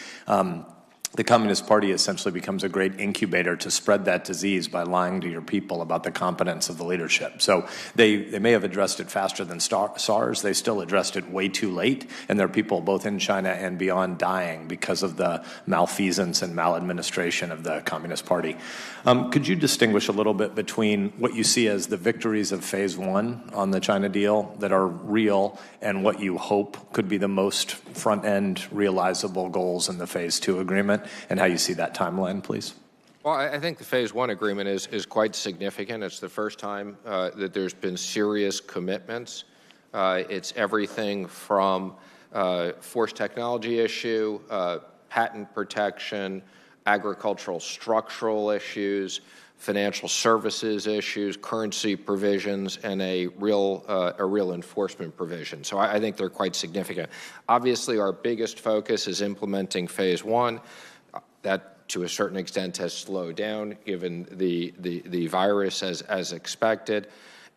the Communist Party essentially becomes a great incubator to spread that disease by lying to your people about the competence of the leadership. So they may have addressed it faster than SARS. They still addressed it way too late, and there are people both in China and beyond dying because of the malfeasance and maladministration of the Communist Party. Could you distinguish a little bit between what you see as the victories of Phase 1 on the China deal that are real and what you hope could be the most front-end realizable goals in the Phase 2 agreement, and how you see that timeline, please? Well, I think the Phase 1 agreement is quite significant. It's the first time that there's been serious commitments. It's everything from forced technology issue, patent protection, agricultural structural issues, financial services issues, currency provisions, and a real enforcement provision. So I think they're quite significant. Obviously, our biggest focus is implementing Phase 1. That, to a certain extent, has slowed down given the virus as expected.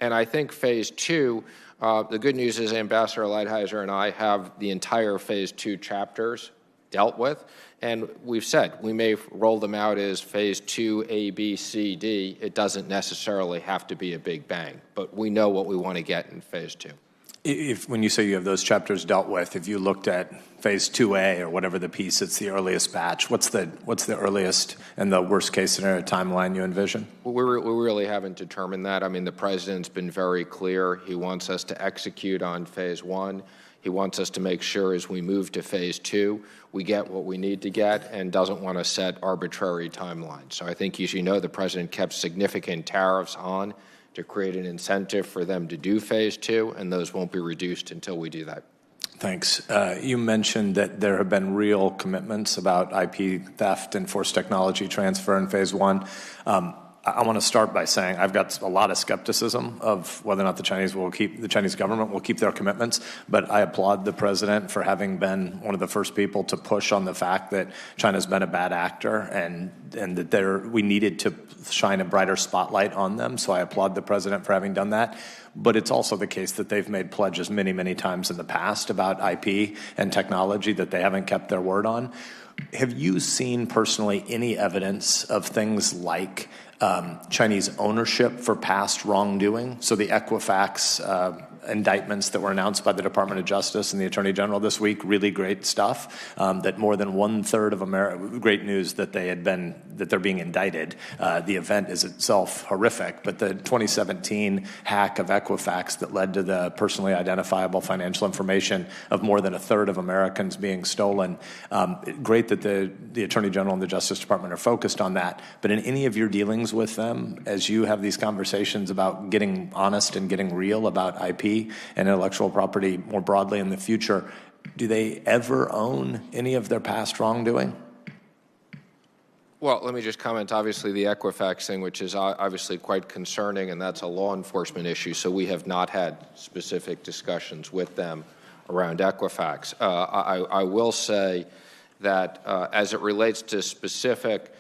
And I think Phase 2, the good news is Ambassador Lighthizer and I have the entire Phase 2 chapters dealt with. And we've said we may roll them out as Phase 2, A, B, C, D. It doesn't necessarily have to be a big bang, but we know what we want to get in Phase 2. When you say you have those chapters dealt with, if you looked at Phase 2A or whatever the piece, it's the earliest batch. What's the earliest and the worst case scenario timeline you envision? Well, we really haven't determined that. I mean, the president's been very clear. He wants us to execute on Phase 1. He wants us to make sure as we move to Phase 2, we get what we need to get and doesn't want to set arbitrary timelines. So I think, as you know, the president kept significant tariffs on to create an incentive for them to do Phase 2, and those won't be reduced until we do that. Thanks. You mentioned that there have been real commitments about IP theft and forced technology transfer in Phase 1. I want to start by saying I've got a lot of skepticism of whether or not the Chinese government will keep their commitments, but I applaud the president for having been one of the first people to push on the fact that China's been a bad actor and that we needed to shine a brighter spotlight on them. So I applaud the president for having done that. But it's also the case that they've made pledges many, many times in the past about IP and technology that they haven't kept their word on. Have you seen personally any evidence of things like Chinese ownership for past wrongdoing? So the Equifax indictments that were announced by the Department of Justice and the Attorney General this week, really great stuff, that more than 1/3 of America, great news that they're being indicted. The event is itself horrific, but the 2017 hack of Equifax that led to the personally identifiable financial information of more than 1/3 of Americans being stolen. Great that the Attorney General and the Justice Department are focused on that, but in any of your dealings with them, as you have these conversations about getting honest and getting real about IP and intellectual property more broadly in the future, do they ever own any of their past wrongdoing? Well, let me just comment, obviously, the Equifax thing, which is obviously quite concerning, and that's a law enforcement issue, so we have not had specific discussions with them around Equifax. I will say that as it relates to specific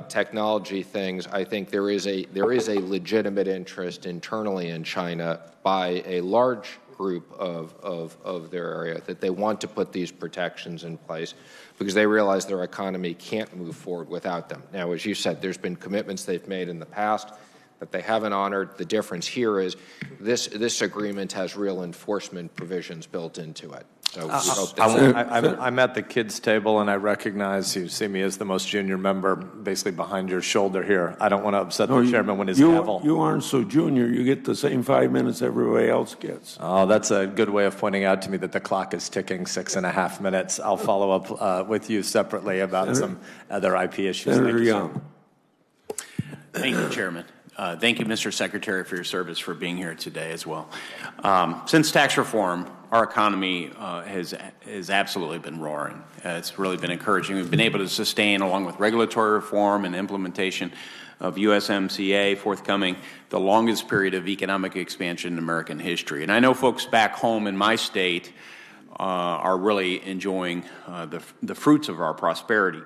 technology things, I think there is a legitimate interest internally in China by a large group of their area that they want to put these protections in place because they realize their economy can't move forward without them. Now, as you said, there's been commitments they've made in the past that they haven't honored. The difference here is this agreement has real enforcement provisions built into it. So we hope that I'm at the kids' table, and I recognize you see me as the most junior member, basically behind your shoulder here. I don't want to upset the chairman when his gavel. You aren't so junior. You get the same 5 minutes everybody else gets. Oh, that's a good way of pointing out to me that the clock is ticking 6.5 minutes. I'll follow up with you separately about some other IP issues. Senator Thank you, Young. Thank you, Chairman. Thank you, Mr. Secretary, for your service, for being here today as well. Since tax reform, our economy has absolutely been roaring. It's really been encouraging. We've been able to sustain, along with regulatory reform and implementation of USMCA forthcoming, the longest period of economic expansion in American history. And I know folks back home in my state are really enjoying the fruits of our prosperity.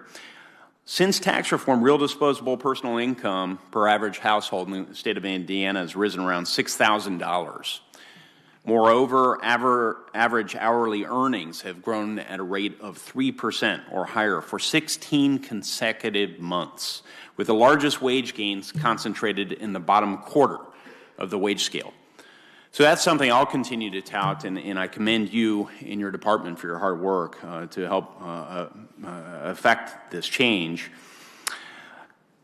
Since tax reform, real disposable personal income per average household in the state of Indiana has risen around $6,000. Moreover, average hourly earnings have grown at a rate of 3% or higher for 16 consecutive months, with the largest wage gains concentrated in the bottom quarter of the wage scale. So that's something I'll continue to tout, and I commend you and your department for your hard work to help affect this change.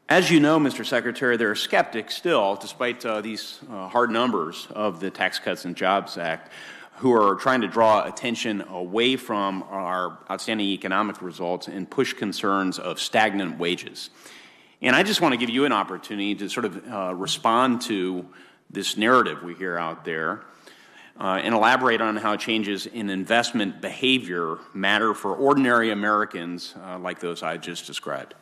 As you know, Mr. Secretary, there are skeptics still, despite these hard numbers of the Tax Cuts and Jobs Act, who are trying to draw attention away from our outstanding economic results and push concerns of stagnant wages. And I just want to give you an opportunity to sort of respond to this narrative we hear out there, and elaborate on how changes in investment behavior matter for ordinary Americans like those I just described.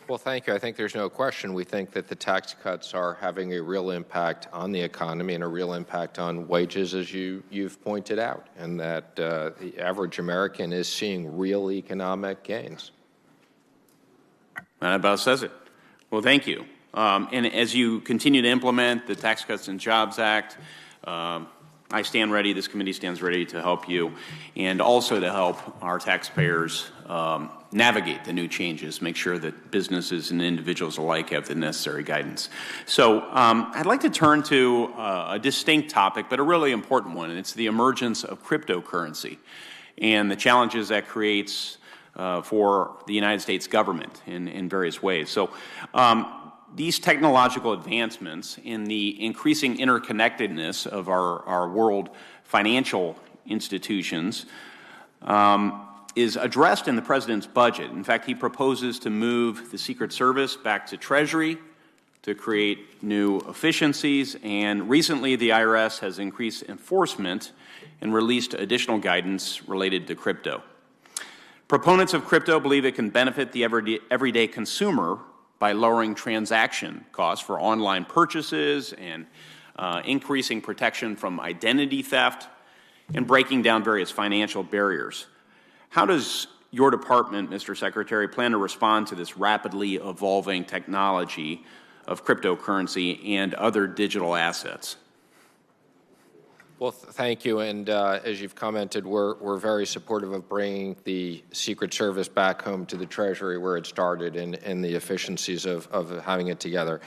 Well, thank you. I think there's no question. We think that the tax cuts are having a real impact on the economy and a real impact on wages, as you've pointed out, and that the average American is seeing real economic gains. That about says it. Well, thank you. And as you continue to implement the Tax Cuts and Jobs Act, I stand ready, this committee stands ready to help you, and also to help our taxpayers navigate the new changes, make sure that businesses and individuals alike have the necessary guidance. So I'd like to turn to a distinct topic, but a really important one, and it's the emergence of cryptocurrency and the challenges that creates for the United States government in various ways. So these technological advancements in the increasing interconnectedness of our world financial institutions is addressed in the President's budget. In fact, he proposes to move the Secret Service back to Treasury to create new efficiencies, and recently the IRS has increased enforcement and released additional guidance related to crypto. Proponents of crypto believe it can benefit the everyday consumer by lowering transaction costs for online purchases and increasing protection from identity theft and breaking down various financial barriers. How does your department, Mr. Secretary, plan to respond to this rapidly evolving technology of cryptocurrency and other digital assets? Well, thank you. And as you've commented, we're very supportive of bringing the Secret Service back home to the Treasury where it started and the efficiencies of having it together.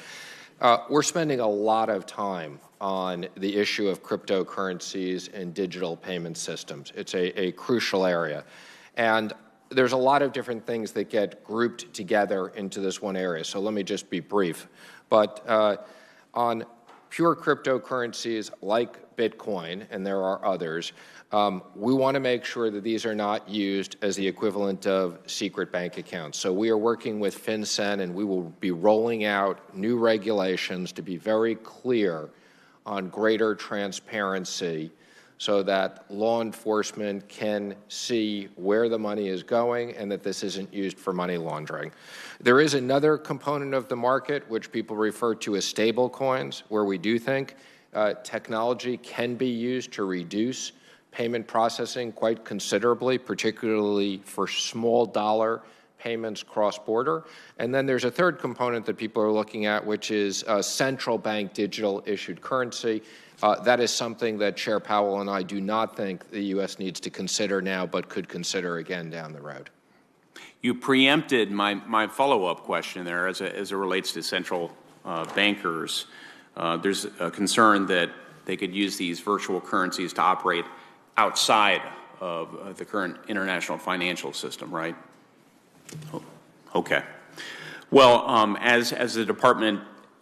We're spending a lot of time on the issue of cryptocurrencies and digital payment systems. It's a crucial area. And there's a lot of different things that get grouped together into this one area. So let me just be brief. But on pure cryptocurrencies like Bitcoin, and there are others, we want to make sure that these are not used as the equivalent of secret bank accounts. So we are working with FinCEN, and we will be rolling out new regulations to be very clear on greater transparency so that law enforcement can see where the money is going and that this isn't used for money laundering. There is another component of the market which people refer to as stable coins, where we do think technology can be used to reduce payment processing quite considerably, particularly for small dollar payments cross-border. And then there's a third component that people are looking at, which is central bank digital issued currency. That is something that Chair Powell and I do not think the U.S. needs to consider now, but could consider again down the road. You preempted my follow-up question there as it relates to central bankers. There's a concern that they could use these virtual currencies to operate outside of the current international financial system, right? Okay. Well, as the department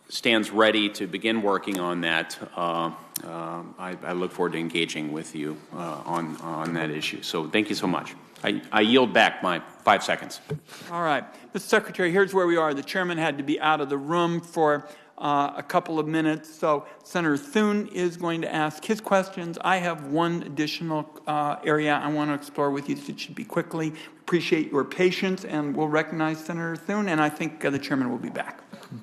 stands ready to begin working on that, I look forward to engaging with you on that issue. So thank you so much. I yield back my 5 seconds. All right. Mr. Secretary, here's where we are. The chairman had to be out of the room for a couple of minutes, so Senator Thune is going to ask his questions. I have one additional area I want to explore with you. It should be quickly. Appreciate your patience, and we'll recognize Senator Thune, and I think the chairman will be back.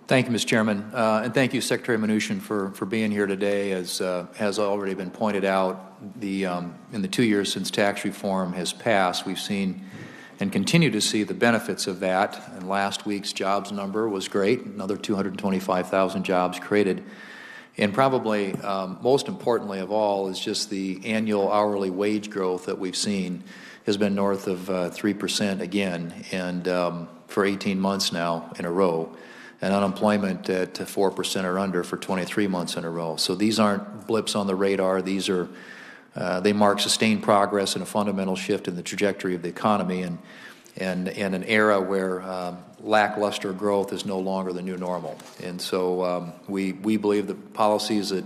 Thank you, Mr. Chairman, and thank you, Secretary Mnuchin, for being here today. As has already been pointed out, in the 2 years since tax reform has passed, we've seen and continue to see the benefits of that. And last week's jobs number was great, another 225,000 jobs created. And probably most importantly of all is just the annual hourly wage growth that we've seen has been north of 3% again, and for 18 months now in a row, and unemployment at 4% or under for 23 months in a row. So these aren't blips on the radar. These are they mark sustained progress and a fundamental shift in the trajectory of the economy, and an era where lackluster growth is no longer the new normal. And so we believe the policies that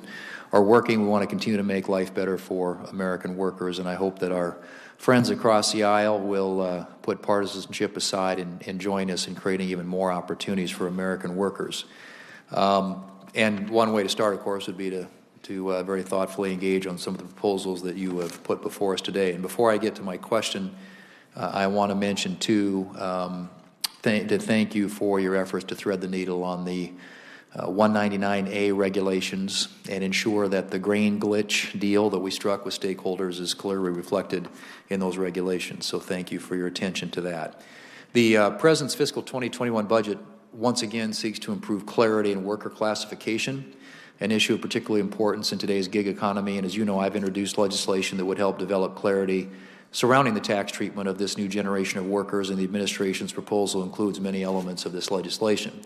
are working, we want to continue to make life better for American workers, and I hope that our friends across the aisle will put partisanship aside and join us in creating even more opportunities for American workers. And one way to start, of course, would be to very thoughtfully engage on some of the proposals that you have put before us today. And before I get to my question, I want to mention, too, to thank you for your efforts to thread the needle on the 199A regulations and ensure that the grain glitch deal that we struck with stakeholders is clearly reflected in those regulations. So thank you for your attention to that. The President's fiscal 2021 budget once again seeks to improve clarity in worker classification, an issue of particularly importance in today's gig economy. And as you know, I've introduced legislation that would help develop clarity surrounding the tax treatment of this new generation of workers, and the administration's proposal includes many elements of this legislation.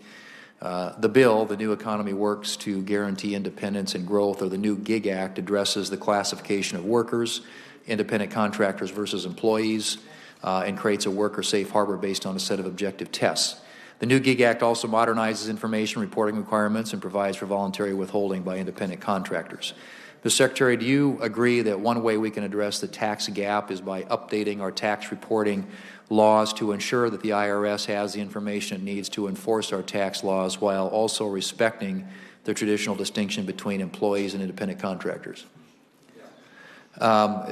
The bill, the New Economy Works to Guarantee Independence and Growth, or the new GIG Act, addresses the classification of workers, independent contractors versus employees, and creates a worker safe harbor based on a set of objective tests. The new GIG Act also modernizes information reporting requirements and provides for voluntary withholding by independent contractors. Mr. Secretary, do you agree that one way we can address the tax gap is by updating our tax reporting laws to ensure that the IRS has the information it needs to enforce our tax laws while also respecting the traditional distinction between employees and independent contractors?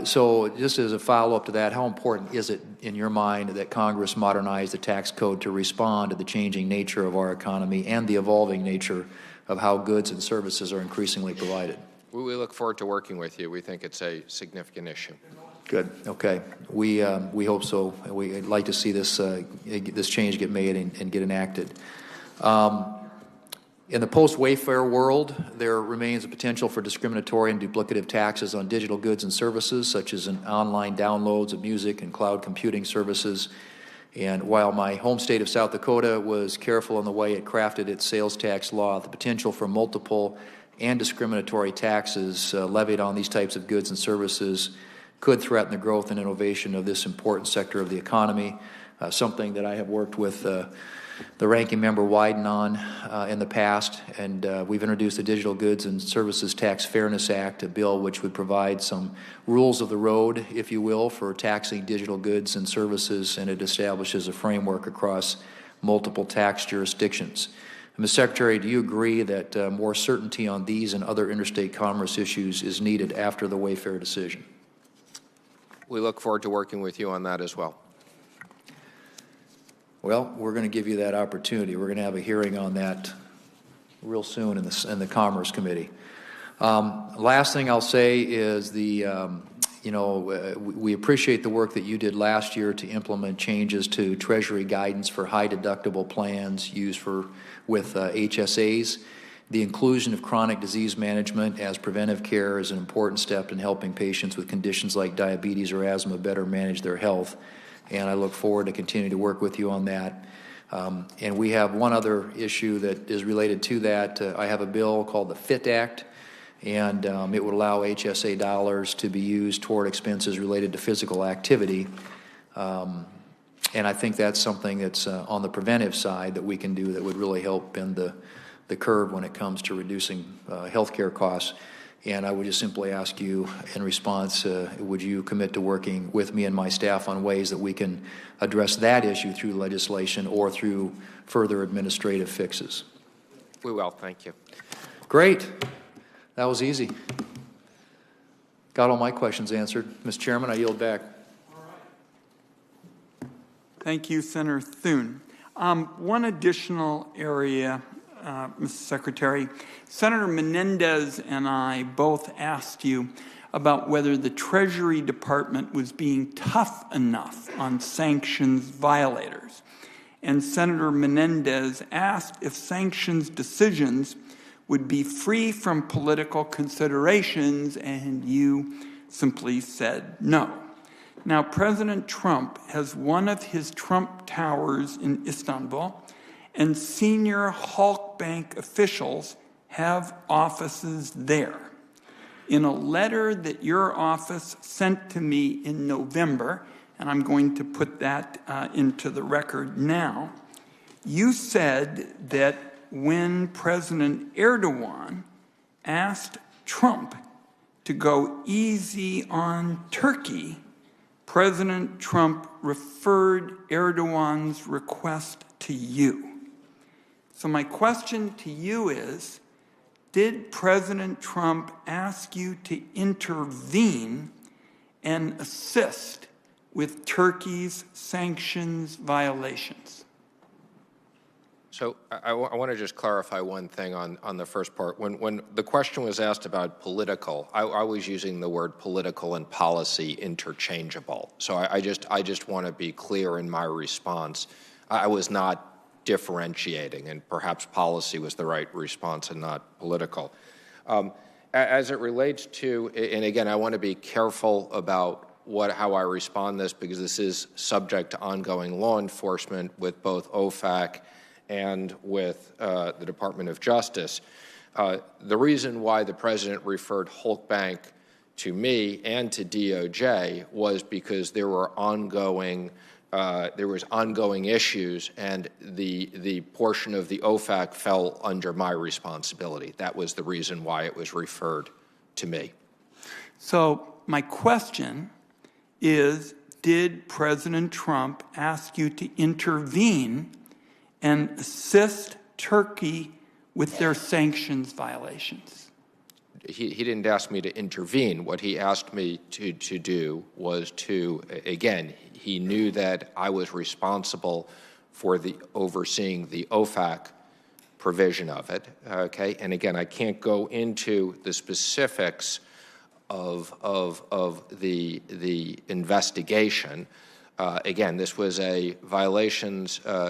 So just as a follow-up to that, how important is it in your mind that Congress modernize the tax code to respond to the changing nature of our economy and the evolving nature of how goods and services are increasingly provided? We look forward to working with you. We think it's a significant issue. Good. Okay. We hope so. We'd like to see this this change get made and get enacted. In the post-Wayfair world, there remains a potential for discriminatory and duplicative taxes on digital goods and services, such as online downloads of music and cloud computing services. And while my home state of South Dakota was careful in the way it crafted its sales tax law, the potential for multiple and discriminatory taxes levied on these types of goods and services could threaten the growth and innovation of this important sector of the economy, something that I have worked with the ranking member Wyden on in the past, and we've introduced the Digital Goods and Services Tax Fairness Act, a bill which would provide some rules of the road, if you will, for taxing digital goods and services, and it establishes a framework across multiple tax jurisdictions. Mr. Secretary, do you agree that more certainty on these and other interstate commerce issues is needed after the Wayfair decision? We look forward to working with you on that as well. Well, we're going to give you that opportunity. We're going to have a hearing on that real soon in the Commerce Committee. Last thing I'll say is we appreciate the work that you did last year to implement changes to Treasury guidance for high deductible plans used with HSAs. The inclusion of chronic disease management as preventive care is an important step in helping patients with conditions like diabetes or asthma better manage their health, and I look forward to continuing to work with you on that. And we have one other issue that is related to that. I have a bill called the FIT Act, and it would allow HSA dollars to be used toward expenses related to physical activity. And I think that's something that's on the preventive side that we can do that would really help bend the curve when it comes to reducing healthcare costs. And I would just simply ask you in response, would you commit to working with me and my staff on ways that we can address that issue through legislation or through further administrative fixes? We will. Thank you. Great. That was easy. Got all my questions answered. Mr. Chairman, I yield back. Thank you, Senator Thune. One additional area, Mr. Secretary. Senator Menendez and I both asked you about whether the Treasury Department was being tough enough on sanctions violators. And Senator Menendez asked if sanctions decisions would be free from political considerations, and you simply said no. Now, President Trump has one of his Trump Towers in Istanbul, and senior Halkbank officials have offices there. In a letter that your office sent to me in November, and I'm going to put that into the record now, you said that when President Erdogan asked Trump to go easy on Turkey, President Trump referred Erdogan's request to you. So my question to you is, did President Trump ask you to intervene and assist with Turkey's sanctions violations? So I want to just clarify one thing on the first part. When the question was asked about political, I was using the word political and policy interchangeable. So I just want to be clear in my response. I was not differentiating, and perhaps policy was the right response and not political. As it relates to, and again, I want to be careful about how I respond to this, because this is subject to ongoing law enforcement with both OFAC and with the Department of Justice. The reason why the president referred Halkbank to me and to DOJ was because there was ongoing issues, and the portion of the OFAC fell under my responsibility. That was the reason why it was referred to me. So my question is, did President Trump ask you to intervene and assist Turkey with their sanctions violations? He didn't ask me to intervene. What he asked me to do was to, again, he knew that I was responsible for overseeing the OFAC provision of it, okay? And again, I can't go into the specifics of the investigation. Again, this was a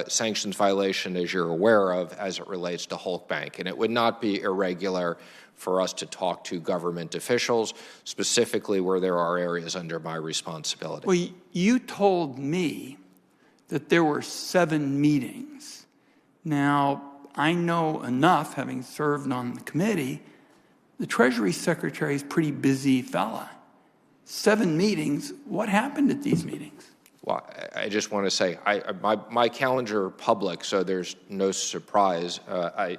sanctions violation, as you're aware of, as it relates to Halkbank. And it would not be irregular for us to talk to government officials, specifically where there are areas under my responsibility. Well, you told me that there were 7 meetings. Now, I know enough, having served on the committee, the Treasury Secretary is a pretty busy fella. 7 meetings, what happened at these meetings? Well, I just want to say, my calendar are public, so there's no surprise. I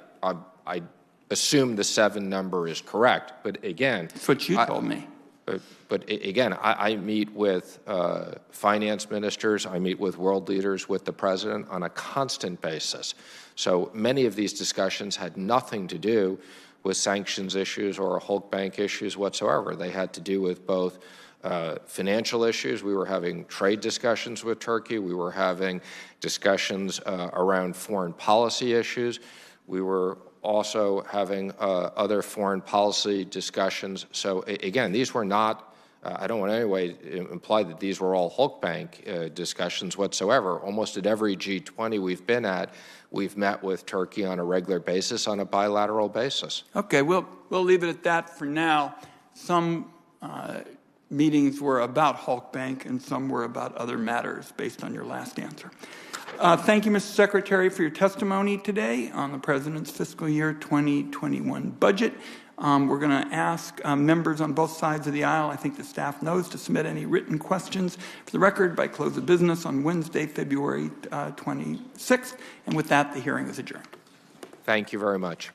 assume the 7 number is correct, but again... That's what you told me. But again, I meet with finance ministers, I meet with world leaders, with the president on a constant basis. So many of these discussions had nothing to do with sanctions issues or Halkbank issues whatsoever. They had to do with both financial issues. We were having trade discussions with Turkey. We were having discussions around foreign policy issues. We were also having other foreign policy discussions. So again, these were not, I don't want to in any way imply that these were all Halkbank discussions whatsoever. Almost at every G20 we've been at, we've met with Turkey on a regular basis, on a bilateral basis. Okay, we'll leave it at that for now. Some meetings were about Halkbank and some were about other matters based on your last answer. Thank you, Mr. Secretary, for your testimony today on the President's fiscal year 2021 budget. We're going to ask members on both sides of the aisle, I think the staff knows, to submit any written questions for the record by close of business on Wednesday, February 26th. And with that, the hearing is adjourned. Thank you very much.